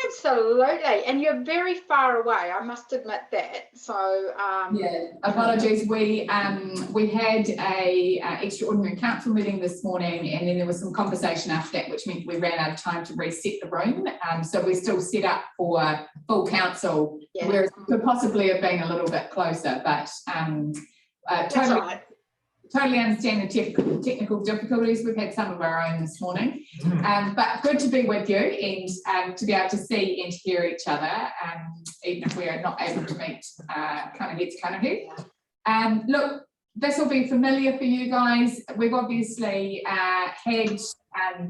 Absolutely, and you're very far away. I must admit that. So yeah, apologies. We had a extraordinary council meeting this morning, and then there was some conversation after that, which meant we ran out of time to reset the room. So we're still set up for full council, whereas we could possibly have been a little bit closer, but totally understand the technical difficulties. We've had some of our own this morning, but good to be with you and to be able to see and hear each other, even if we are not able to meet kind of head. Look, this will be familiar for you guys. We've obviously had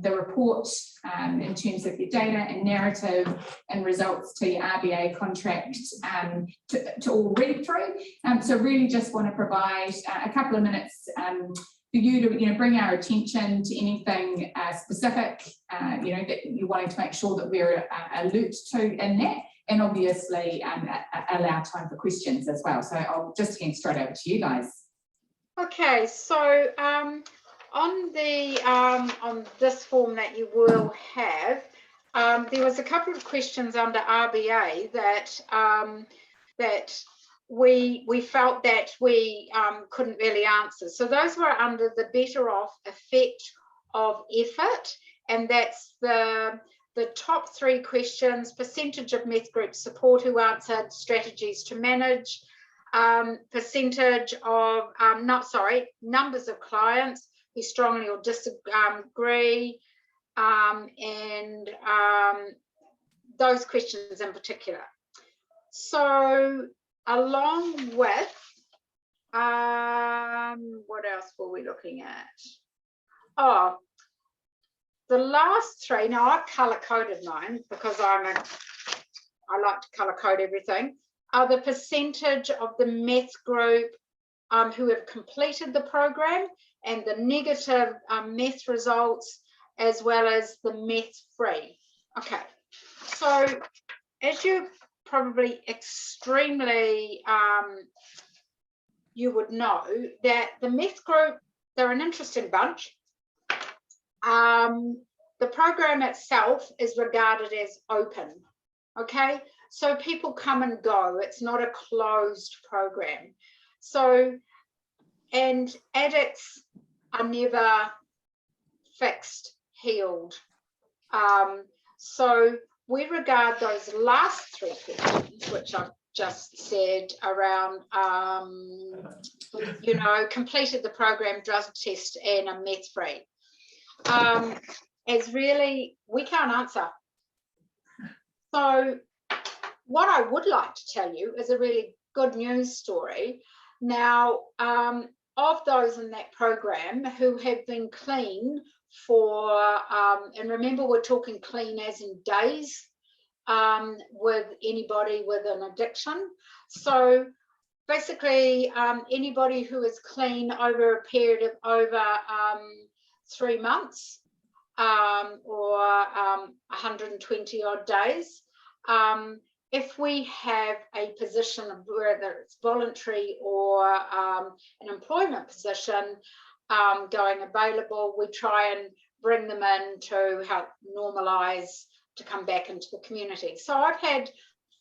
the report in terms of your data and narrative and results to your RBA contract to all read through. So really just want to provide a couple of minutes for you to bring our attention to anything specific that you're wanting to make sure that we're alert to in that, and obviously allow time for questions as well. So I'll just hand straight over to you guys. Okay, so on this form that you will have, there was a couple of questions under RBA that we felt that we couldn't really answer. So those were under the better off effect of effort, and that's the top 3 questions: percentage of meth group support who answered, strategies to manage, percentage of numbers of clients who strongly or disagree, and those questions in particular. So along with what else were we looking at? Oh, the last 3. Now I've color coded mine because I like to color code everything. Are the percentage of the meth group who have completed the program, and the negative meth results, as well as the meth free. Okay, so as you probably extremely you would know that the meth group, they're an interesting bunch. The program itself is regarded as open. Okay, so people come and go. It's not a closed program. So, and addicts are never fixed, healed. So we regard those last 3 questions, which I've just said around, completed the program, drug test, and a meth free, as really, we can't answer. So what I would like to tell you is a really good news story. Now, of those in that program who have been clean for, and remember we're talking clean as in days, with anybody with an addiction. So basically anybody who is clean over a period of over 3 months or 120 odd days, if we have a position, whether it's voluntary or an employment position going available, we try and bring them in to help normalise to come back into the community. So I've had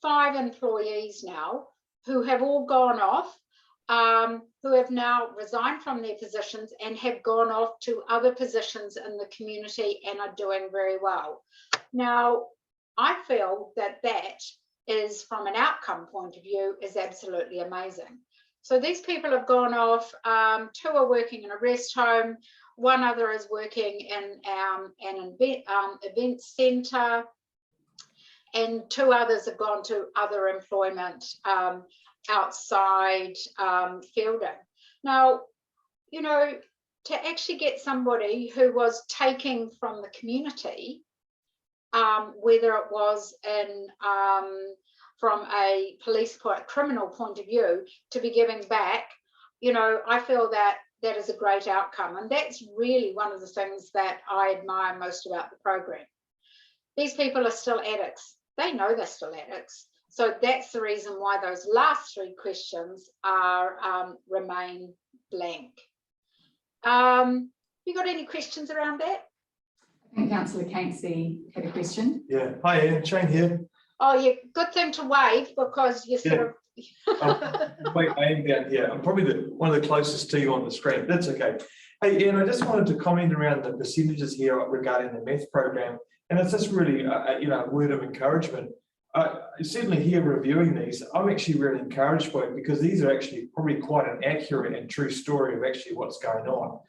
5 employees now who have all gone off, who have now resigned from their positions and have gone off to other positions in the community and are doing very well. Now, I feel that that is, from an outcome point of view, is absolutely amazing. So these people have gone off, 2 are working in a rest home, 1 other is working in an event centre, and 2 others have gone to other employment outside fielding. Now, to actually get somebody who was taking from the community, whether it was in from a police criminal point of view, to be giving back, I feel that that is a great outcome. And that's really one of the things that I admire most about the program. These people are still addicts. They know they're still addicts. So that's the reason why those last 3 questions are remain blank. You got any questions around that? I think Councillor Casey had a question. Yeah, hi Ian, Shane here. Oh, yeah, good thing to wave because you sort of. Wait, I am down here. I'm probably one of the closest to you on the screen. That's okay. Hey Ian, I just wanted to comment around the percentages here regarding the meth program, and it's just really a word of encouragement. Certainly here reviewing these, I'm actually really encouraged by it, because these are actually probably quite an accurate and true story of actually what's going on.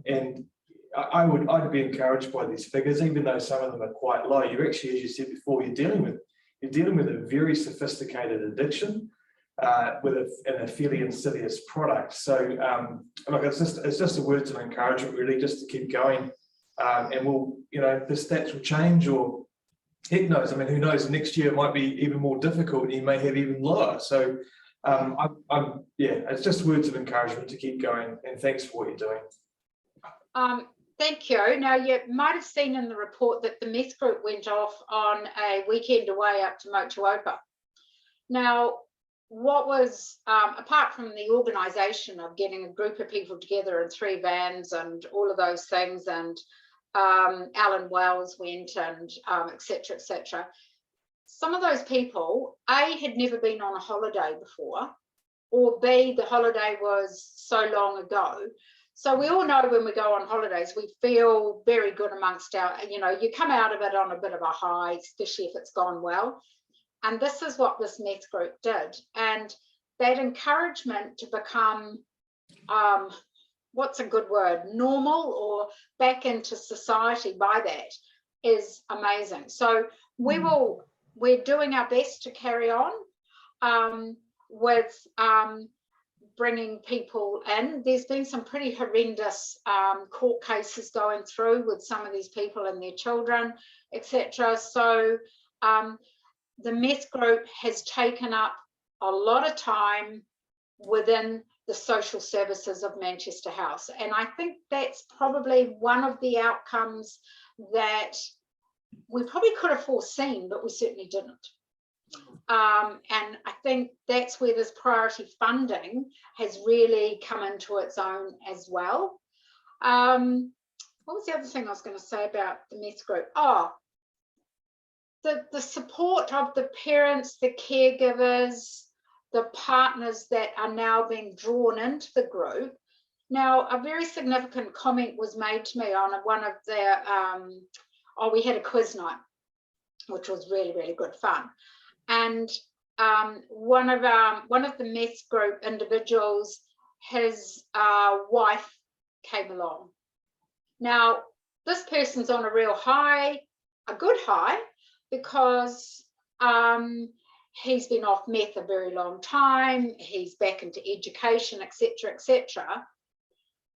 And I'd be encouraged by these figures, even though some of them are quite low. You actually, as you said before, you're dealing with a very sophisticated addiction. in a fairly insidious product. So look, it's just a words of encouragement, really, just to keep going. And we'll, you know, the stats will change, or heck knows. I mean, who knows? Next year it might be even more difficult, and you may have even lower. So yeah, it's just words of encouragement to keep going. And thanks for what you're doing. Thank you. Now, you might have seen in the report that the meth group went off on a weekend away up to Motuopa. Now, what was, apart from the organisation of getting a group of people together in 3 vans and all of those things, and Alan Wells went, and et cetera, some of those people, A, had never been on a holiday before, or B, the holiday was so long ago. So we all know when we go on holidays, we feel very good amongst our, you know, you come out of it on a bit of a high, especially if it's gone well. And this is what this meth group did. And that encouragement to become, what's a good word, normal or back into society by that is amazing. So we're doing our best to carry on with bringing people in. There's been some pretty horrendous court cases going through with some of these people and their children, etc. So the meth group has taken up a lot of time within the social services of Manchester House. And I think that's probably one of the outcomes that we probably could have foreseen, but we certainly didn't. And I think that's where this priority funding has really come into its own as well. What was the other thing I was going to say about the meth group? Oh, the support of the parents, the caregivers, the partners that are now being drawn into the group. Now, a very significant comment was made to me on one of their, we had a quiz night, which was really, really good fun. And one of the meth group individuals, his wife came along. Now, this person's on a real high, a good high, because he's been off meth a very long time. He's back into education, etc., etc.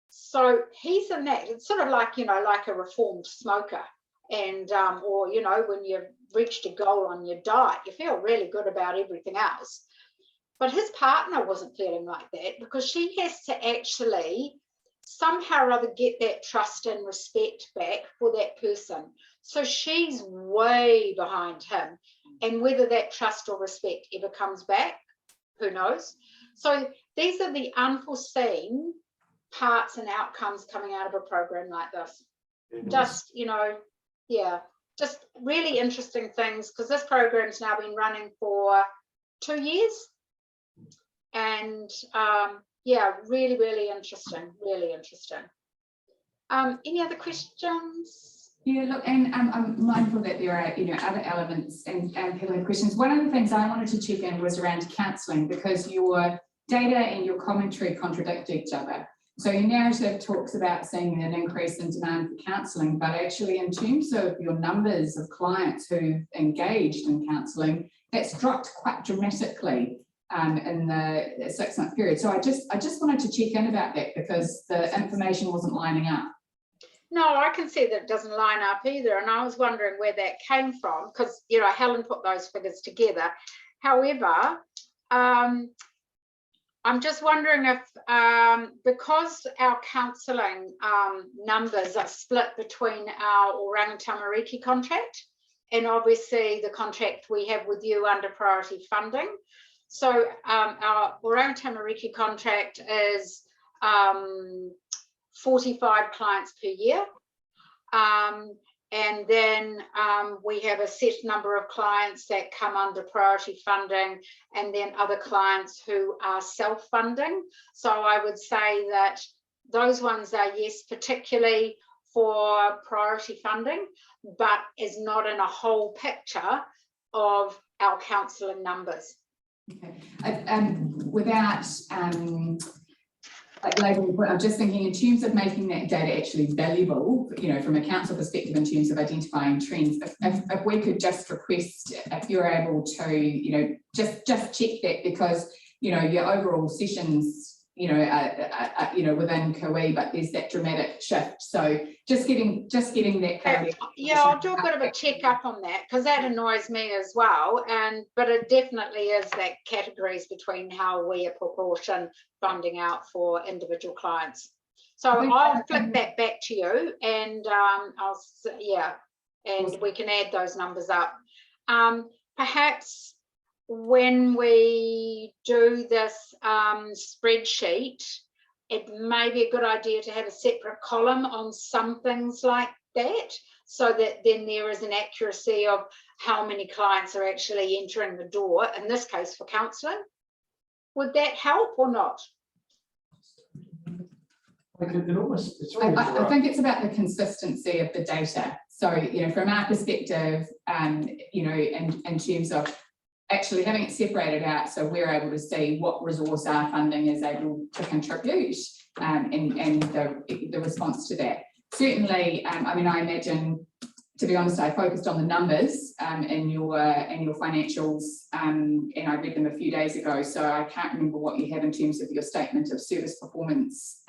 So he's in that. It's sort of like, you know, like a reformed smoker. And or, you know, when you've reached a goal on your diet, you feel really good about everything else. But his partner wasn't feeling like that, because she has to actually somehow or other get that trust and respect back for that person. So she's way behind him. And whether that trust or respect ever comes back, who knows? So these are the unforeseen parts and outcomes coming out of a program like this. Just, you know, yeah, just really interesting things, because this program's now been running for 2 years. And yeah, really, really interesting, really interesting. Any other questions? Yeah, look, and I'm mindful that there are, you know, other elements and people have questions. One of the things I wanted to check in was around counselling, because your data and your commentary contradict each other. So your narrative talks about seeing an increase in demand for counselling, but actually in terms of your numbers of clients who've engaged in counselling, that's dropped quite dramatically in the 6-month period. So I just wanted to check in about that, because the information wasn't lining up. No, I can see that it doesn't line up either. And I was wondering where that came from, because, you know, Helen put those figures together. However, I'm just wondering if, because our counselling numbers are split between our Orang Tamariki contract and obviously the contract we have with you under priority funding. So our Orang Tamariki contract is 45 clients per year. And then we have a set number of clients that come under priority funding, and then other clients who are self-funding. So I would say that those ones are, yes, particularly for priority funding, but is not in a whole picture of our counselling numbers. Okay. Without I'm just thinking in terms of making that data actually valuable, you know, from a council perspective, in terms of identifying trends, if we could just request, if you're able to, you know, just check that, because your overall sessions, within COE, but there's that dramatic shift. So just getting that clarity. Yeah, I'll do a bit of a check up on that, because that annoys me as well. But it definitely is that categories between how we apportion funding out for individual clients. So I'll flick that back to you, and and we can add those numbers up. Perhaps when we do this spreadsheet, it may be a good idea to have a separate column on some things like that, so that then there is an accuracy of how many clients are actually entering the door, in this case for counselling. Would that help or not? I think it's about the consistency of the data. So, from our perspective, in terms of actually having it separated out, so we're able to see what resource our funding is able to contribute, and the response to that. Certainly, I imagine, to be honest, I focused on the numbers in your financials, and I read them a few days ago, so I can't remember what you have in terms of your statement of service performance,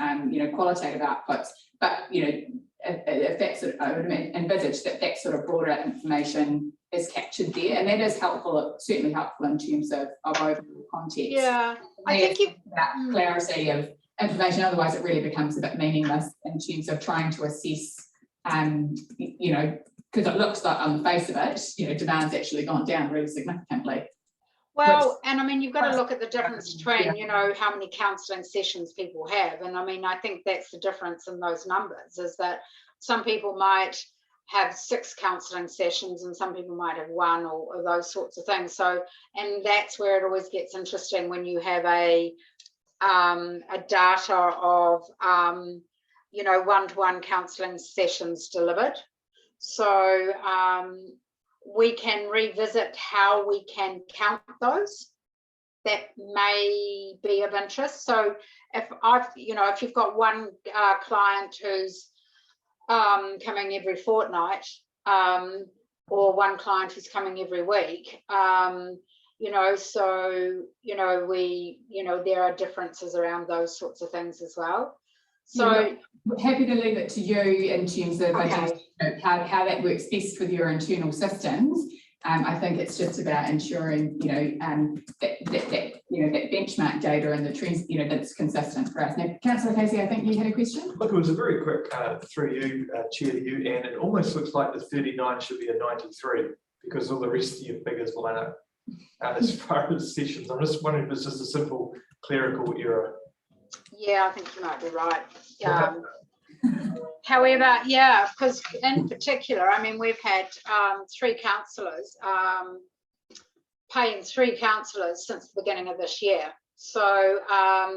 qualitative outputs. But if that's sort of, I would envisage that sort of broader information is captured there, and that is helpful, certainly helpful in terms of overall context. Yeah, I think you that clarity of information. Otherwise, it really becomes a bit meaningless in terms of trying to assess, because it looks like on the face of it, demand's actually gone down really significantly. Well, and you've got to look at the difference between, how many counselling sessions people have. And I think that's the difference in those numbers, is that some people might have 6 counselling sessions and some people might have 1, or those sorts of things. So, and that's where it always gets interesting when you have a data of, one-to-one counselling sessions delivered. So we can revisit how we can count those. That may be of interest. So if you've got one client who's coming every fortnight, or one client who's coming every week, there are differences around those sorts of things as well. So happy to leave it to you in terms of how that works best with your internal systems. I think it's just about ensuring, that benchmark data and the trends, that's consistent for us. Now, Councillor Casey, I think you had a question. Look, it was a very quick through you, Chair, to you, and it almost looks like the 39 should be a 93 because all the rest of your figures line up as far as sessions. I'm just wondering if it's just a simple clerical error. Yeah, I think you might be right. However, because in particular, we've had 3 counsellors paying 3 counsellors since the beginning of this year. So,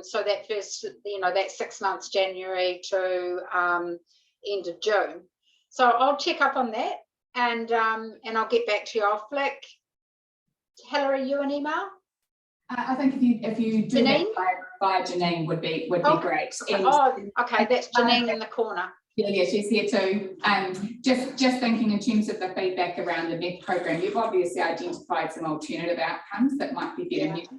so that first, that 6 months, January to end of June. So I'll check up on that, and I'll get back to you. I'll flick Hillary you an email. I think if you do Janine? that by Janine would be great. Okay, that's Janine in the corner. Yeah, she's here too. Just thinking in terms of the feedback around the MEF program, you've obviously identified some alternative outcomes that might be better news.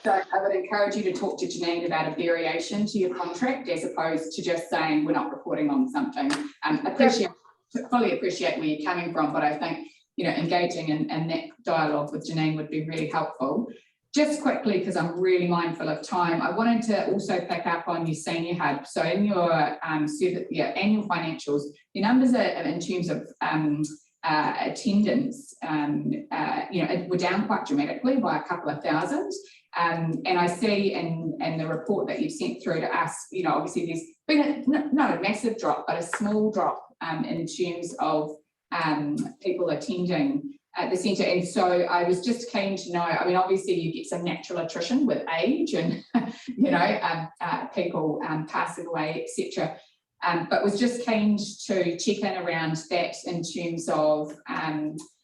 So I would encourage you to talk to Janine about a variation to your contract as opposed to just saying we're not reporting on something. Fully appreciate where you're coming from, but I think engaging in that dialogue with Janine would be really helpful. Just quickly, because I'm really mindful of time, I wanted to also pick up on your senior hub. So in your annual financials, your numbers are in terms of attendance, were down quite dramatically by a couple of thousand. And I see in the report that you've sent through to us, obviously there's been not a massive drop, but a small drop in terms of people attending at the centre. And so I was just keen to know, obviously you get some natural attrition with age and, people passing away, etc. But was just keen to check in around that in terms of,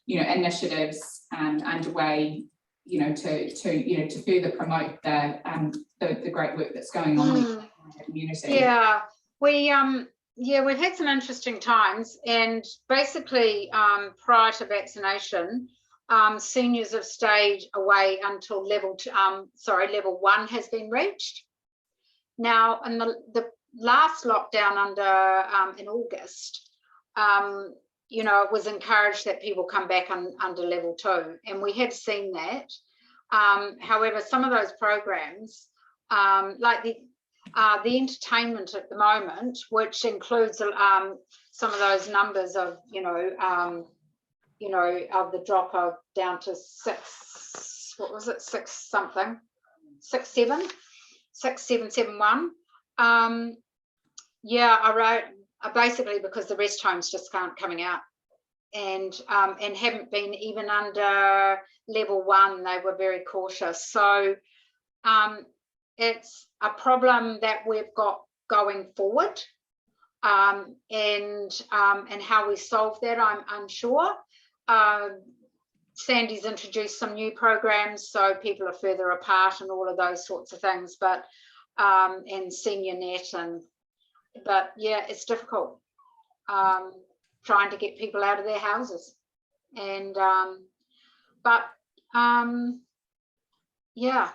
initiatives underway, to further promote the great work that's going on in the community. Yeah, we've had some interesting times, and basically prior to vaccination, seniors have stayed away until level 1 has been reached. Now, in the last lockdown in August, you know, it was encouraged that people come back under level 2, and we have seen that. However, some of those programs, like the entertainment at the moment, which includes some of those numbers of, of the drop down to 6, what was it, 6 something, 6771. Yeah, I wrote basically because the rest homes just aren't coming out, and haven't been even under level 1. They were very cautious. So it's a problem that we've got going forward, and how we solve that, I'm unsure. Sandy's introduced some new programs, so people are further apart and all of those sorts of things, but and senior net, but yeah, it's difficult trying to get people out of their houses, and yeah,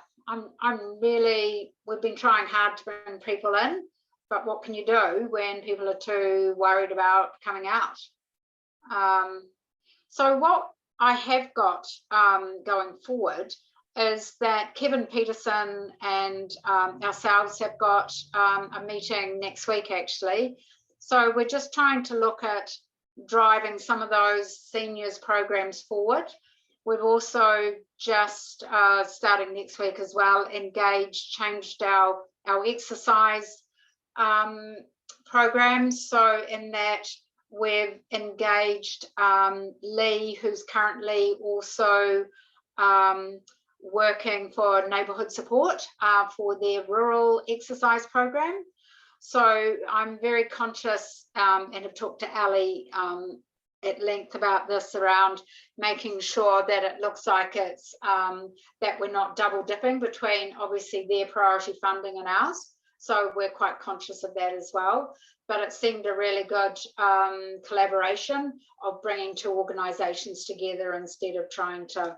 we've been trying hard to bring people in, but what can you do when people are too worried about coming out? So what I have got going forward is that Kevin Peterson and ourselves have got a meeting next week, actually. So we're just trying to look at driving some of those seniors programs forward. We've also just starting next week as well, changed our exercise programs. So in that, we've engaged Lee, who's currently also working for neighbourhood support for their rural exercise program. So I'm very conscious and have talked to Ali at length about this, around making sure that it looks like it's that we're not double dipping between obviously their priority funding and ours. So we're quite conscious of that as well. But it seemed a really good collaboration of bringing two organisations together instead of trying to,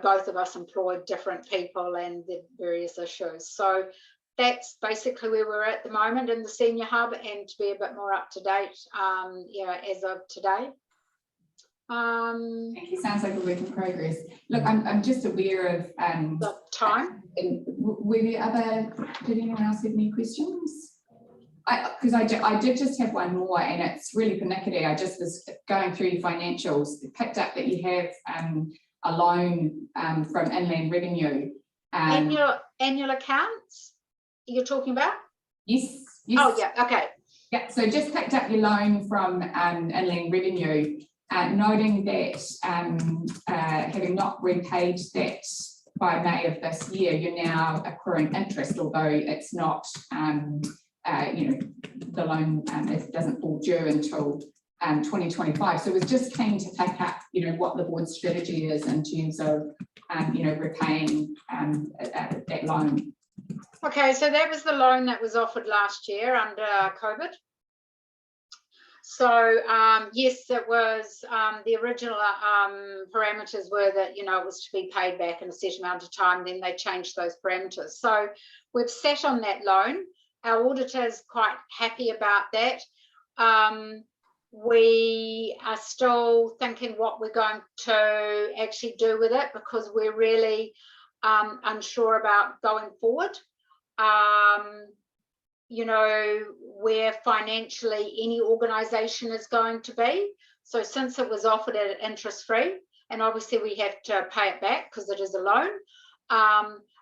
both of us employed different people and the various issues. So that's basically where we're at the moment in the Senior Hub, and to be a bit more up to date, as of today. Thank you. Sounds like a work in progress. Look, I'm just aware of the time. Did anyone else have any questions? Because I did just have one more, and it's really pernickety. I just was going through your financials, picked up that you have a loan from Inland Revenue. Annual accounts you're talking about? Yes. Oh, yeah, okay. Yeah, so just picked up your loan from Inland Revenue, noting that having not repaid that by May of this year, you're now accruing interest, although it's not, the loan it doesn't fall due until 2025. So I was just keen to pick up, what the board's strategy is in terms of, repaying that loan. Okay, so that was the loan that was offered last year under COVID. So yes, it was the original parameters were that, it was to be paid back in a set amount of time. Then they changed those parameters. So we've sat on that loan. Our auditor is quite happy about that. We are still thinking what we're going to actually do with it, because we're really unsure about going forward. Where financially any organisation is going to be. So since it was offered at interest free, and obviously we have to pay it back because it is a loan,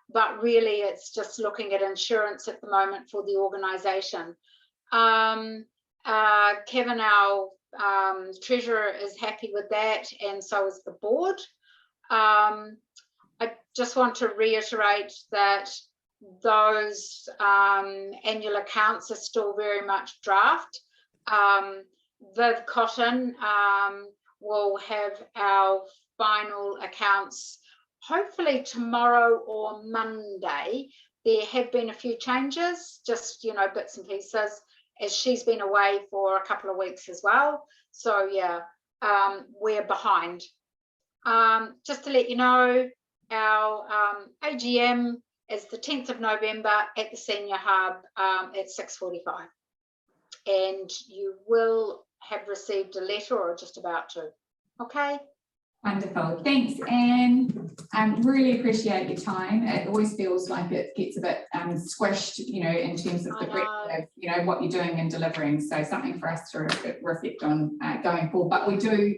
but really it's just looking at insurance at the moment for the organisation. Kevin, our treasurer, is happy with that, and so is the board. I just want to reiterate that those annual accounts are still very much draft. Viv Cotton will have our final accounts hopefully tomorrow or Monday. There have been a few changes, just bits and pieces, as she's been away for a couple of weeks as well. So yeah, we're behind just to let you know, our AGM is the 10th of November at the Senior Hub at 6:45. And you will have received a letter or just about to. Okay. Wonderful. Thanks, Anne. Really appreciate your time. It always feels like it gets a bit squished, you know, in terms of the breadth of, you know, what you're doing and delivering. So something for us to reflect on going forward. But we do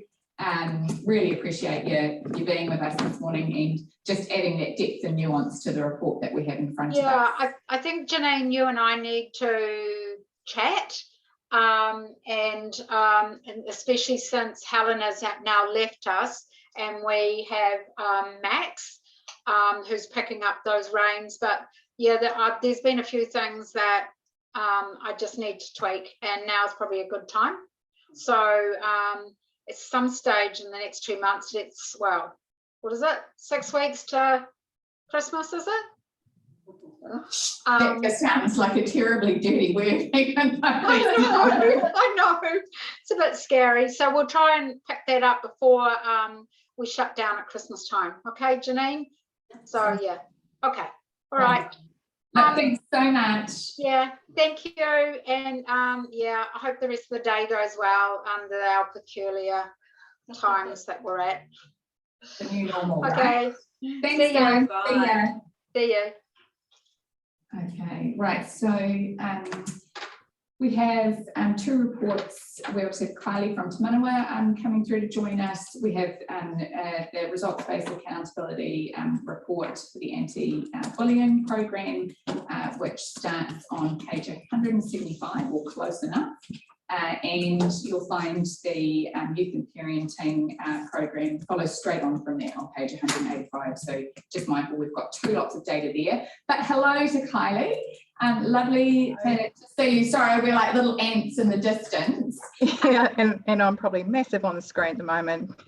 really appreciate you being with us this morning and just adding that depth and nuance to the report that we have in front of us. Yeah, I think, Janine, you and I need to chat. And especially since Helen has now left us, and we have Max, who's picking up those reins. But yeah, there's been a few things that I just need to tweak, and now is probably a good time. So at some stage in the next 2 months, well, what is it? 6 weeks to Christmas, is it? That just sounds like a terribly dirty word. I know, it's a bit scary. So we'll try and pick that up before we shut down at Christmas time. Okay, Janine? So yeah, okay, all right. Thanks so much. Yeah, thank you. And yeah, I hope the rest of the day goes well under our peculiar times that we're at. The new normal, okay. Right? Thanks, guys. See ya. See ya. Okay, right, so we have 2 reports. We also have Kylie from Te Manawa coming through to join us. We have the results-based accountability report for the anti-bullying program, which starts on page 175 or close enough. And you'll find the youth and parenting program follows straight on from there on page 185. So just mindful, we've got 2 lots of data there. But hello to Kylie. Lovely to see you. Sorry, we're like little ants in the distance. Yeah, and I'm probably massive on the screen at the moment.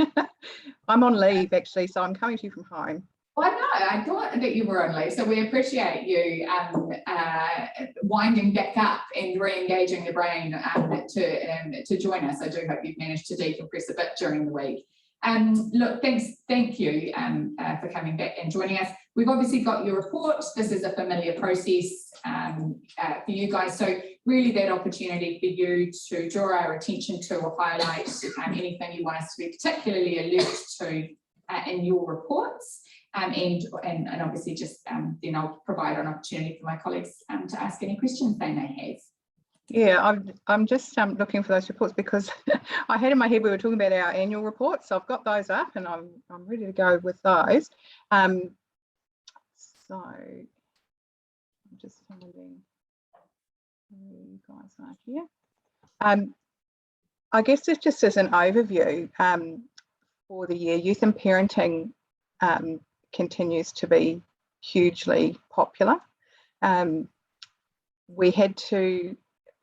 I'm on leave actually, so I'm coming to you from home. I know, I thought that you were on leave, so we appreciate you winding back up and re-engaging the brain to join us. I do hope you've managed to decompress a bit during the week. Look, thank you for coming back and joining us. We've obviously got your report. This is a familiar process for you guys, so really that opportunity for you to draw our attention to or highlight anything you want us to be particularly alert to in your reports. And obviously just then I'll provide an opportunity for my colleagues to ask any questions they may have. Yeah, I'm just looking for those reports because I had in my head we were talking about our annual reports, so I've got those up and I'm ready to go with those. So I'm just finding where you guys are here. I guess it's just as an overview for the year, youth and parenting continues to be hugely popular. We had to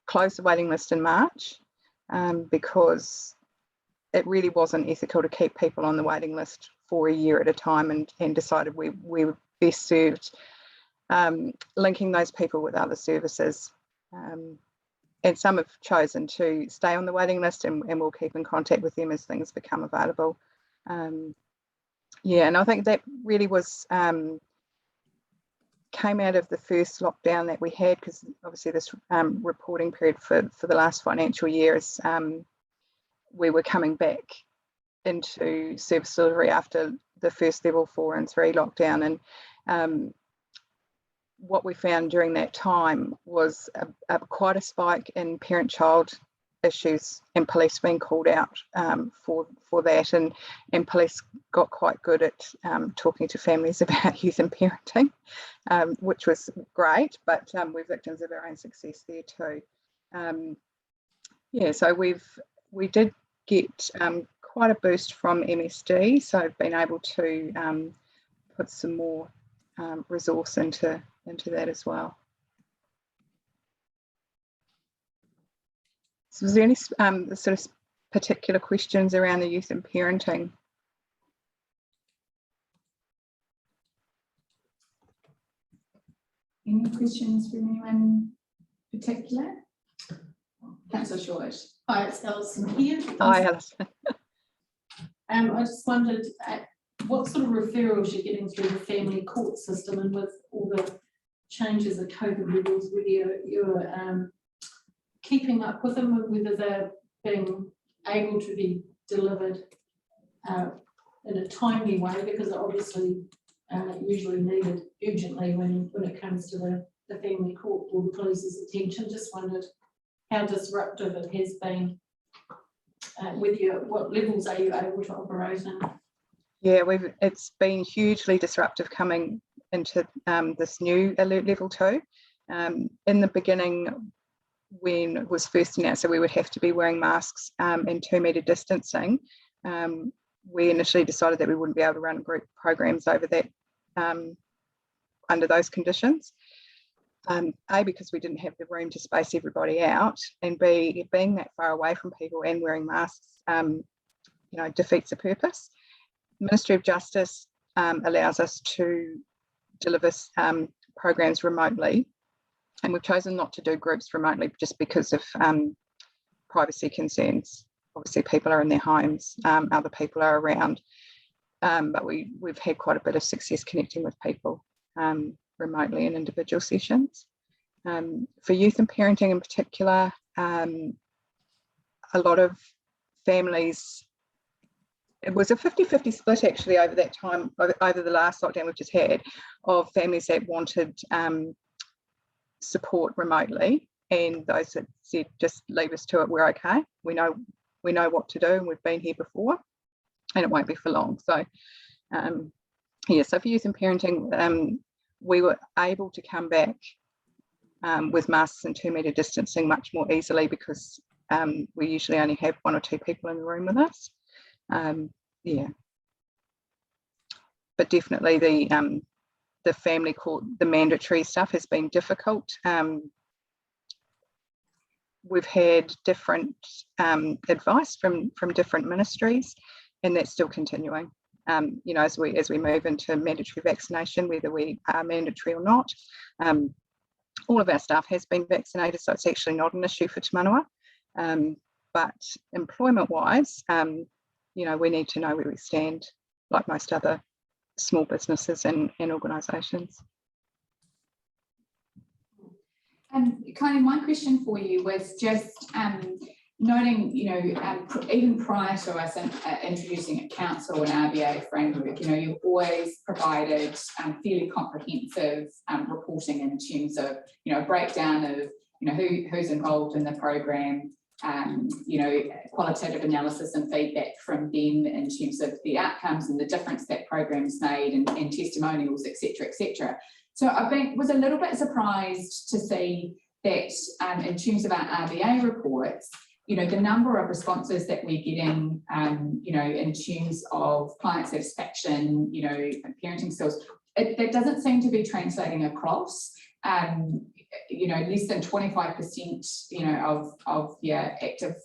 close the waiting list in March because it really wasn't ethical to keep people on the waiting list for a year at a time, and decided we were best served linking those people with other services. And some have chosen to stay on the waiting list, and we'll keep in contact with them as things become available. Yeah, and I think that really was came out of the first lockdown that we had, because obviously this reporting period for the last financial year is we were coming back into service delivery after the first level 4 and 3 lockdown, and what we found during that time was quite a spike in parent-child issues and police being called out for that, and police got quite good at talking to families about youth and parenting, which was great, but we're victims of our own success there too. Yeah, so we did get quite a boost from MSD, so I've been able to put some more resource into that as well. So is there any sort of particular questions around the youth and parenting? Any questions from anyone particular? Councillor Short. Hi, it's Alison here. Hi, Alison. I just wondered what sort of referrals you're getting through the family court system, and with all the changes of COVID levels, whether you're keeping up with them, and whether they're being able to be delivered in a timely way, because they're obviously usually needed urgently when it comes to the family court or the police's attention. Just wondered how disruptive it has been. What levels are you able to operate in? Yeah, it's been hugely disruptive coming into this new alert level 2. In the beginning, when it was first announced that we would have to be wearing masks and 2 metre distancing, we initially decided that we wouldn't be able to run group programs over that under those conditions. A, because we didn't have the room to space everybody out, and B, being that far away from people and wearing masks, defeats the purpose. Ministry of Justice allows us to deliver programs remotely, and we've chosen not to do groups remotely just because of privacy concerns. Obviously, people are in their homes, other people are around, but we've had quite a bit of success connecting with people remotely in individual sessions. For youth and parenting in particular, a lot of families, it was a 50-50 split actually over that time, over the last lockdown we've just had, of families that wanted support remotely, and those that said, just leave us to it, we're okay, we know what to do, and we've been here before, and it won't be for long. So so for youth and parenting, we were able to come back with masks and 2 metre distancing much more easily, because we usually only have 1 or 2 people in the room with us. But definitely the family court, the mandatory stuff has been difficult. We've had different advice from different ministries, and that's still continuing. As we move into mandatory vaccination, whether we are mandatory or not, all of our staff has been vaccinated, so it's actually not an issue for Te Manawa. But employment-wise, we need to know where we stand, like most other small businesses and organisations. Kylie, my question for you was just noting, even prior to us introducing a council and RBA framework, you've always provided fairly comprehensive reporting in terms of, a breakdown of, who's involved in the program, qualitative analysis and feedback from them in terms of the outcomes and the difference that program's made, and testimonials, etc., etc. So I was a little bit surprised to see that in terms of our RBA reports, the number of responses that we're getting, in terms of client satisfaction, parenting skills, that doesn't seem to be translating across. Less than 25%, of your active,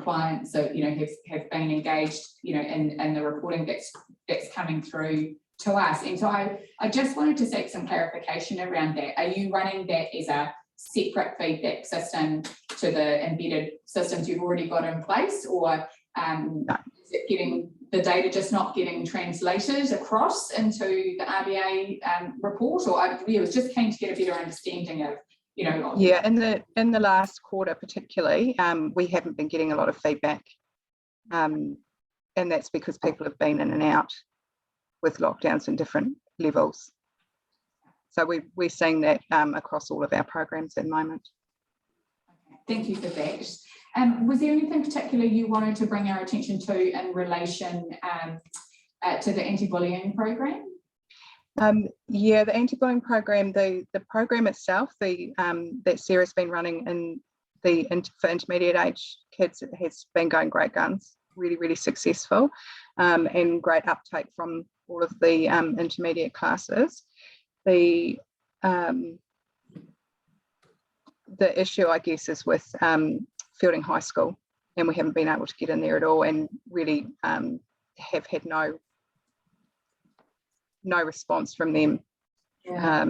clients, have been engaged, in the reporting that's coming through to us. And so I just wanted to seek some clarification around that. Are you running that as a separate feedback system to the embedded systems you've already got in place, or is it getting the data just not getting translated across into the RBA report? Or I was just keen to get a better understanding of, Yeah, in the last quarter particularly, we haven't been getting a lot of feedback, and that's because people have been in and out with lockdowns in different levels. So we're seeing that across all of our programs at the moment. Thank you for that. Was there anything particular you wanted to bring our attention to in relation to the anti-bullying program? Yeah, the anti-bullying program, the program itself, that Sarah's been running for intermediate age kids, it has been going great guns, really, really successful, and great uptake from all of the intermediate classes. The issue, I guess, is with Fielding High School, and we haven't been able to get in there at all, and really have had no response from them. Yeah.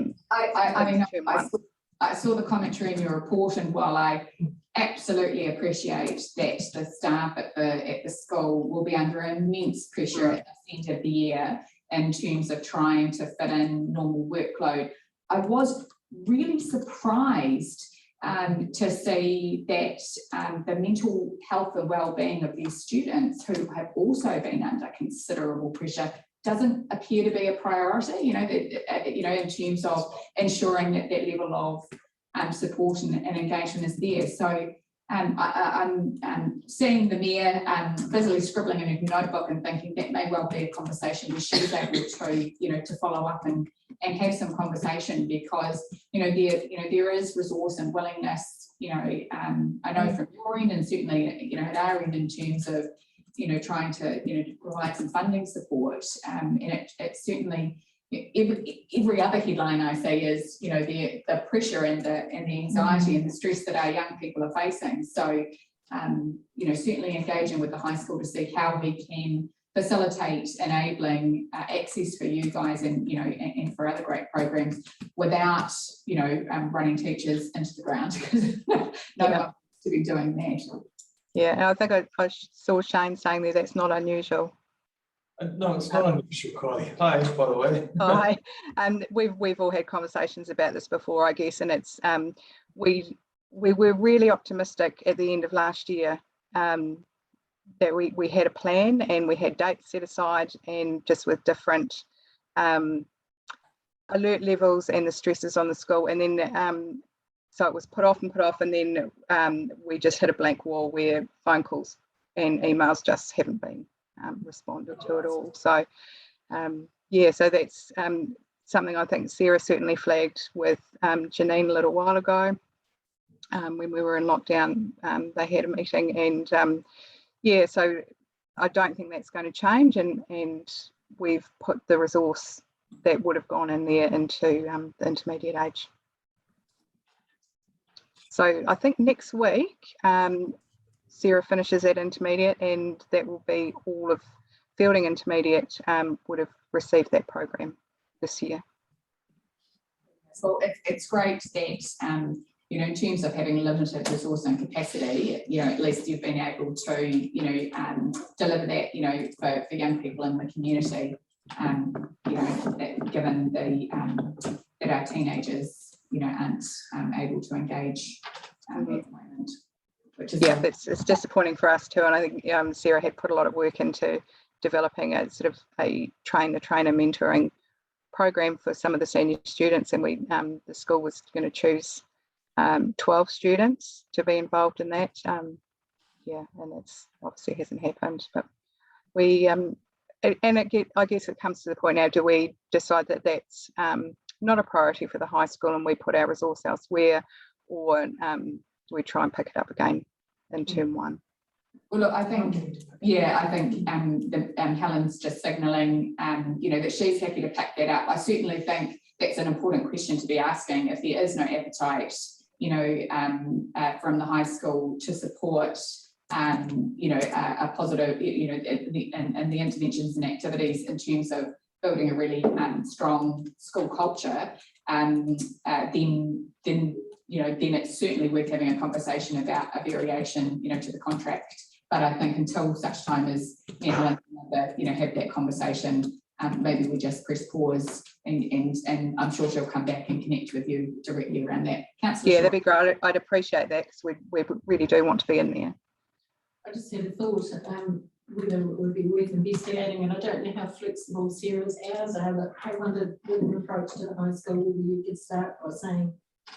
I saw the commentary in your report, and while I absolutely appreciate that the staff at the school will be under immense pressure at the end of the year in terms of trying to fit in normal workload. I was really surprised to see that the mental health and well-being of these students who have also been under considerable pressure doesn't appear to be a priority, you know, in terms of ensuring that that level of support and engagement is there. So I'm seeing the Mayor busily scribbling in her notebook and thinking that may well be a conversation where she's able to, you know, to follow up and have some conversation, because, you know, there is resource and willingness, you know, I know from your end and certainly, you know, at our end in terms of, you know, trying to, you know, to provide some funding support, and it certainly, every other headline I see is, you know, the pressure and the anxiety and the stress that our young people are facing. So, you know, certainly engaging with the high school to see how we can facilitate enabling access for you guys and, you know, and for other great programs without, you know, running teachers into the ground, because no one to be doing that. Yeah, and I think I saw Shane saying there that's not unusual. No, it's not unusual, Connie. Hi, by the way. Hi, and we've all had conversations about this before, I guess, and it's we were really optimistic at the end of last year that we had a plan and we had dates set aside, and just with different alert levels and the stresses on the school, and then so it was put off, and then we just hit a blank wall where phone calls and emails just haven't been responded to at all. So yeah, so that's something I think Sarah certainly flagged with Janine a little while ago when we were in lockdown. They had a meeting, and yeah, so I don't think that's going to change, and we've put the resource that would have gone in there into the intermediate age. So I think next week Sarah finishes at intermediate, and that will be all of Fielding Intermediate would have received that program this year. So it's great that, you know, in terms of having limited resource and capacity, you know, at least you've been able to, you know, deliver that, you know, for young people in the community, you know, that given the, that our teenagers, you know, aren't able to engage at the moment. Which is it's disappointing for us too, and I think Sarah had put a lot of work into developing a sort of a trainer mentoring program for some of the senior students, and we the school was going to choose 12 students to be involved in that. Yeah, and it's obviously hasn't happened, but we and I guess it comes to the point now, do we decide that that's not a priority for the high school and we put our resource elsewhere, or do we try and pick it up again in term one? Well, look, I think, yeah, I think Helen's just signalling, you know, that she's happy to pick that up. I certainly think that's an important question to be asking. If there is no appetite, you know, from the high school to support, you know, a positive, you know, and the interventions and activities in terms of building a really strong school culture, then you know, then it's certainly worth having a conversation about a variation, you know, to the contract. But I think until such time as Helen, you know, have that conversation, maybe we just press pause, and I'm sure she'll come back and connect with you directly around that. Councillor, yeah, that'd be great. I'd appreciate that, because we really do want to be in there. I just had a thought, whether it would be worth investigating, and I don't know how flexible Sarah's hours are, but I wondered with an approach to the high school, whether you could start by saying,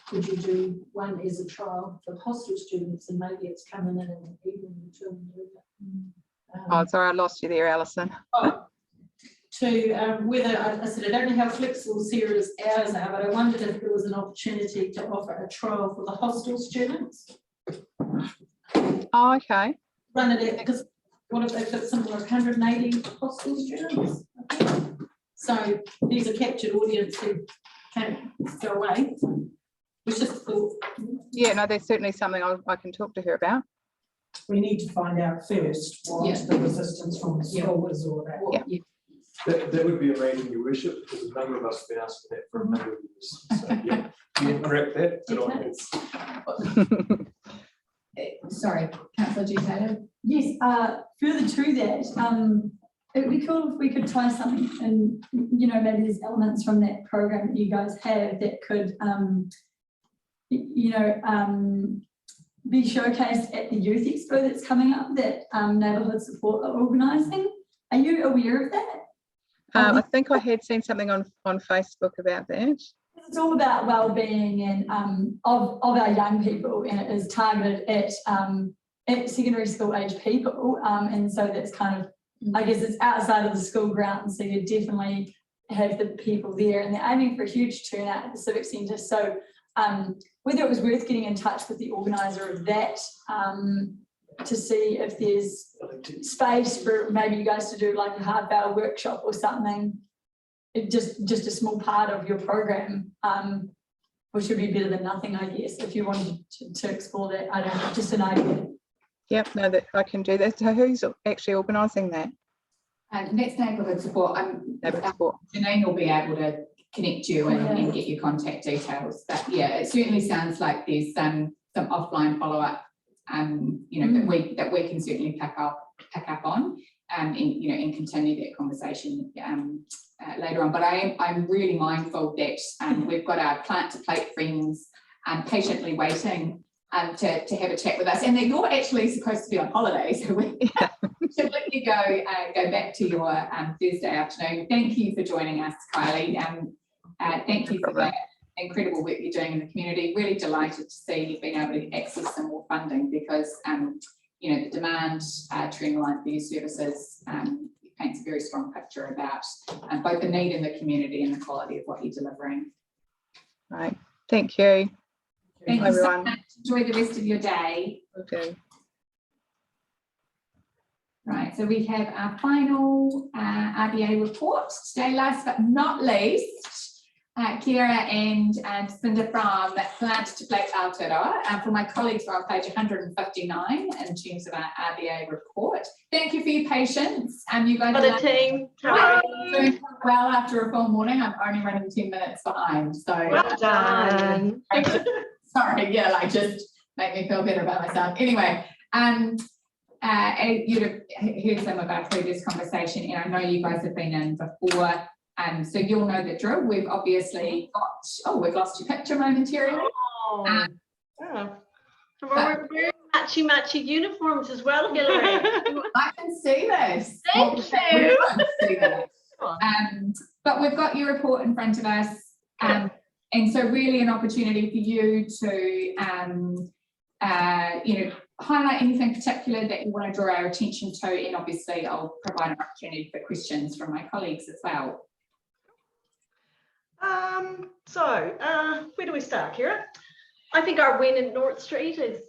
could you do one as a trial for hostel students, and maybe it's coming in an evening between Oh, sorry, I lost you there, Alison. To whether, I said I don't know how flexible Sarah's hours are, but I wondered if there was an opportunity to offer a trial for the hostel students. Oh, okay. Run it out, because what if they've got something like 180 hostel students? So these are captured audience who can't go away. Which is cool. Yeah, no, there's certainly something I can talk to her about. We need to find out first what the resistance from the school is all about. Yeah. That would be amazing, Your Worship, because a number of us have been asking that for a number of years. So yeah, you can correct that. Good on you. Sorry, Councillor Taylor. Yes, further to that, it would be cool if we could try something, and you know, maybe there's elements from that program that you guys have that could, you know, be showcased at the Youth Expo that's coming up that Neighbourhood Support are organising. Are you aware of that? I think I had seen something on Facebook about that. It's all about well-being and of our young people, and it is targeted at secondary school age people, and so that's kind of, I guess it's outside of the school grounds, so you definitely have the people there, and they're aiming for a huge turnout at the Civic Centre. So whether it was worth getting in touch with the organiser of that to see if there's space for maybe you guys to do like a hardbound workshop or something. Just a small part of your program, which would be better than nothing, I guess, if you wanted to explore that. I don't know, just an idea. Yep, no, that I can do that. So who's actually organising that? That's Neighbourhood Support. Janine will be able to connect you and get your contact details. But yeah, it certainly sounds like there's some offline follow-up, you know, that we can certainly pick up on, and you know, and continue that conversation later on. But I'm really mindful that we've got our plant to plate friends patiently waiting to have a chat with us, and that you're actually supposed to be on holiday, so we should let you go back to your Thursday afternoon. Thank you for joining us, Kylie. Thank you for that incredible work you're doing in the community. Really delighted to see you've been able to access some more funding, because you know, the demand trend line for your services paints a very strong picture about both the need in the community and the quality of what you're delivering. Right, thank you. Thank you everyone. so much. Enjoy the rest of your day. Okay. Right, so we have our final RBA report today. Last but not least, Kira and Cinda from Plant to Plate Aotearoa. For my colleagues, we're on page 159 in terms of our RBA report. Thank you for your patience. You guys are team. doing well after a full morning. I'm only running 10 minutes behind. So Well done. Sorry, yeah, like just make me feel better about myself. Anyway, you'd have heard some of our previous conversation, and I know you guys have been in before. So you'll know the drill. We've obviously got, we've lost your picture momentarily. Well, we're wearing matchy uniforms as well, Hillary. I can see this. Thank you. See this. But we've got your report in front of us. And so really an opportunity for you to, you know, highlight anything particular that you want to draw our attention to, and obviously I'll provide an opportunity for questions from my colleagues as well. Where do we start, Kira? I think our win in North Street is,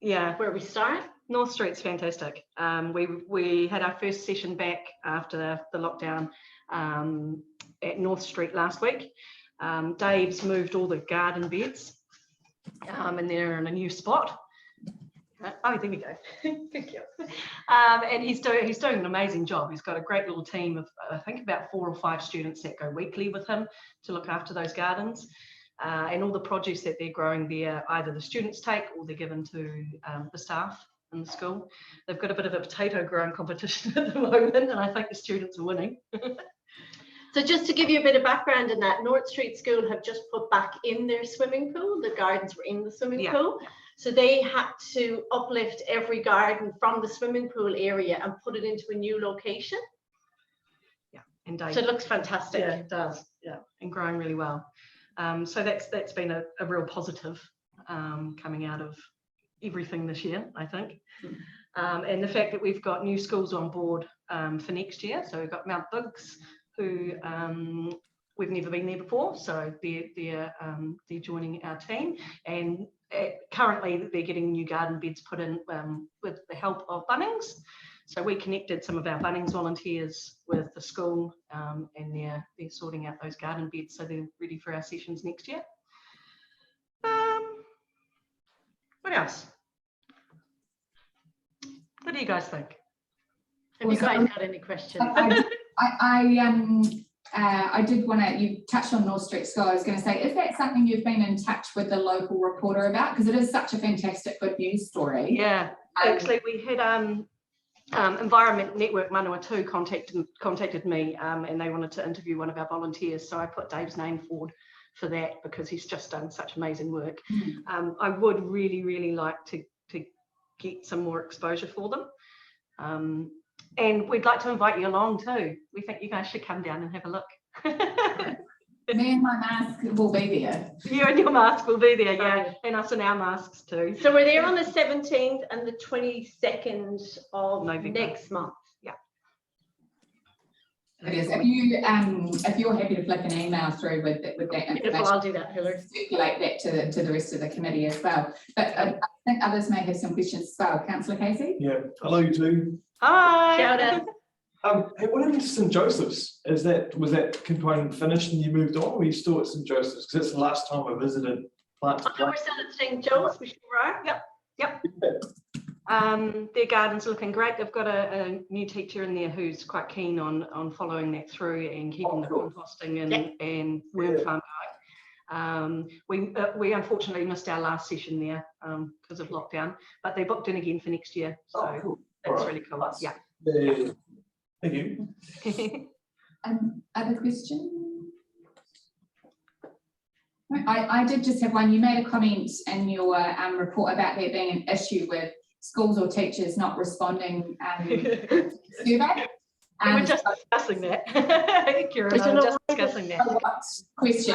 where we start. North Street's fantastic. We had our first session back after the lockdown at North Street last week. Dave's moved all the garden beds and they're in a new spot. Oh, there we go. Thank you. And he's doing an amazing job. He's got a great little team of, I think, about 4 or 5 students that go weekly with him to look after those gardens. And all the produce that they're growing there, either the students take or they're given to the staff in the school. They've got a bit of a potato growing competition at the moment, and I think the students are winning. So just to give you a bit of background in that, North Street School have just put back in their swimming pool. The gardens were in the swimming pool. So they had to uplift every garden from the swimming pool area and put it into a new location. And so it looks fantastic. Yeah, it does. Yeah, and growing really well. So that's been a real positive coming out of everything this year, I think. And the fact that we've got new schools on board for next year. So we've got Mount Biggs, who we've never been there before, so they're joining our team, and currently they're getting new garden beds put in with the help of Bunnings. So we connected some of our Bunnings volunteers with the school, and they're sorting out those garden beds, so they're ready for our sessions next year. What else? What do you guys think? Have you guys got any questions? I did want to, you touched on North Street School. I was going to say, is that something you've been in touch with the local reporter about? Because it is such a fantastic good news story. Yeah, actually we had Environment Network Manawatu contacted me and they wanted to interview one of our volunteers. So I put Dave's name forward for that because he's just done such amazing work. I would really like to get some more exposure for them. And we'd like to invite you along too. We think you guys should come down and have a look. Me and my mask will be there. You and your mask will be there, yeah. And us in our masks too. So we're there on the 17th and the 22nd of November. Next month. Yeah. It is. If you're happy to flick an email through with that information, Beautiful, I'll do that, Hillary. Circulate that to the rest of the committee as well. But I think others may have some questions as well. Councillor Casey? Yeah, hello you two. Hi. Kia ora. Hey, what happened to St Joseph's? Was that component finished and you moved on, or are you still at St Joseph's? Because that's the last time I visited Plant to Oh, we're still at St John's, we sure are. Yep. Their garden's looking great. They've got a new teacher in there who's quite keen on following that through and keeping the composting and worm farm going. We unfortunately missed our last session there because of lockdown, but they booked in again for next year. So cool. That's really cool. Yeah. Thank you. Other questions? I did just have one. You made a comment in your report about there being an issue with schools or teachers not responding to survey. We were just discussing that. Kira and I were just discussing that. What question,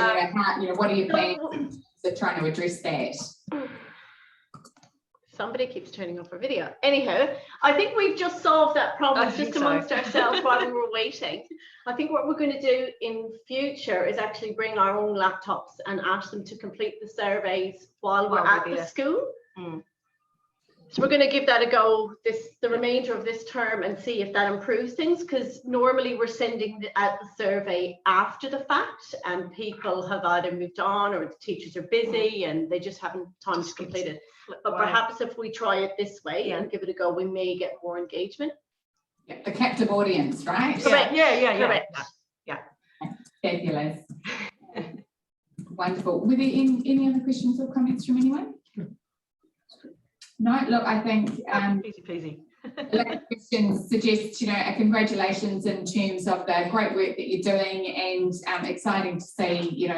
what are your plans for trying to address that? Somebody keeps turning off our video. Anyhow, I think we've just solved that problem just amongst ourselves while we were waiting. I think what we're going to do in future is actually bring our own laptops and ask them to complete the surveys while we're at the school. So we're going to give that a go the remainder of this term and see if that improves things, because normally we're sending out the survey after the fact and people have either moved on or the teachers are busy and they just haven't time to complete it. But perhaps if we try it this way and give it a go, we may get more engagement. Yeah, the captive audience, right? Correct. Yeah. Correct. Yeah. Fabulous. Wonderful. Were there any other questions or comments from anyone? No, look, I think easy peasy. the questions suggest, a congratulations in terms of the great work that you're doing, and exciting to see,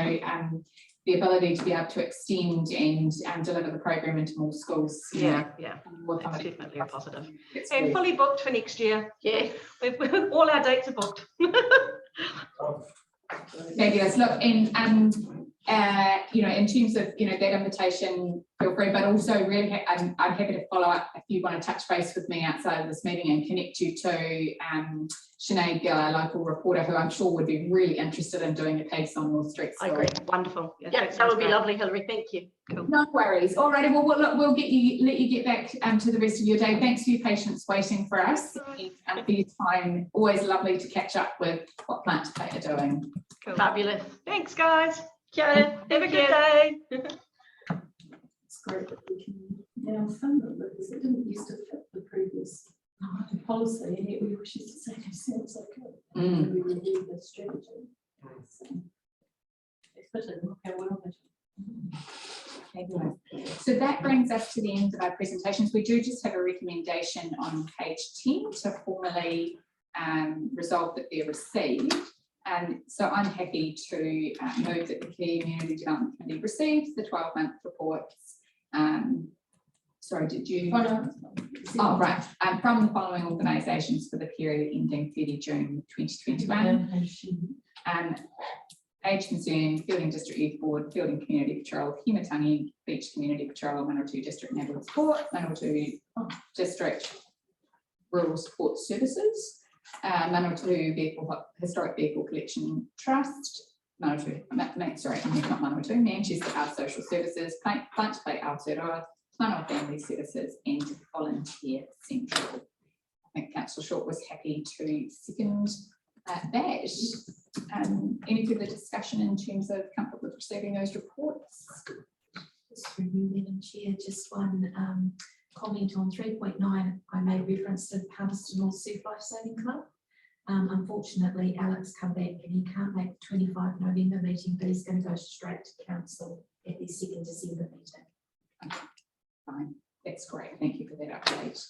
the ability to be able to extend and deliver the program into more schools. Yeah. That's definitely a positive. It's and fully booked for next year. Yeah. All our dates are booked. Fabulous. Look, and in terms of that invitation, feel free, but also really I'm happy to follow up if you want to touch base with me outside of this meeting and connect you to Sinead Gill, our local reporter, who I'm sure would be really interested in doing a piece on North Street School. I agree. Wonderful. Yeah, that would be lovely, Hillary. Thank you. Cool. No worries. All righty. Well, look, we'll let you get back to the rest of your day. Thanks for your patience waiting for us and for your time. Always lovely to catch up with what Plant to Play are doing. Cool. Fabulous. Thanks, guys. Kia ora. Have a good day. It's great that we can now fund it because it didn't used to fit the previous policy, and yet we always used to say it sounds so good. And we reviewed the strategy. Especially look how well they do. So that brings us to the end of our presentations. We do just have a recommendation on page 10 to formally resolve that they're received. So I'm happy to move that the Community Development Committee receives the 12-month reports. Sorry, did you? Oh, right. From the following organisations for the period ending 30 June 2021. Age Concern, Fielding District Youth Board, Fielding Community Patrol, Himatangi Beach Community Patrol, Manatee District Neighbourhood Support, Manatee District Rural Support Services, Manatee Historic Vehicle Collection Trust, Manchester Our Social Services, Plant to Play Aotearoa, Manawa Family Services, and Volunteer Central. I think Councillor Short was happy to second that. Any further discussion in terms of comfort with receiving those reports? Just for you, Madam Chair, just one comment on 3.9. I made reference to Palmerston North Surf Life Saving Club. Unfortunately, Alex come back and he can't make the 25 November meeting, but he's going to go straight to council at the 2nd December meeting. Okay, fine, that's great. Thank you for that update.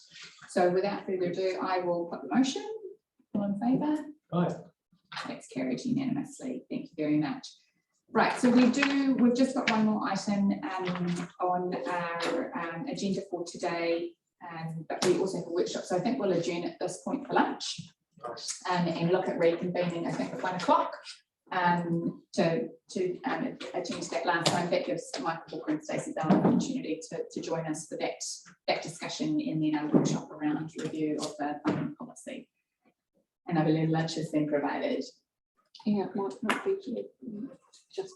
So without further ado, I will put the motion. All in favour? Aye. That's carried unanimously. Thank you very much. Right, so we've just got one more item on our agenda for today, but we also have a workshop. So I think we'll adjourn at this point for lunch. Nice. And look at reconvening, I think, at 1 o'clock to attend to that last time. That gives Michael Walker and Stacey Bell an opportunity to join us for that discussion, and then our workshop around review of the funding policy. And I believe lunch has been provided. Yeah, it might not be just.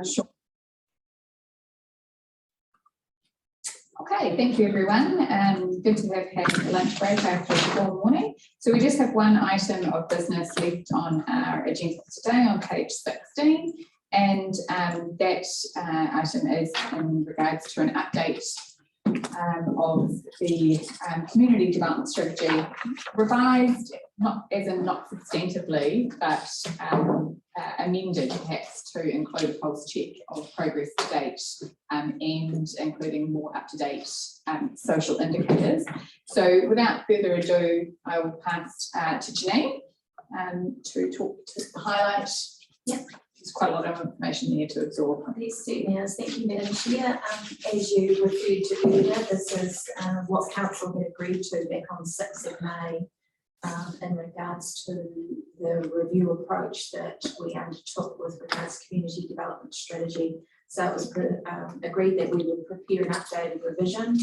Sure. Okay, thank you everyone. Good to have had a lunch break after a full morning. So we just have one item of business left on our agenda today on page 16, and that item is in regards to an update of the community development strategy, revised, not substantively, but amended perhaps to include a pulse check of progress to date, and including more up-to-date social indicators. So without further ado, I will pass to Janine to talk to highlight. Yep. There's quite a lot of information there to absorb. Yes, certainly is. Thank you, Madam Chair. As you referred to earlier, this is what Council had agreed to back on 6th of May in regards to the review approach that we undertook with regards to community development strategy. So it was agreed that we would prepare an updated revision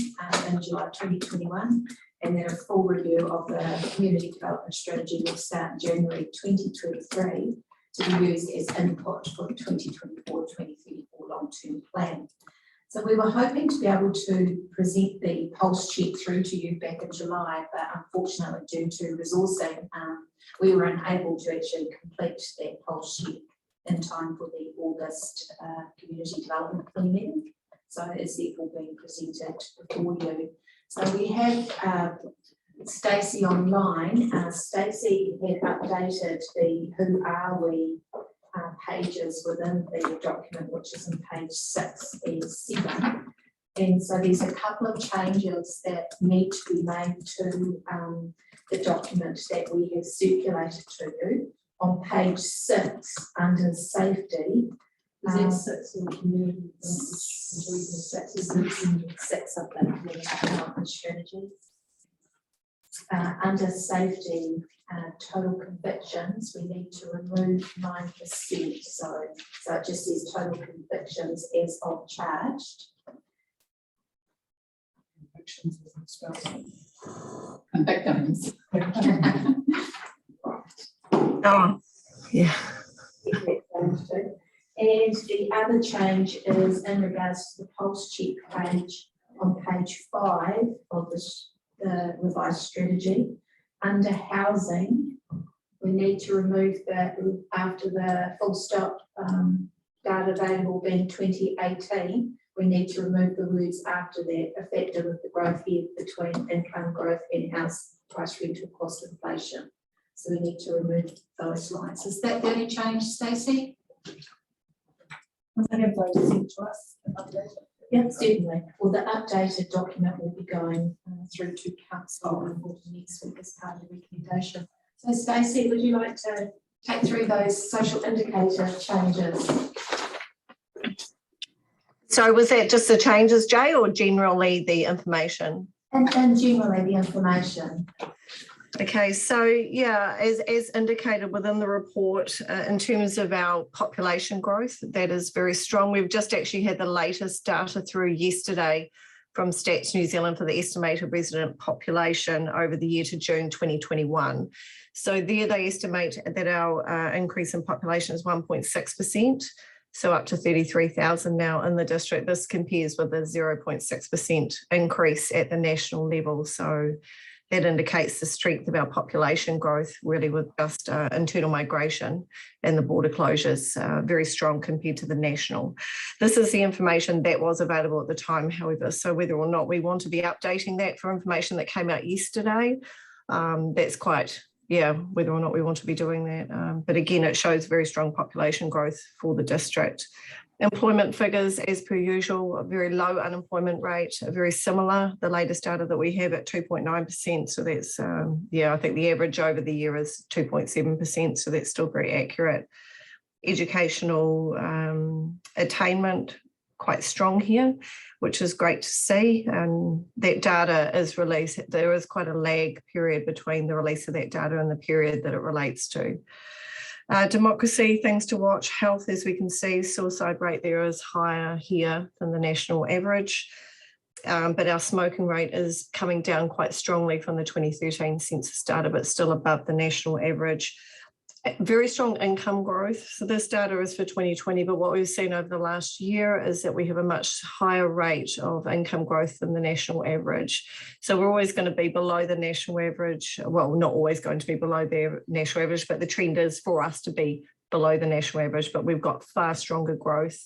in July 2021, and then a full review of the community development strategy will start in January 2023. To be used as input for the 2024-2034 long-term plan. So we were hoping to be able to present the pulse check through to you back in July, but unfortunately due to resourcing, we were unable to actually complete that pulse check in time for the August community development plan meeting. So it's therefore being presented before you. So we have Stacey online. Stacey had updated the Who Are We pages within the document, which is on page 6 and 7. And so there's a couple of changes that need to be made to the document that we have circulated to you. On page 6, under safety. Is that 6 in community? 6 of the community development strategy. Under safety, total convictions, we need to remove 9%. So it just says total convictions as of charged. Convictions isn't spelled. Victims. Oh, yeah. And the other change is in regards to the pulse check page on page 5 of the revised strategy. Under housing, we need to remove that after the full stop data available being 2018, we need to remove the words after that, effective with the growth here between income growth and house price rental cost inflation. So we need to remove those lines. Is that the only change, Stacey? I have those sent to us. Yeah, certainly. Well, the updated document will be going through to council next week as part of the recommendation. So Stacey, would you like to take through those social indicator changes? So was that just the changes, Jay, or generally the information? And generally the information. Okay, so yeah, as indicated within the report, in terms of our population growth, that is very strong. We've just actually had the latest data through yesterday from Stats New Zealand for the estimated resident population over the year to June 2021. So there they estimate that our increase in population is 1.6%. So up to 33,000 now in the district. This compares with a 0.6% increase at the national level. So that indicates the strength of our population growth, really, with just internal migration and the border closures, very strong compared to the national. This is the information that was available at the time, however, so whether or not we want to be updating that for information that came out yesterday, that's quite, yeah, whether or not we want to be doing that. But again, it shows very strong population growth for the district. Employment figures, as per usual, a very low unemployment rate, very similar, the latest data that we have at 2.9%. So that's, yeah, I think the average over the year is 2.7%. So that's still very accurate. Educational attainment, quite strong here, which is great to see. And that data is released. There is quite a lag period between the release of that data and the period that it relates to. Democracy, things to watch. Health, as we can see, suicide rate there is higher here than the national average. But our smoking rate is coming down quite strongly from the 2013 census data, but still above the national average. Very strong income growth. So this data is for 2020, but what we've seen over the last year is that we have a much higher rate of income growth than the national average. So we're always going to be below the national average. Well, not always going to be below the national average, but the trend is for us to be below the national average, but we've got far stronger growth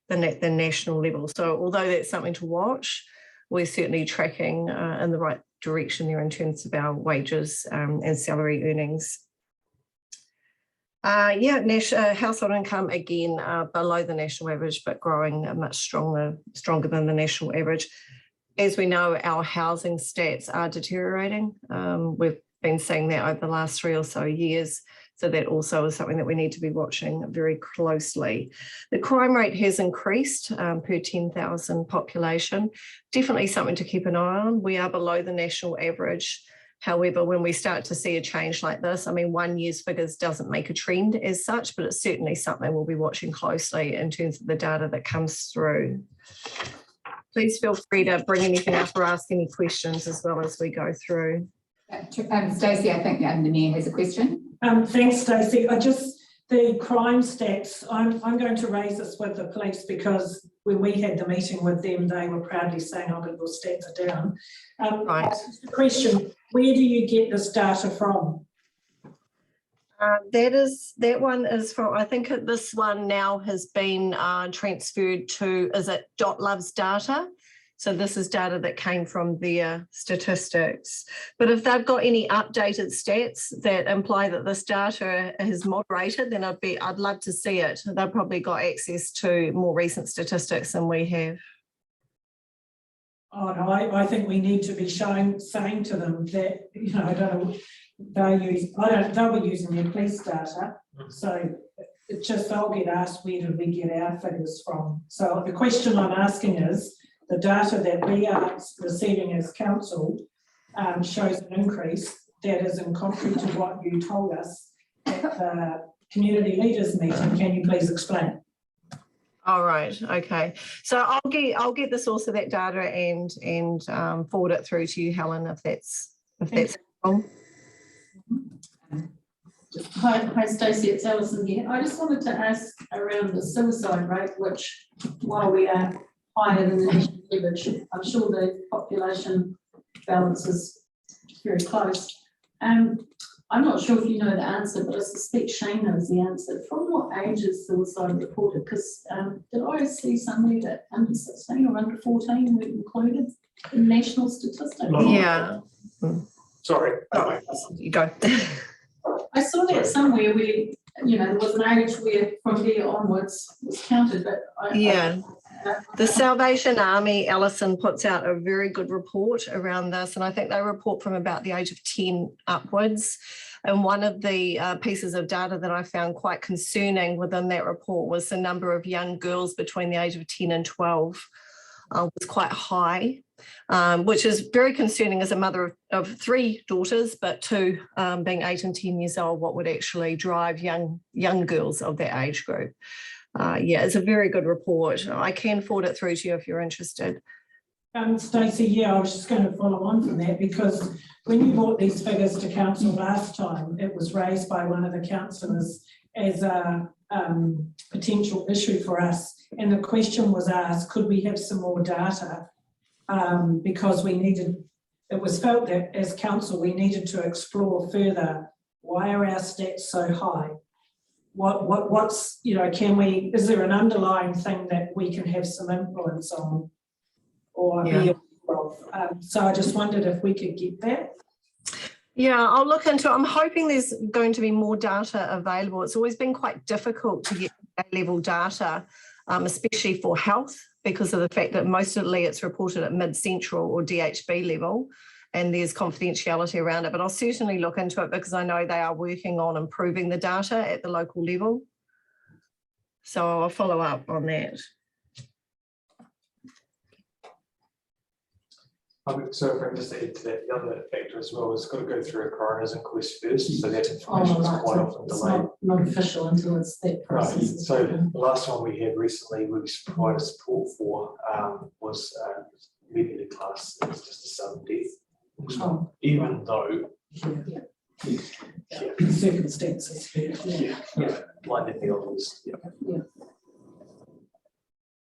than at the national level. So although that's something to watch, we're certainly tracking in the right direction there in terms of our wages and salary earnings. Household income, again, below the national average, but growing much stronger than the national average. As we know, our housing stats are deteriorating. We've been seeing that over the last 3 or so years. So that also is something that we need to be watching very closely. The crime rate has increased per 10,000 population. Definitely something to keep an eye on. We are below the national average. However, when we start to see a change like this, I mean, 1 year's figures doesn't make a trend as such, but it's certainly something we'll be watching closely in terms of the data that comes through. Please feel free to bring anything up or ask any questions as well as we go through. Stacey, I think Manatee has a question. Thanks, Stacey. The crime stats, I'm going to raise this with the police because when we had the meeting with them, they were proudly saying, oh, your stats are down. Right. The question, where do you get this data from? That one is from, I think this one now has been transferred to, is it .love's data? So this is data that came from their statistics. But if they've got any updated stats that imply that this data is moderated, then I'd love to see it. They've probably got access to more recent statistics than we have. Oh no, I think we need to be saying to them that, you know, I don't know, they'll be using their police data. So it's just they'll get asked, where did we get our figures from? So the question I'm asking is, the data that we are receiving as council shows an increase that is in contrary to what you told us at the community leaders meeting. Can you please explain? All right, okay. So I'll get the source of that data and forward it through to you, Helen, if that's helpful. Hi Stacey, it's Alison here. I just wanted to ask around the suicide rate, which while we are higher than the national average, I'm sure the population balance is very close. I'm not sure if you know the answer, but I suspect Shane knows the answer. From what age is suicide reported? Because did I see somewhere that under 16 or under 14 were included in national statistics? Yeah. Sorry. Oh, you go. I saw that somewhere where, you know, there was an age where from there onwards was counted, but the Salvation Army, Alison, puts out a very good report around this, and I think they report from about the age of 10 upwards. And one of the pieces of data that I found quite concerning within that report was the number of young girls between the age of 10 and 12 was quite high, which is very concerning as a mother of 3 daughters, but 2 being 8 and 10 years old, what would actually drive young girls of that age group. It's a very good report. I can forward it through to you if you're interested. Stacey, I was just going to follow on from that, because when you brought these figures to council last time, it was raised by one of the councillors as a potential issue for us. And the question was asked, could we have some more data? Because it was felt that as council, we needed to explore further, why are our stats so high? What's, is there an underlying thing that we can have some influence on or be aware of? So I just wondered if we could get that. Yeah, I'll look into it. I'm hoping there's going to be more data available. It's always been quite difficult to get A-level data, especially for health, because of the fact that mostly it's reported at mid-central or DHB level, and there's confidentiality around it. But I'll certainly look into it because I know they are working on improving the data at the local level. So I'll follow up on that. So if I can just add to that, the other factor as well is it's got to go through a coroner's inquest first, so that information is quite often delayed. Not official until it's that process. Right. So the last one we had recently, we provided support for was immediately classed as just a sudden death, even though circumstances. like anything else.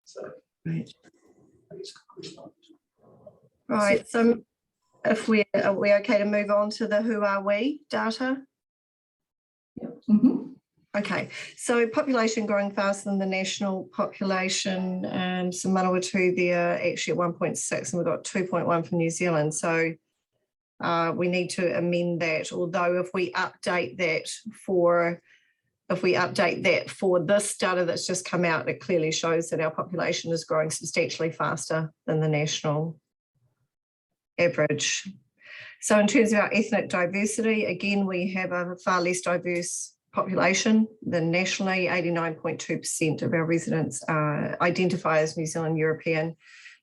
So I guess good question. Right, so if are we okay to move on to the who are we data? Okay, so population growing faster than the national population, so Manawatu there actually at 1.6 and we've got 2.1 from New Zealand. So we need to amend that, although if we update that for this data that's just come out, it clearly shows that our population is growing substantially faster than the national average. So in terms of our ethnic diversity, again, we have a far less diverse population than nationally. 89.2% of our residents identify as New Zealand European,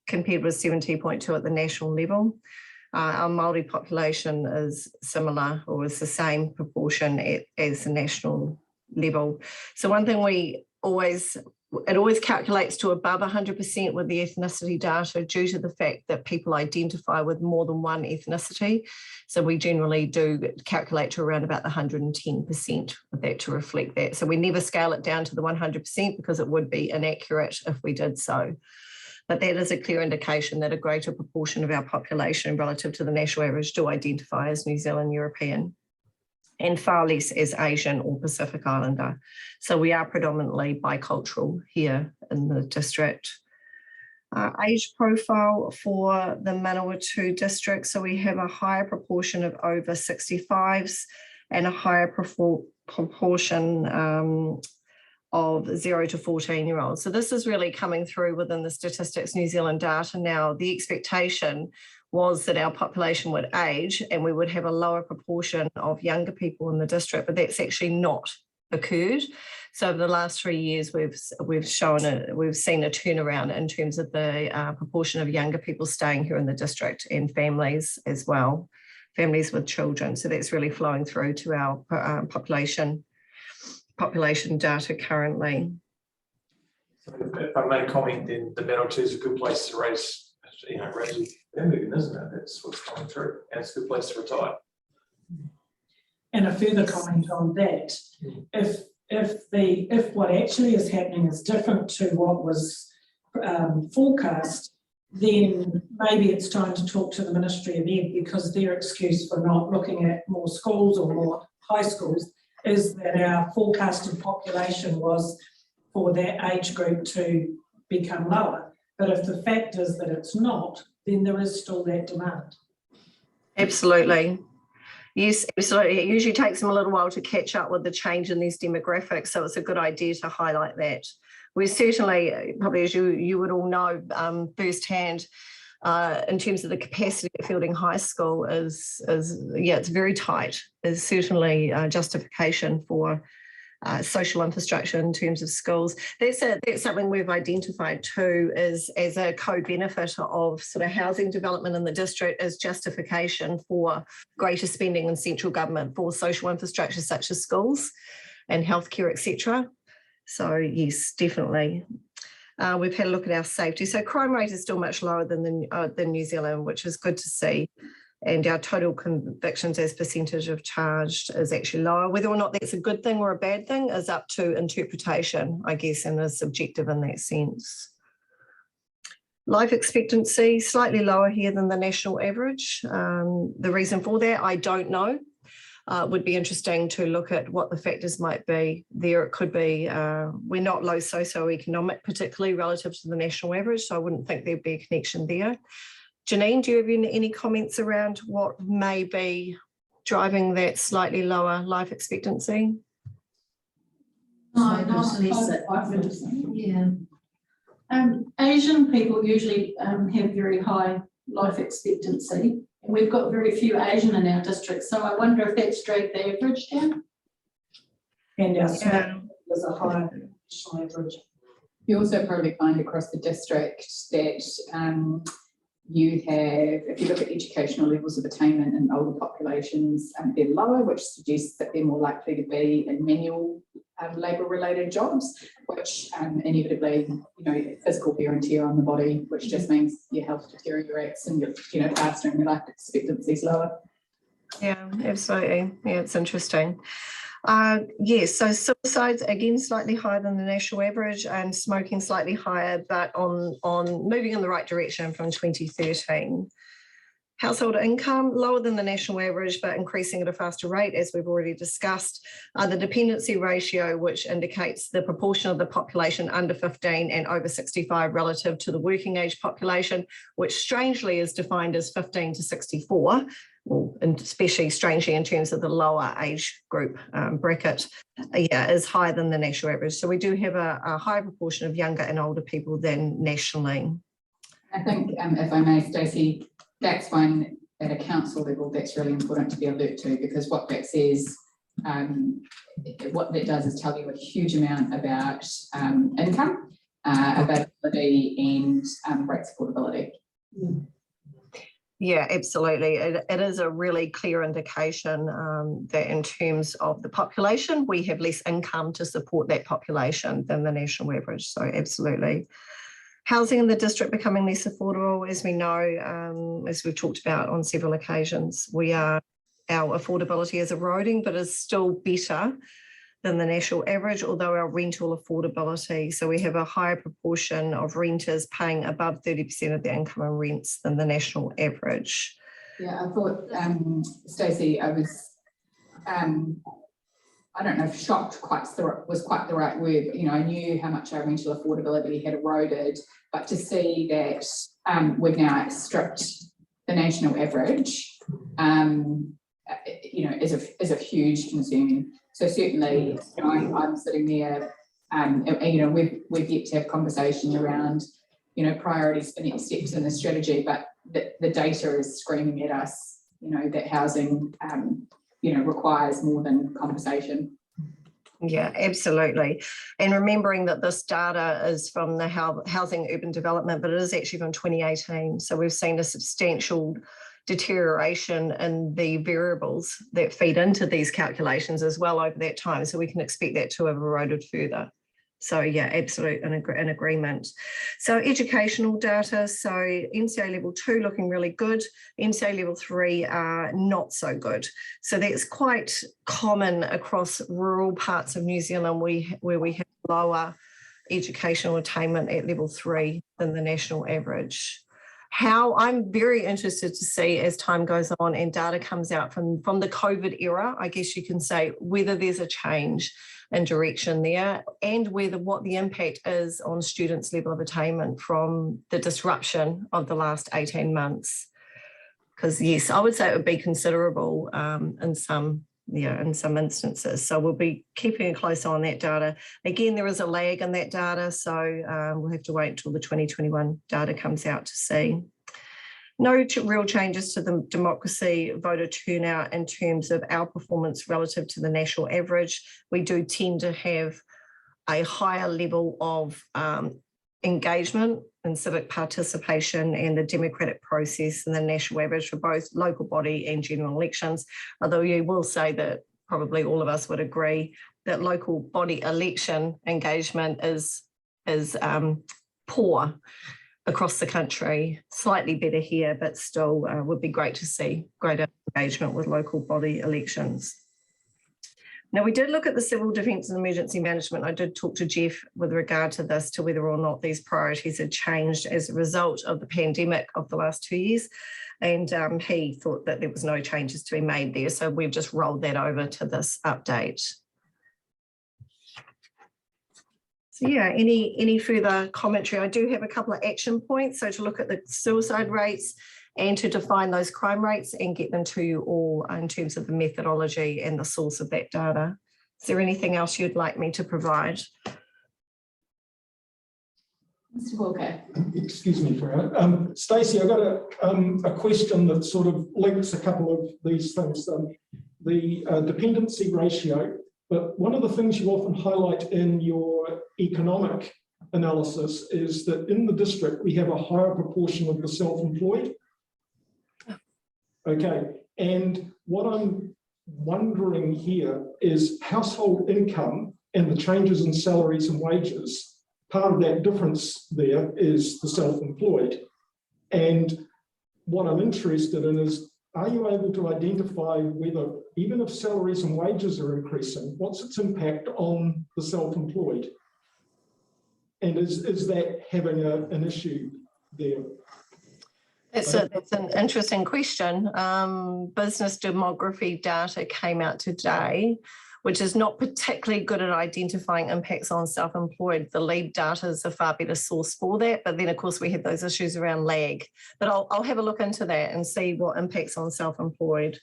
compared with 70.2% at the national level. Our Māori population is similar or is the same proportion as the national level. So one thing it always calculates to above 100% with the ethnicity data due to the fact that people identify with more than one ethnicity. So we generally do calculate to around about the 110% of that to reflect that. So we never scale it down to the 100% because it would be inaccurate if we did so. But that is a clear indication that a greater proportion of our population relative to the national average do identify as New Zealand European, and far less as Asian or Pacific Islander. So we are predominantly bicultural here in the district. Age profile for the Manawatu district. So we have a higher proportion of over 65s and a higher proportion of 0 to 14-year-olds. So this is really coming through within the Statistics New Zealand data now. The expectation was that our population would age and we would have a lower proportion of younger people in the district, but that's actually not occurred. So over the last 3 years, we've seen a turnaround in terms of the proportion of younger people staying here in the district and families as well, families with children. So that's really flowing through to our population data currently. So if I may comment, then the Manawatu is a good place to raise family, isn't it? That's what's coming through, and it's a good place to retire. And a further comment on that, if what actually is happening is different to what was forecast, then maybe it's time to talk to the Ministry of Ed, because their excuse for not looking at more schools or more high schools is that our forecasted population was for that age group to become lower. But if the fact is that it's not, then there is still that demand. Absolutely. Yes, absolutely. It usually takes them a little while to catch up with the change in these demographics, so it's a good idea to highlight that. We're certainly, probably as you would all know firsthand, in terms of the capacity at Fielding High School is it's very tight. There's certainly justification for social infrastructure in terms of schools. That's something we've identified too as a co-benefit of sort of housing development in the district, as justification for greater spending in central government for social infrastructure such as schools and healthcare, etc. So yes, definitely. We've had a look at our safety. So crime rate is still much lower than New Zealand, which is good to see. and our total convictions as percentage of charged is actually lower. Whether or not that's a good thing or a bad thing is up to interpretation, I guess, and is subjective in that sense. Life expectancy, slightly lower here than the national average. The reason for that, I don't know. Would be interesting to look at what the factors might be there. It could be, we're not low socioeconomic, particularly relative to the national average, so I wouldn't think there'd be a connection there. Janine, do you have any comments around what may be driving that slightly lower life expectancy? Yeah. Asian people usually have very high life expectancy. We've got very few Asian in our district, so I wonder if that's dragged the average down. And our was a higher national average. You also probably find across the district that you have, if you look at educational levels of attainment in older populations, they're lower, which suggests that they're more likely to be in manual labour-related jobs, which inevitably, physical wear and tear on the body, which just means your health deteriorates and you're faster and your life expectancy is lower. Yeah, absolutely. Yeah, it's interesting. Yes, so suicides again slightly higher than the national average, and smoking slightly higher, but on moving in the right direction from 2013. Household income lower than the national average, but increasing at a faster rate, as we've already discussed. The dependency ratio, which indicates the proportion of the population under 15 and over 65 relative to the working age population, which strangely is defined as 15 to 64. And especially strangely in terms of the lower age group bracket, is higher than the national average. So we do have a higher proportion of younger and older people than nationally. I think, if I may, Stacey, that's one at a council level that's really important to be alert to, because what that says, what that does is tell you a huge amount about income, availability and rates affordability. Yeah, absolutely. It is a really clear indication that in terms of the population, we have less income to support that population than the national average. So absolutely. Housing in the district becoming less affordable, as we know, as we've talked about on several occasions, our affordability is eroding, but is still better than the national average, although our rental affordability, so we have a higher proportion of renters paying above 30% of their income in rents than the national average. Yeah, I thought, Stacey, I was, I don't know if shocked was quite the right word, but I knew how much our rental affordability had eroded, but to see that we've now stripped the national average, is a huge concern. So certainly, I'm sitting there, we've yet to have conversation around, priorities for next steps in the strategy, but the data is screaming at us, that housing, requires more than conversation. Yeah, absolutely. And remembering that this data is from the Housing Urban Development, but it is actually from 2018. So we've seen a substantial deterioration in the variables that feed into these calculations as well over that time. So we can expect that to have eroded further. So yeah, absolute in agreement. So educational data, so NCA level 2 looking really good, NCA level 3 not so good. So that's quite common across rural parts of New Zealand where we have lower educational attainment at level 3 than the national average. I'm very interested to see as time goes on and data comes out from the COVID era, I guess you can say, whether there's a change in direction there and what the impact is on students' level of attainment from the disruption of the last 18 months. Because yes, I would say it would be considerable in some instances. So we'll be keeping a close eye on that data. Again, there is a lag in that data, so we'll have to wait until the 2021 data comes out to see. No real changes to the democracy voter turnout in terms of our performance relative to the national average. We do tend to have a higher level of engagement and civic participation and the democratic process in the national average for both local body and general elections, although you will say that probably all of us would agree that local body election engagement is poor. across the country. Slightly better here, but still would be great to see greater engagement with local body elections. Now, we did look at the civil defence and emergency management. I did talk to Jeff with regard to this, to whether or not these priorities had changed as a result of the pandemic of the last 2 years. And he thought that there was no changes to be made there. So we've just rolled that over to this update. So yeah, any further commentary? I do have a couple of action points. So to look at the suicide rates and to define those crime rates and get them to you all in terms of the methodology and the source of that data. Is there anything else you'd like me to provide? Mr. Walker. Excuse me for a minute. Stacey, I've got a question that sort of links a couple of these things. The dependency ratio, but one of the things you often highlight in your economic analysis is that in the district, we have a higher proportion of the self-employed. Okay, and what I'm wondering here is household income and the changes in salaries and wages. Part of that difference there is the self-employed. And what I'm interested in is, are you able to identify whether, even if salaries and wages are increasing, what's its impact on the self-employed? And is that having an issue there? That's an interesting question. Business demography data came out today, which is not particularly good at identifying impacts on self-employed. The lead data is a far better source for that, but then of course we have those issues around lag. But I'll have a look into that and see what impacts on self-employed.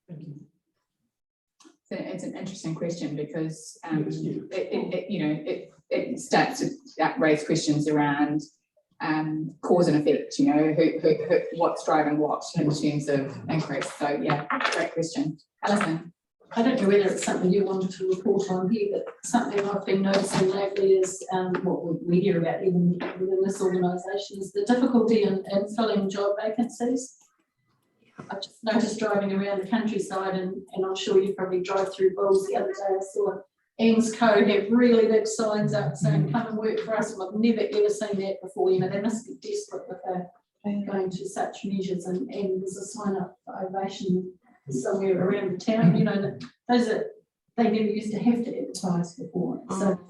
Thank you. So it's an interesting question because it starts to raise questions around cause and effect, what's driving what in terms of increase. So yeah, great question. Alison. I don't know whether it's something you wanted to report on here, but something I've been noticing lately is what we hear about even within this organisation is the difficulty in filling job vacancies. I just noticed driving around the countryside, and I'm sure you probably drive through Bulls the other day. I saw Anne's Co have really big signs up saying, come and work for us. And I've never ever seen that before. They must be desperate if they're going to such measures. And there's a sign up for Ovation somewhere around the town. Those are, they never used to have to advertise before. So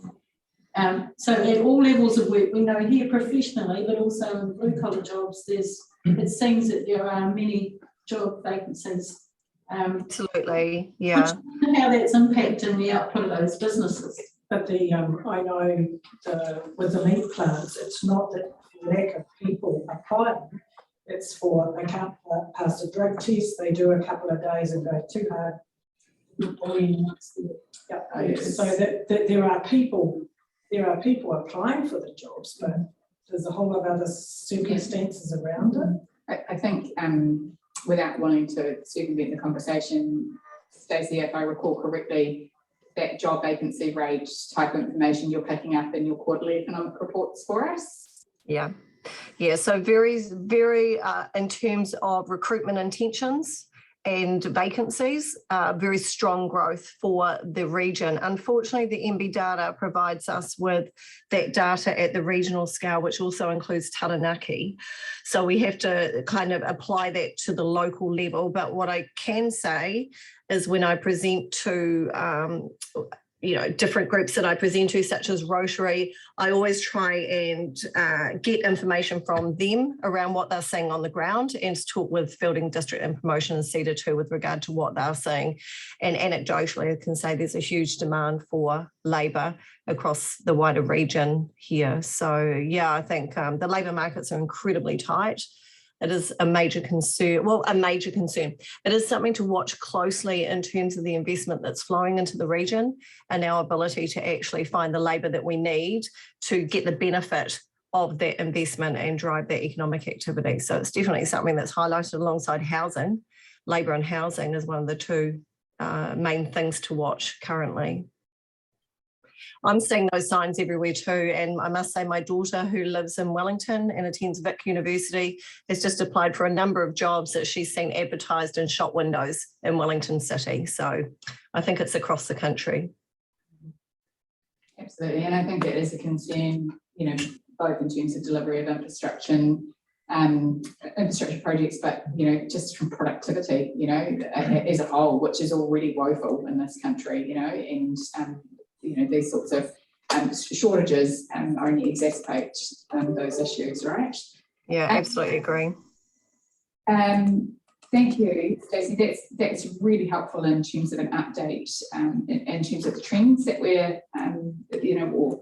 at all levels of work, we know here professionally, but also in blue collar jobs, it seems that there are many job vacancies. Absolutely, yeah. How that's impacting the output of those businesses. But I know with the meat plants, it's not that lack of people applying. It's for they can't pass a drug test. They do a couple of days and go too hard. So that there are people applying for the jobs, but there's a whole lot of other circumstances around it. I think without wanting to circumvent the conversation, Stacey, if I recall correctly, that job vacancy rate type of information you're picking up in your quarterly economic reports for us? Yeah. Yeah, so very in terms of recruitment intentions and vacancies, very strong growth for the region. Unfortunately, the MB data provides us with that data at the regional scale, which also includes Taranaki. So we have to kind of apply that to the local level. But what I can say is when I present to different groups that I present to, such as Rotary, I always try and get information from them around what they're seeing on the ground and talk with Fielding District and Promotion and CEDA too with regard to what they're seeing. And anecdotally, I can say there's a huge demand for labour across the wider region here. So yeah, I think the labour markets are incredibly tight. It is a major concern. Well, a major concern. It is something to watch closely in terms of the investment that's flowing into the region and our ability to actually find the labour that we need to get the benefit of that investment and drive that economic activity. So it's definitely something that's highlighted alongside housing. Labour and housing is one of the two main things to watch currently. I'm seeing those signs everywhere too, and I must say my daughter, who lives in Wellington and attends Vic University, has just applied for a number of jobs that she's seen advertised in shop windows in Wellington City. So I think it's across the country. Absolutely, and I think that is a concern, both in terms of delivery of infrastructure projects, but just from productivity, as a whole, which is already woeful in this country, and these sorts of shortages only exacerbate those issues, right? Yeah, absolutely agree. Thank you, Stacey. That's really helpful in terms of an update, in terms of the trends that we're, or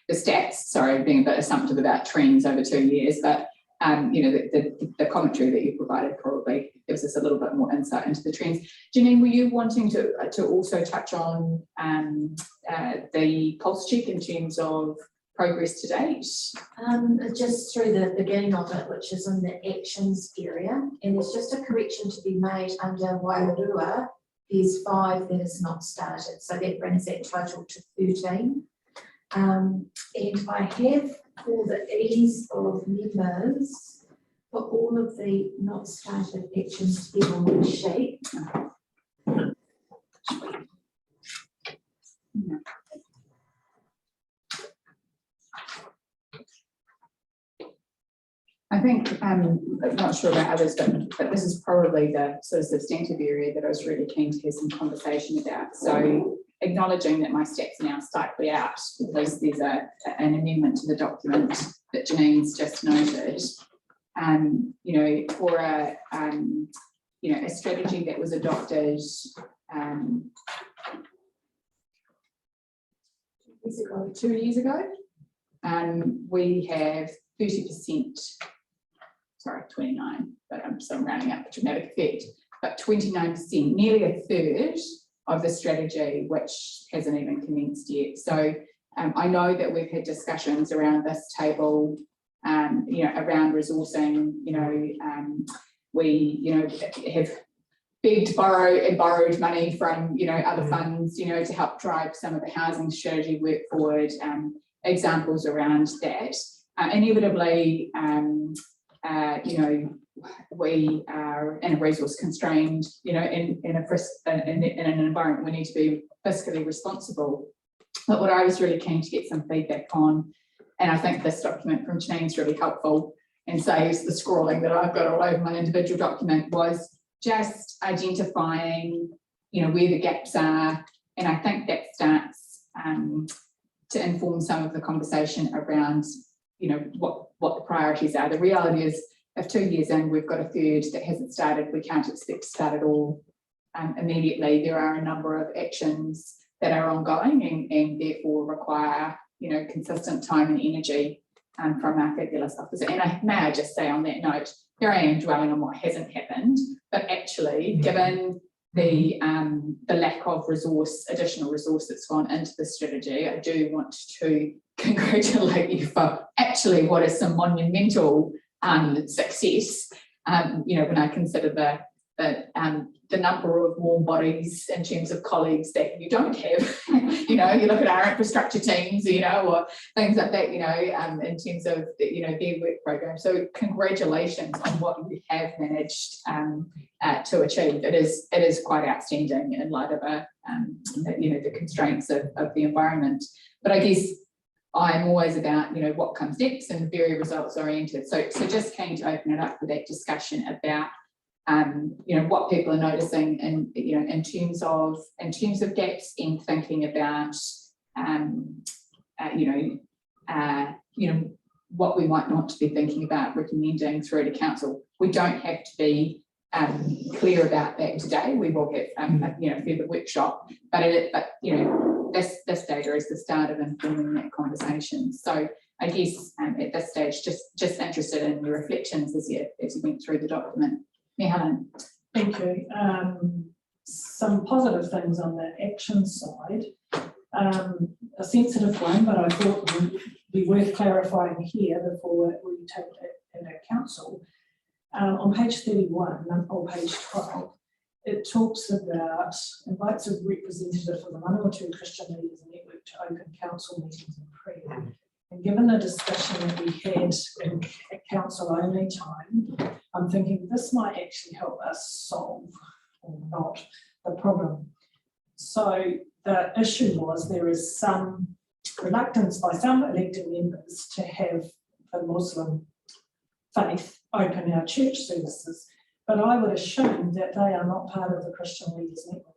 the stats. Sorry, being a bit assumptive about trends over 2 years, but the commentary that you provided probably gives us a little bit more insight into the trends. Janine, were you wanting to also touch on the pulse check in terms of progress to date? Just through the beginning of it, which is in the actions area, and there's just a correction to be made under Wairua. There's 5 that is not started, so that brings that total to 13. And I have, for the ease of members, put all of the not started actions together on the sheet. I think, I'm not sure about others, but this is probably the sort of substantive area that I was really keen to have some conversation about. So acknowledging that my stats are now slightly out because there's an amendment to the document that Janine's just noted. For a strategy that was adopted 2 years ago, we have 30%. Sorry, 29, but I'm still rounding up for dramatic effect, but 29%, nearly a third of the strategy, which hasn't even commenced yet. So I know that we've had discussions around this table, around resourcing, we, have begged, borrowed money from, other funds, to help drive some of the housing strategy work forward, examples around that. Inevitably, we are in a resource constrained, in an environment we need to be fiscally responsible. But what I was really keen to get some feedback on, and I think this document from Janine's really helpful and saves the scrawling that I've got all over my individual document, was just identifying, where the gaps are. And I think that starts to inform some of the conversation around, what the priorities are. The reality is, if 2 years in we've got a third that hasn't started, we can't expect to start it all immediately. There are a number of actions that are ongoing and therefore require, consistent time and energy from our fabulous officer. And may I just say on that note, here I am dwelling on what hasn't happened, but actually, given the lack of additional resource that's gone into the strategy, I do want to congratulate you for actually what is some monumental success. When I consider the number of warm bodies in terms of colleagues that you don't have, you look at our infrastructure teams, or things like that, in terms of their work program. So congratulations on what you have managed to achieve. It is quite outstanding in light of the constraints of the environment. But I guess I'm always about, what comes next and very results oriented. So just keen to open it up for that discussion about, what people are noticing and, in terms of gaps in thinking about, what we might want to be thinking about recommending through to council. We don't have to be clear about that today. We will have, further workshop, but this data is the start of informing that conversation. So I guess at this stage, just interested in your reflections as you went through the document. Yeah, Helen. Thank you. Some positive things on the action side. A sensitive one, but I thought it would be worth clarifying here before we take it at our council. On page 31, or page 12, it talks about invites a representative from the Manatee Christian Leaders Network to open council meetings and prayer. And given the discussion that we had in council only time, I'm thinking this might actually help us solve or not the problem. So the issue was there is some reluctance by some elected members to have the Muslim faith open our church services, but I would assume that they are not part of the Christian Leaders Network.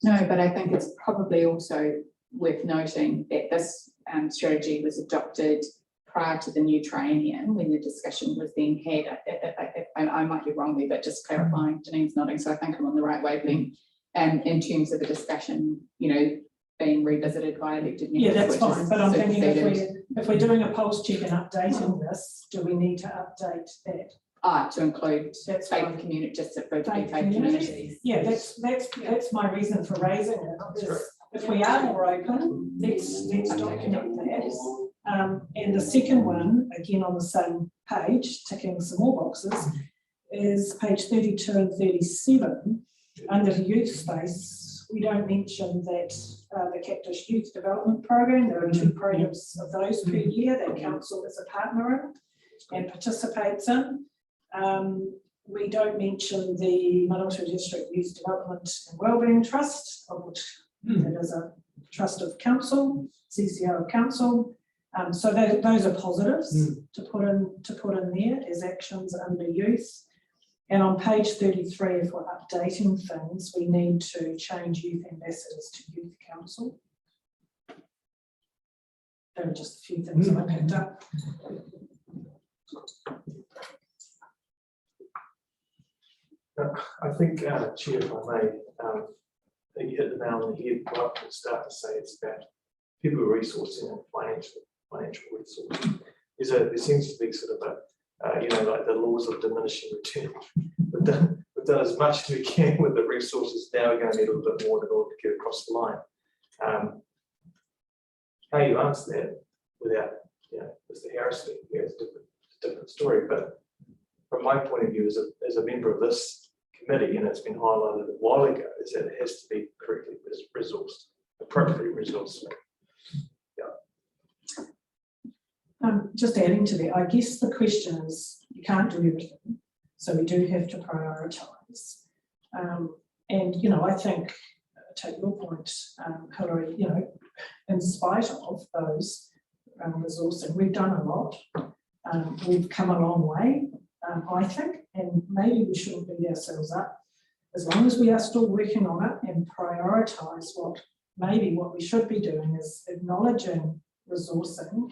No, but I think it's probably also worth noting that this strategy was adopted prior to the new triennium when the discussion was being had. I might be wrong there, but just clarifying, Janine's nodding, so I think I'm on the right wavelength in terms of the discussion, you know, being revisited by elected members. Yeah, that's fine, but I'm thinking if we're doing a pulse check and updating this, do we need to update that? To include faith community, just for faith communities. Yeah, that's my reason for raising it. If we are more open, let's document that. And the second one, again on the same page, ticking some more boxes, is page 32 and 37. Under the youth space, we don't mention that the Cactus Youth Development Program, there are 2 programs of those per year that council is a partner in and participates in. We don't mention the Manatee District Youth Development and Wellbeing Trust, of which it is a trust of council, CCO of council. So those are positives to put in there as actions under youth. And on page 33, if we're updating things, we need to change youth ambassadors to youth council. There are just a few things I picked up. I think, Chair, if I may, you hit the nail on the head right from the start to say it's about people resourcing and financial resources. There seems to be sort of a, you know, like the laws of diminishing return. We've done as much as we can with the resources. Now we're going to need a little bit more in order to get across the line. How you answer that without, you know, Mr. Harris here is a different story. But from my point of view, as a member of this committee, and it's been highlighted a while ago, is that it has to be correctly resourced, appropriately resourced. Just adding to that, I guess the question is, you can't do everything, so we do have to prioritise. And, you know, I think, take your point, Hilary, you know, in spite of those resourcing, we've done a lot. We've come a long way, I think, and maybe we shouldn't beat ourselves up. As long as we are still working on it and prioritise what we should be doing is acknowledging resourcing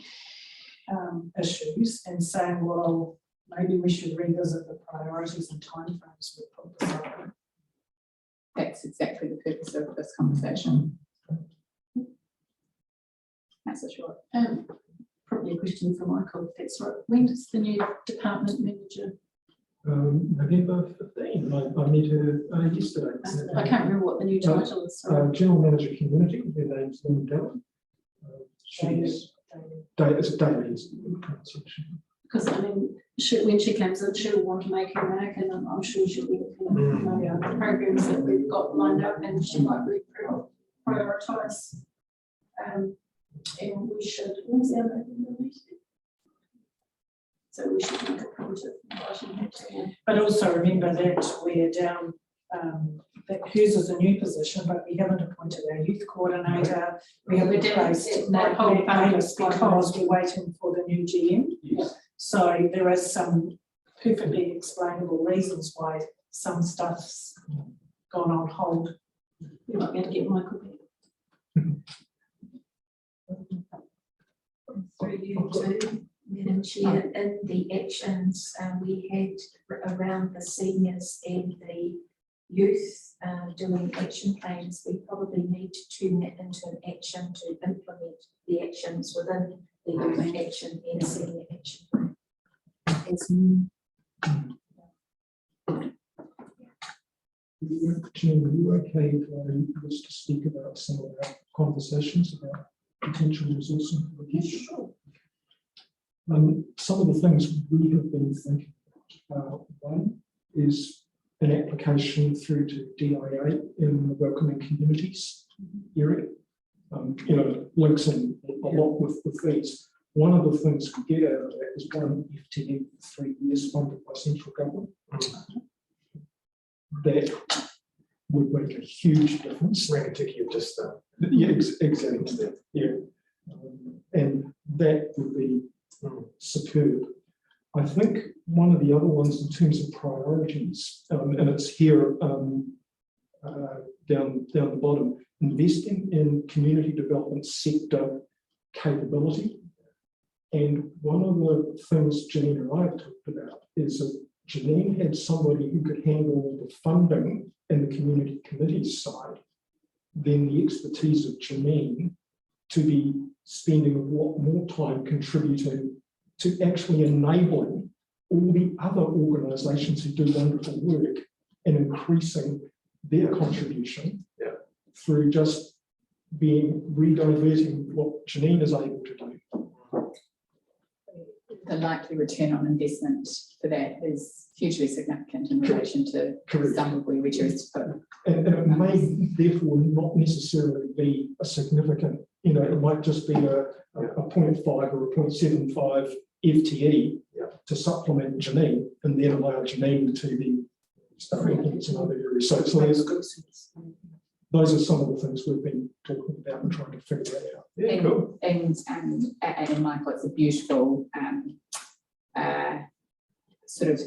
issues and saying, well, maybe we should revisit the priorities and timeframes we put this on. That's exactly the purpose of this conversation. That's a short. Probably a question for Michael, if that's right. When does the new department manager? November 15. I met her yesterday. I can't remember what the new title is. General Manager Community. Her name's Lynn Dillon. She's Daly's pronunciation. Because I mean, when she comes in, she'll want to make her mark, and I'm sure she'll be looking at the programs that we've got lined up, and she might really prioritise. And we should. When's our November meeting? So we should make a point of. But also remember that we're down. That hers is a new position, but we haven't appointed our youth coordinator. We haven't replaced Mike Davis because we're waiting for the new GM. Yes. So there is some perfectly explainable reasons why some stuff's gone on hold. You're not going to get Michael back. Through you too, Madam Chair, in the actions we had around the seniors and the youth doing action plans, we probably need to turn that into an action to implement the actions within the youth action and senior action plan. Chairman, are you okay if I was to speak about some of our conversations about potential resourcing for the future? Sure. Some of the things we have been thinking about, one is an application through to DIA in the welcoming communities area. You know, links in a lot with these. One of the things we get out of that is one FTE for 3 years funded by central government. That would make a huge difference. Rangatiki of just yeah, exactly. Yeah, and that would be superb. I think one of the other ones in terms of priorities, and it's here down the bottom, investing in community development sector capability. And one of the things Janine and I have talked about is that Janine had somebody who could handle the funding and the community committees side, then the expertise of Janine to be spending a lot more time contributing to actually enabling all the other organisations who do wonderful work and increasing their contribution through just rediverting what Janine is able to do. The likely return on investment for that is hugely significant in relation to some of where we choose to put. And it may therefore not necessarily be a significant, it might just be a 0.5 or a 0.75 FTE to supplement Janine, and then allow Janine to be start looking at some other areas. So those are some of the things we've been talking about and trying to figure that out. Yeah, cool. And Michael, it's a beautiful sort of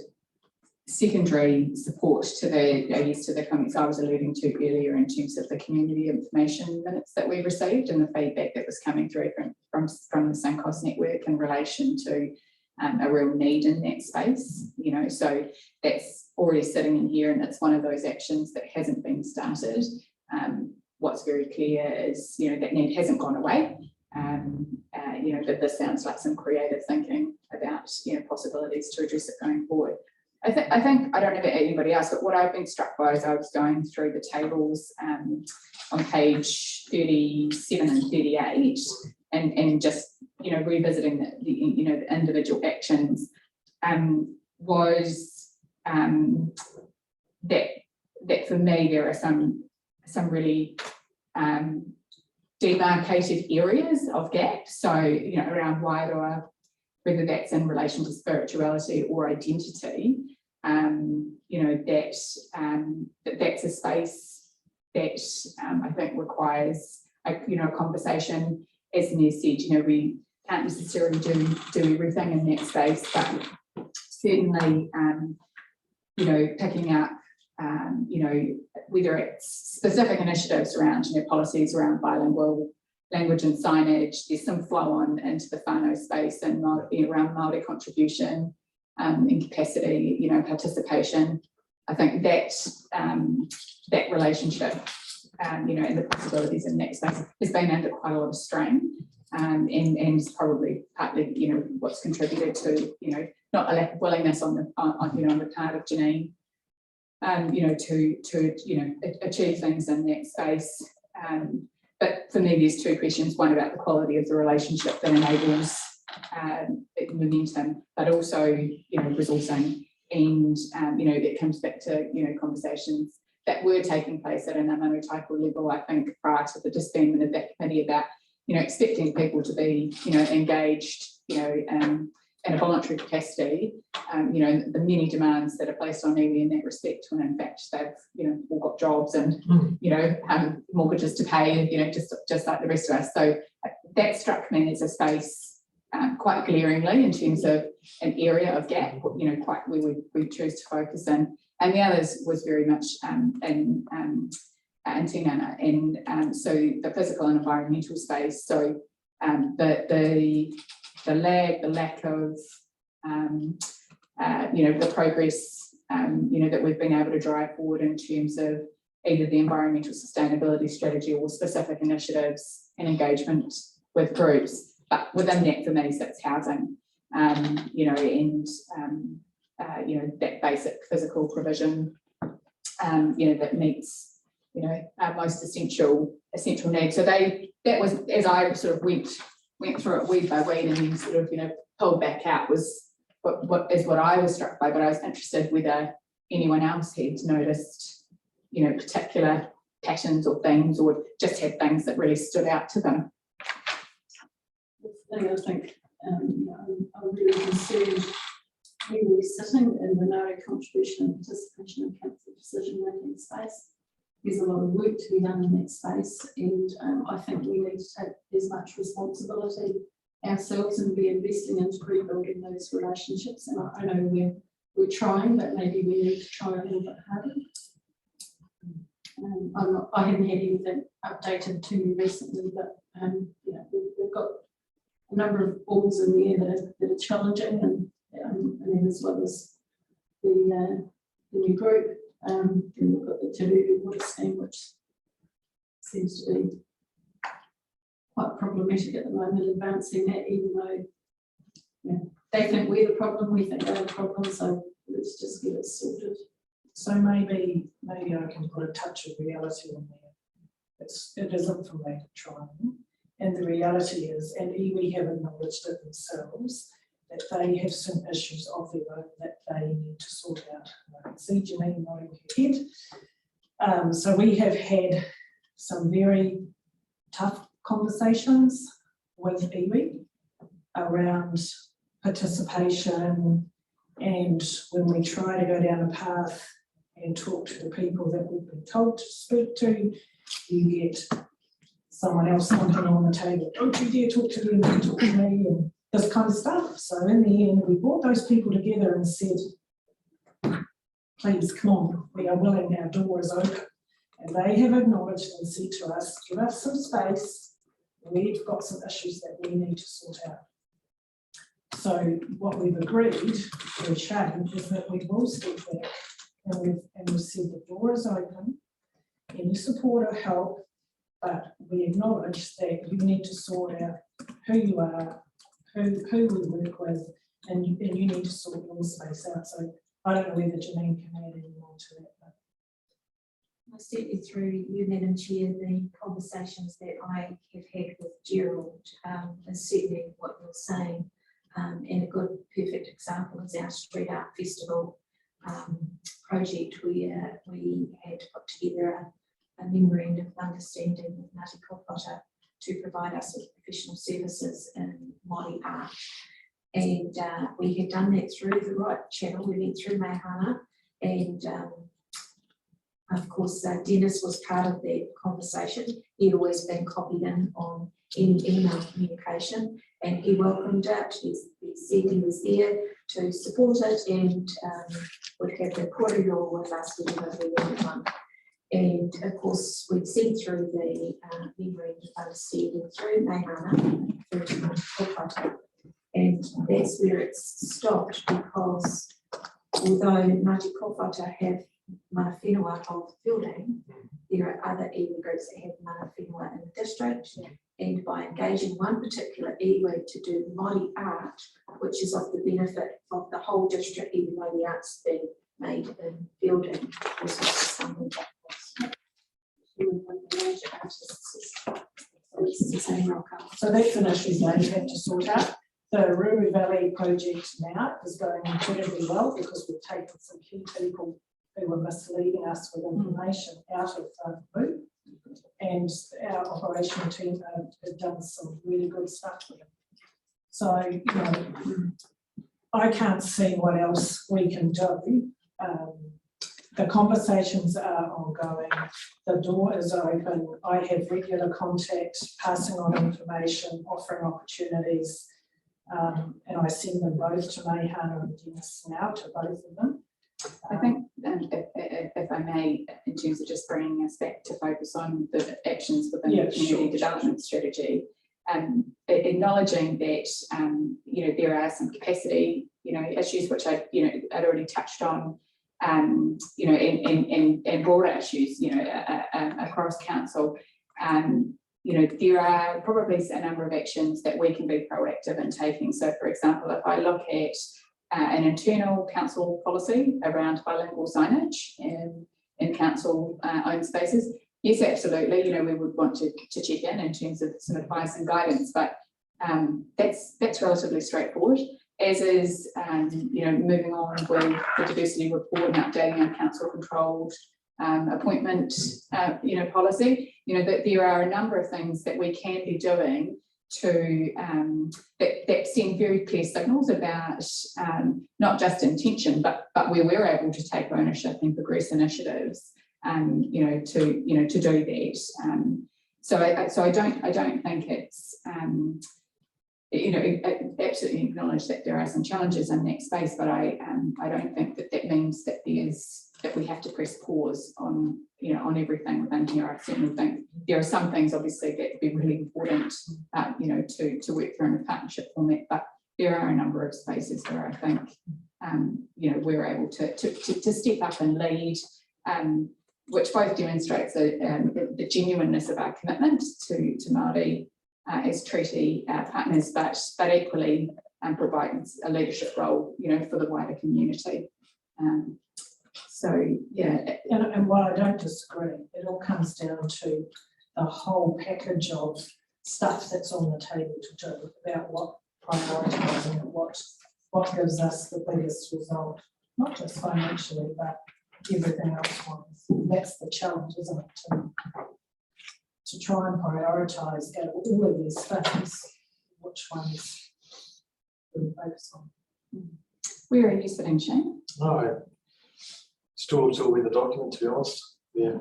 secondary support to the comments I was alluding to earlier in terms of the community information minutes that we received and the feedback that was coming through from the Suncoast network in relation to a real need in that space. So that's already sitting in here, and it's one of those actions that hasn't been started. What's very clear is, that need hasn't gone away. But this sounds like some creative thinking about, possibilities to address it going forward. I think, I don't know about anybody else, but what I've been struck by as I was going through the tables on page 37 and 38 and just, revisiting the individual actions was that for me, there are some really demarcated areas of gap. So, around Wairoa, whether that's in relation to spirituality or identity, that's a space that I think requires a conversation. As Nez said, we can't necessarily do everything in that space, but certainly, picking up, whether it's specific initiatives around, policies around bilingual language and signage, there's some flow on into the whānau space and around Māori contribution and capacity, participation. I think that that relationship, and the possibilities in that space has been under quite a lot of strain, and is probably partly, what's contributed to, not a lack of willingness on the part of Janine, to achieve things in that space. But for me, there's two questions: one about the quality of the relationship that enables momentum, but also, resourcing, and that comes back to conversations that were taking place at an Manatee level, I think, prior to the disbandment of that committee about expecting people to be engaged in a voluntary capacity, the many demands that are placed on iwi in that respect, when in fact they've all got jobs and mortgages to pay, and just like the rest of us. So that struck me as a space quite glaringly in terms of an area of gap, quite where we choose to focus in. And the others was very much in Tinana, and so the physical and environmental space. So the lack of the progress that we've been able to drive forward in terms of either the environmental sustainability strategy or specific initiatives and engagement with groups. But within that, for me, sits housing, and that basic physical provision, that meets our most essential needs. So that was, as I sort of went through it weed by weed and then sort of pulled back out, was what I was struck by. But I was interested whether anyone else had noticed particular patterns or things, or just had things that really stood out to them. I think I'm really concerned when we're sitting in the no contribution and participation in council decision-making space. There's a lot of work to be done in that space, and I think we need to take as much responsibility ourselves and be investing into rebuilding those relationships. And I know we're trying, but maybe we need to try a little bit harder. I haven't had anything updated to me recently, but yeah, we've got a number of balls in the air that are challenging, and then as well as the new group, then we've got the Te water scheme, which seems to be quite problematic at the moment, advancing that, even though they think we're the problem, we think they're the problem, so let's just get it sorted. So maybe I can put a touch of reality in there. It isn't for lack of trying. And the reality is, and iwi have acknowledged it themselves, that they have some issues of their own that they need to sort out. And I can see Janine nodding her head. So we have had some very tough conversations with iwi around participation, and when we try to go down a path and talk to the people that we've been told to speak to, you get someone else thumping on the table, don't you dare talk to them, talk to me, and this kind of stuff. So in the end, we brought those people together and said, please come on, we are willing, our door is open. And they have acknowledged and said to us, give us some space, we've got some issues that we need to sort out. So what we've agreed with Shane is that we will step back, and we've said the door is open, any support or help, but we acknowledge that you need to sort out who you are, who we work with, and you need to sort your space out. So I don't know whether Janine can add any more to that. But certainly through you, Madam Chair, the conversations that I have had with Gerald is certainly what you're saying. And a good, perfect example is our Street Art Festival project, where we had put together a memorandum of understanding with Manatee to provide us with professional services in Māori art. And we had done that through the right channel. We went through Meihana, and of course Dennis was part of that conversation. He'd always been copied in on any email communication, and he welcomed it. He said he was there to support it, and would have the corridor with us whenever we wanted one. And of course, we'd sent through the memorandum of understanding through Meihana, through to Manatee, and that's where it's stopped, because although Manatee have mana whenua of building, there are other iwi groups that have mana whenua in the district, and by engaging one particular iwi to do Māori art, which is of the benefit of the whole district, even though the art's being made in building, this was something that so that's an issue they have to sort out. The Ruru Valley project now is going incredibly well, because we've taken some key people who were misleading us with information out of the loop, and our operational team have done some really good stuff with it. So, you know, I can't see what else we can do. The conversations are ongoing. The door is open. I have regular contact, passing on information, offering opportunities, and I send them both to Meihana and Dennis now, to both of them. I think, if I may, in terms of just bringing us back to focus on the actions within the community development strategy, acknowledging that you know, there are some capacity, you know, issues which I'd already touched on, you know, and broader issues, you know, across council. You know, there are probably a number of actions that we can be proactive in taking. So, for example, if I look at an internal council policy around bilingual signage in council owned spaces, yes, absolutely, you know, we would want to check in terms of some advice and guidance, but that's relatively straightforward, as is you know, moving on with the diversity report and updating our council controlled appointment you know, policy. You know, that there are a number of things that we can be doing to that send very clear signals about not just intention, but where we're able to take ownership and progress initiatives, you know, to do that. So I don't think it's you know, absolutely acknowledge that there are some challenges in that space, but I don't think that that means that that we have to press pause on, you know, on everything within here. I certainly think there are some things obviously that would be really important, you know, to work through in a partnership format, but there are a number of spaces where I think, you know, we're able to step up and lead, which both demonstrates the genuineness of our commitment to Māori as treaty partners, but equally provides a leadership role, you know, for the wider community. So yeah. And while I don't disagree, it all comes down to the whole package of stuff that's on the table to do about what prioritising and what gives us the biggest result, not just financially, but everything else wise. That's the challenge, isn't it? To try and prioritise out of all of these things, which ones we focus on. Where are you sitting, Shane? No, still absorbing the document, to be honest. Yeah.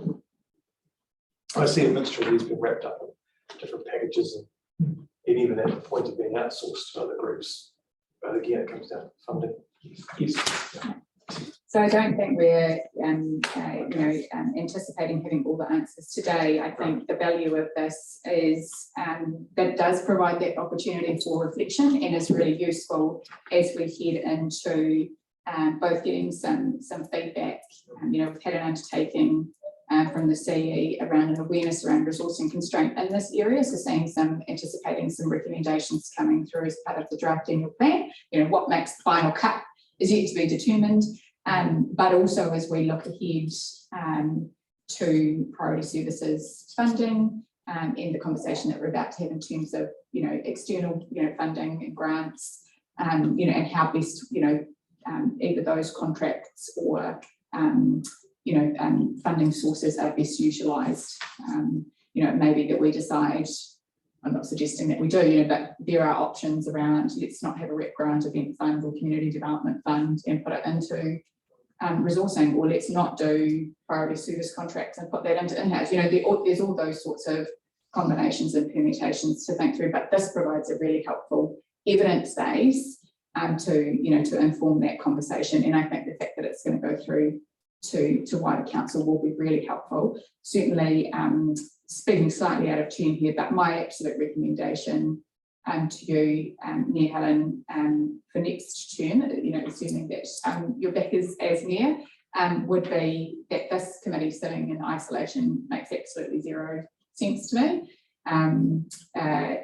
I see a mixture of these being wrapped up in different packages and even at the point of being outsourced to other groups. But again, it comes down to funding. Yes. Yeah. So I don't think we're, you know, anticipating having all the answers today. I think the value of this is that it does provide that opportunity for reflection and is really useful as we head into both getting some feedback. You know, we've had an undertaking from the CE around an awareness around resourcing constraint in this area. So anticipating some recommendations coming through as part of the draft annual plan. You know, what makes the final cut is yet to be determined. But also as we look ahead to priority services funding and the conversation that we're about to have in terms of, you know, external, you know, funding and grants, you know, and how best, you know, either those contracts or, you know, funding sources are best utilised. You know, it may be that we decide, I'm not suggesting that we do, you know, but there are options around, let's not have a rep grant event fund or community development fund and put it into resourcing, or let's not do priority service contracts and put that into in-house. You know, there's all those sorts of combinations and permutations to think through, but this provides a really helpful evidence base to, you know, to inform that conversation. And I think the fact that it's going to go through to wider council will be really helpful. Certainly, speaking slightly out of turn here, but my absolute recommendation to you, Mayor Helen, for next term, you know, assuming that you're back as Mayor, would be that this committee sitting in isolation makes absolutely zero sense to me.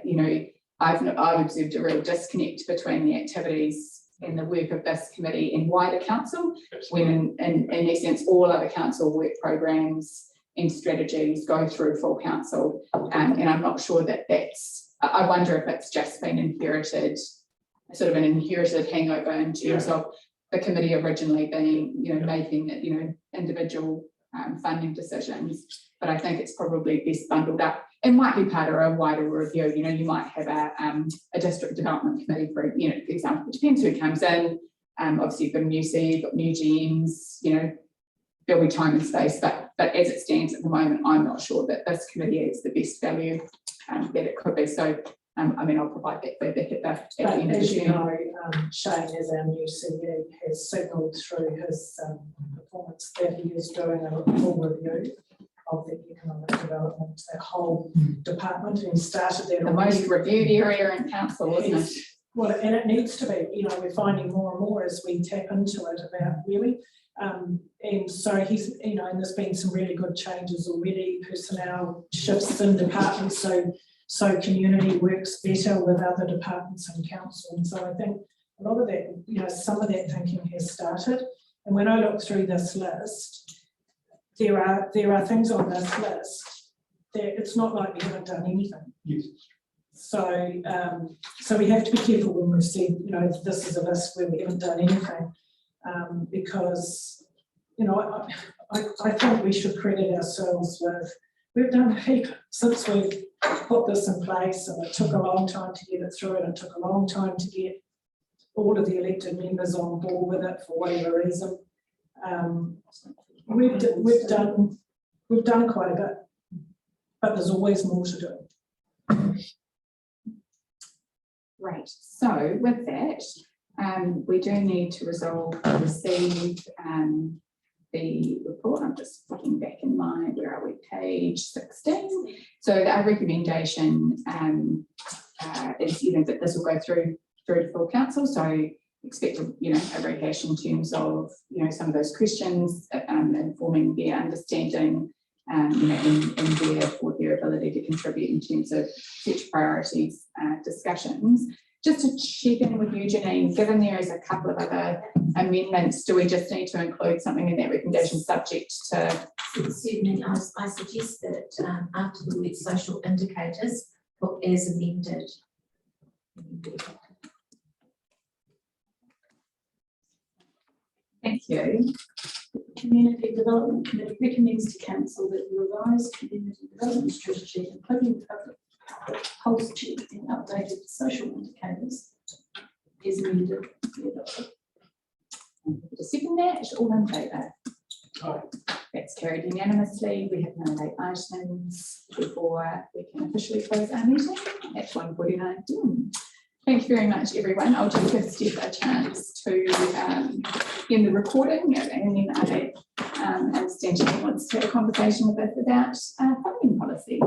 You know, I've observed a real disconnect between the activities and the work of this committee and wider council, when in essence all other council work programs and strategies go through full council, and I'm not sure that I wonder if it's just been inherited, sort of an inherited hangover in terms of the committee originally being, you know, making, you know, individual funding decisions. But I think it's probably best bundled up. It might be part of a wider review. You know, you might have a district development committee, for, you know, for example. It depends who comes in. Obviously, you've got a new CEO, you've got new GMs. You know, there'll be time and space. But as it stands at the moment, I'm not sure that this committee is the best value that it could be. So, I mean, I'll provide that feedback at the end of the as you term. know, Shane, as our new CEO, has signalled through his performance that he is doing a full review of the economic development, that whole department, and he started that. The most reviewed area in council, isn't it? Well, and it needs to be. You know, we're finding more and more as we tap into it about really. And so he's, you know, and there's been some really good changes already, personnel shifts in departments, so community works better with other departments and council. And so I think a lot of that, you know, some of that thinking has started. And when I look through this list, there are things on this list that it's not like we haven't done anything. Yes. So so we have to be careful when we see, you know, this is a list where we haven't done anything, because, you know, I think we should credit ourselves with, we've done a heap since we've put this in place, and it took a long time to get it through, and it took a long time to get all of the elected members on board with it for whatever reason. We've done quite a bit, but there's always more to do. Great. So with that, we do need to resolve to receive the report. I'm just looking back in my, where are we, page 16. So our recommendation is, that this will go through to full council. So expect a rehash in terms of, some of those questions, informing their understanding, and therefore their ability to contribute in terms of future priorities discussions. Just to check in with you, Janine, given there is a couple of other amendments, do we just need to include something in that recommendation subject to? Certainly, I suggest that after the word social indicators, put as amended. Thank you. Community Development Committee recommends to Council that the revised community development strategy, including public pulse check and updated social indicators, is amended. To second that, all in favour? That's carried unanimously. We have no late items before we can officially close our meeting at 1:49. Thank you very much, everyone. I'll just give Steph a chance to end the recording, and then I understand she wants to have a conversation with us about funding policy.